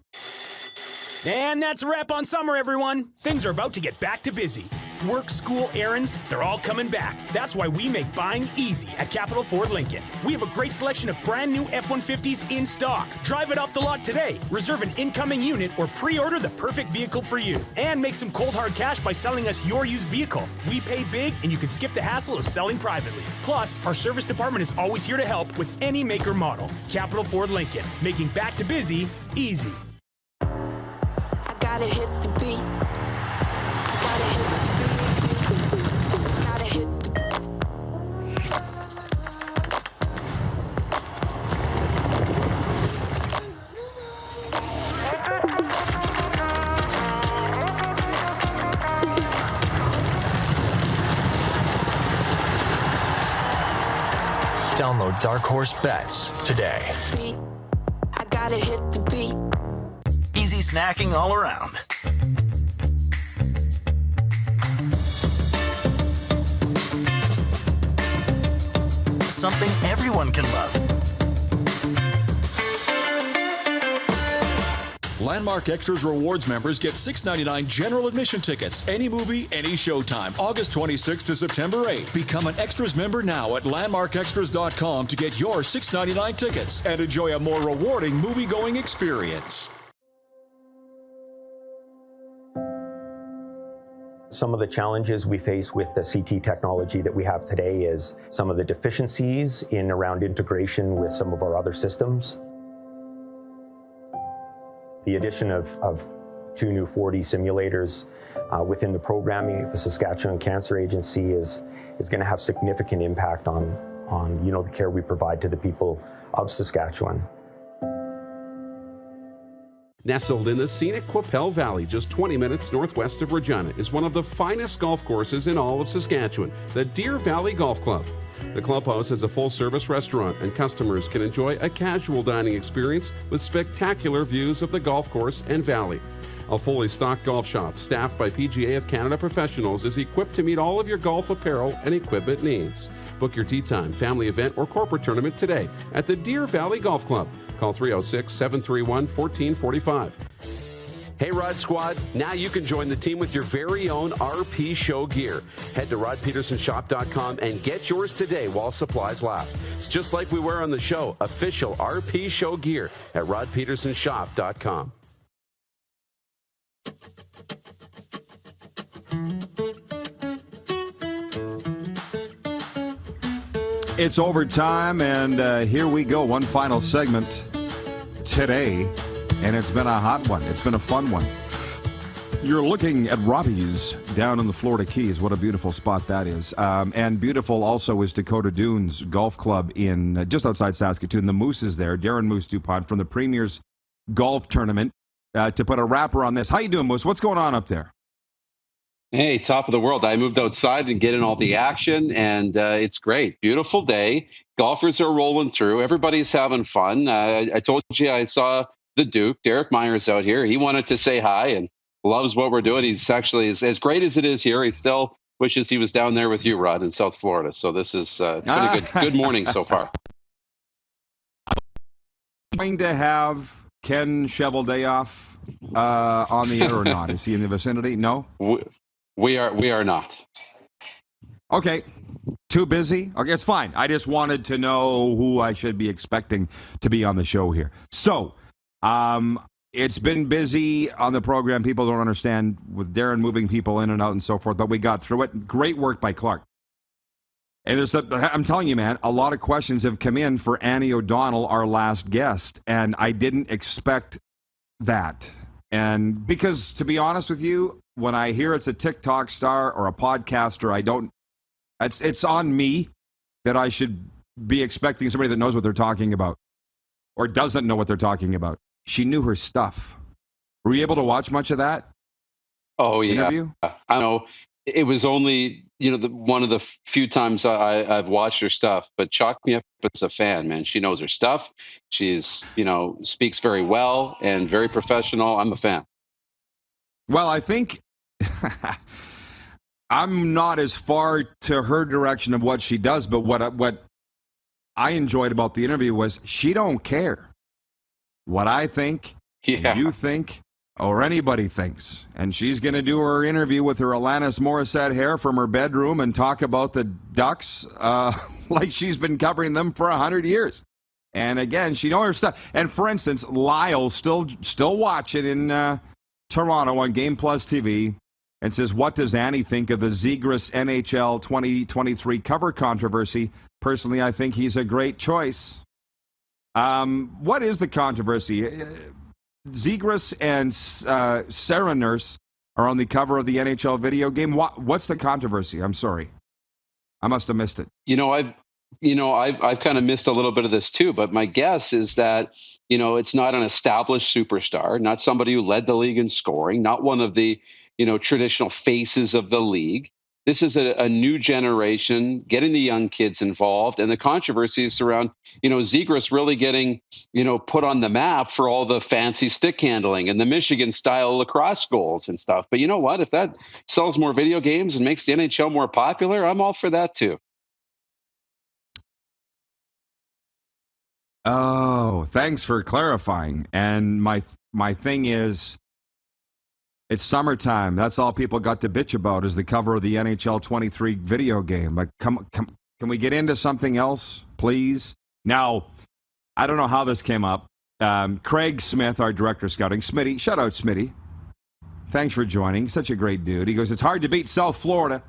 And that's a wrap on summer, everyone. Things are about to get back to busy. Work, school, errands, they're all coming back. That's why we make buying easy at Capital Ford Lincoln. We have a great selection of brand new F-150s in stock. Drive it off the lot today. Reserve an incoming unit or pre-order the perfect vehicle for you. And make some cold hard cash by selling us your used vehicle. We pay big and you can skip the hassle of selling privately. Plus, our service department is always here to help with any make or model. Capital Ford Lincoln, making back to busy easy. I gotta hit the beat. Download Dark Horse Bets today. I gotta hit the beat. Easy snacking all around. Something everyone can love. Landmark Extras Rewards members get $6.99 general admission tickets. Any movie, any showtime. August 26th to September 8th. Become an Extras member now at landmarkextras.com to get your $6.99 tickets and enjoy a more rewarding movie-going experience. Some of the challenges we face with the CT technology that we have today is some of the deficiencies in around integration with some of our other systems. The addition of 2 new 4D simulators within the programming of the Saskatchewan Cancer Agency is going to have significant impact on the care we provide to the people of Saskatchewan. Nestled in the scenic Qu'Appelle Valley, just 20 minutes northwest of Regina, is one of the finest golf courses in all of Saskatchewan, the Deer Valley Golf Club. The clubhouse has a full-service restaurant, and customers can enjoy a casual dining experience with spectacular views of the golf course and valley. A fully stocked golf shop staffed by PGA of Canada professionals is equipped to meet all of your golf apparel and equipment needs. Book your tee time, family event, or corporate tournament today at the Deer Valley Golf Club. Call 306-731-1445. Hey Rod Squad, now you can join the team with your very own RP Show gear. Head to rodpetersonshop.com and get yours today while supplies last. It's just like we wear on the show, official RP Show gear at rodpetersonshop.com. It's overtime, and here we go. One final segment today, and it's been a hot one. It's been a fun one. You're looking at Robbie's down in the Florida Keys. What a beautiful spot that is. And beautiful also is Dakota Dunes Golf Club in just outside Saskatoon. The Moose is there, Darrin Moose DuPont from the Premier's Golf Tournament to put a wrapper on this. How you doing, Moose? What's going on up there? Hey, top of the world. I moved outside and get in all the action, and it's great. Beautiful day. Golfers are rolling through. Everybody's having fun. I told you I saw the Duke, Derek Myers, out here. He wanted to say hi and loves what we're doing. He's actually, as great as it is here, he still wishes he was down there with you, Rod, in South Florida. So this is it's been a good morning so far. Going to have Ken Cheveldayoff on the air or not? Is he in the vicinity? No? We are not. Okay. Too busy? Okay, it's fine. I just wanted to know who I should be expecting to be on the show here. So, it's been busy on the program. People don't understand with Darrin moving people in and out and so forth, but we got through it. Great work by Clark. And I'm telling you, man, a lot of questions have come in for Annie O'Donnell, our last guest, and I didn't expect that. And because, to be honest with you, when I hear it's a TikTok star or a podcaster, it's on me that I should be expecting somebody that knows what they're talking about or doesn't know what they're talking about. She knew her stuff. Were you able to watch much of that? Oh, yeah. Interview? I know it was only, one of the few times I've watched her stuff, but chalk me up as a fan, man. She knows her stuff. She's, speaks very well and very professional. I'm a fan. Well, I think I'm not as far to her direction of what she does, but what I enjoyed about the interview was she don't care what I think, you think, or anybody thinks. And she's going to do her interview with her Alanis Morissette hair from her bedroom and talk about the Ducks like she's been covering them for 100 years. And again, she knows her stuff. And for instance, Lyle's still watching in Toronto on Game Plus TV and says, what does Annie think of the Zegras NHL 2023 cover controversy? Personally, I think he's a great choice. What is the controversy? Zegras and Sarah Nurse are on the cover of the NHL video game. What's the controversy? I'm sorry. I must have missed it. I've kind of missed a little bit of this too, but my guess is that, it's not an established superstar, not somebody who led the league in scoring, not one of the, traditional faces of the league. This is a new generation, getting the young kids involved, and the controversies around, Zegras really getting, put on the map for all the fancy stick handling and the Michigan-style lacrosse goals and stuff. But you know what? If that sells more video games and makes the NHL more popular, I'm all for that too. Oh, thanks for clarifying. And my thing is, it's summertime. That's all people got to bitch about is the cover of the NHL 23 video game. Like, can we get into something else, please? Now, I don't know how this came up. Craig Smith, our director of scouting, Smitty, shout out Smitty. Thanks for joining. Such a great dude. He goes, it's hard to beat South Florida.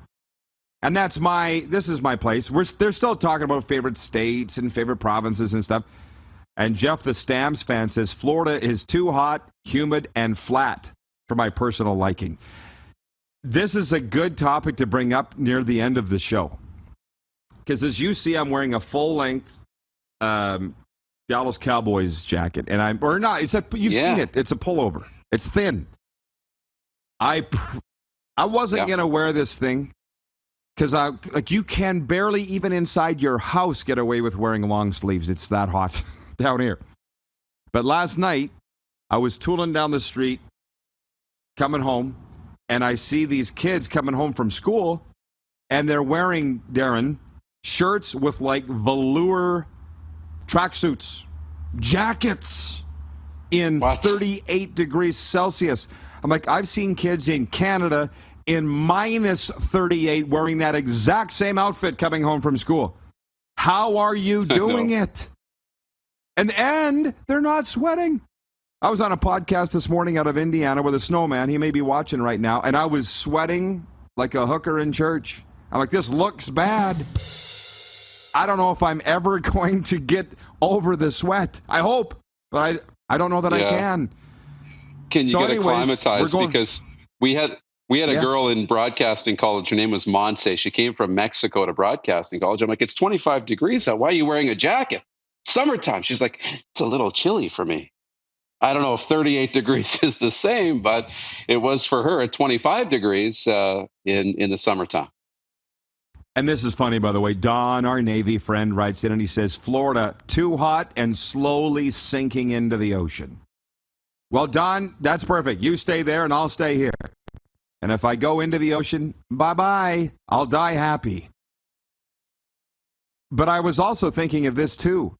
And this is my place. They're still talking about favorite states and favorite provinces and stuff. And Jeff, the Stamps fan, says Florida is too hot, humid, and flat for my personal liking. This is a good topic to bring up near the end of the show. Because as you see, I'm wearing a full-length Dallas Cowboys jacket. And you've seen it. It's a pullover. It's thin. I wasn't going to wear this thing. Because you can barely, even inside your house, get away with wearing long sleeves. It's that hot down here. But last night, I was tooling down the street, coming home, and I see these kids coming home from school, and they're wearing, Darrin, shirts with like velour tracksuits, jackets in 38 degrees Celsius. I'm like, I've seen kids in Canada in minus 38 wearing that exact same outfit coming home from school. How are you doing it? And they're not sweating. I was on a podcast this morning out of Indiana with a snowman. He may be watching right now. And I was sweating like a hooker in church. I'm like, this looks bad. I don't know if I'm ever going to get over the sweat. I hope, but I don't know that I can. Can you get acclimatized? Because we had a girl in broadcasting college. Her name was Monse. She came from Mexico to broadcasting college. I'm like, it's 25 degrees out. Why are you wearing a jacket? Summertime. She's like, it's a little chilly for me. I don't know if 38 degrees is the same, but it was for her at 25 degrees in the summertime. And this is funny, by the way. Don, our Navy friend, writes in and he says, Florida, too hot and slowly sinking into the ocean. Well, Don, that's perfect. You stay there and I'll stay here. And if I go into the ocean, bye-bye. I'll die happy. But I was also thinking of this, too.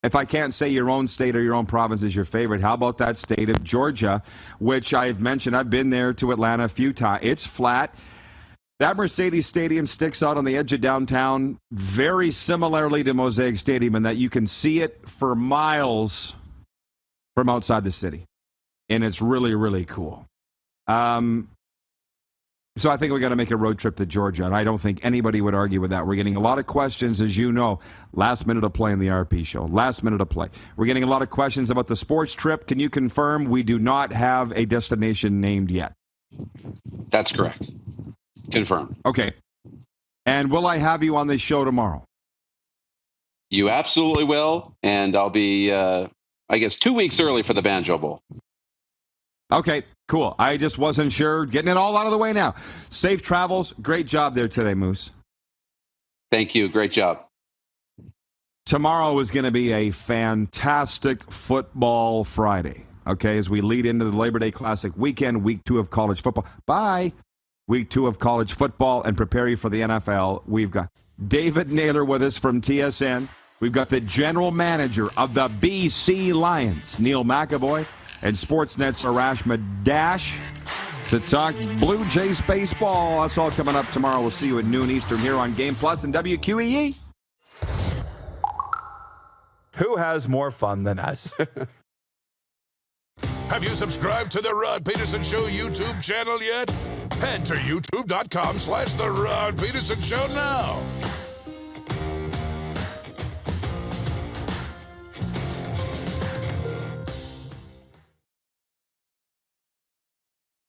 If I can't say your own state or your own province is your favorite, how about that state of Georgia, which I've mentioned. I've been there to Atlanta a few times. It's flat. That Mercedes Stadium sticks out on the edge of downtown very similarly to Mosaic Stadium in that you can see it for miles from outside the city. And it's really, really cool. So I think we got to make a road trip to Georgia, and I don't think anybody would argue with that. We're getting a lot of questions, as you know, last minute of play in the RP show. Last minute of play. We're getting a lot of questions about the sports trip. Can you confirm we do not have a destination named yet? That's correct. Confirmed. Okay. And will I have you on this show tomorrow? You absolutely will, and I'll be, I guess, 2 weeks early for the Banjo Bowl. Okay, cool. I just wasn't sure. Getting it all out of the way now. Safe travels. Great job there today, Moose. Thank you. Great job. Tomorrow is going to be a fantastic football Friday, okay, as we lead into the Labor Day Classic weekend, week 2 of college football. Bye. Week 2 of college football and prepare you for the NFL. We've got David Naylor with us from TSN. We've got the general manager of the BC Lions, Neil McAvoy, and Sportsnet's Arash Madash to talk Blue Jays baseball. That's all coming up tomorrow. We'll see you at noon Eastern here on Game Plus and WQEE. Who has more fun than us? Have you subscribed to the Rod Pedersen Show YouTube channel yet? Head to youtube.com/The Rod Pedersen Show now.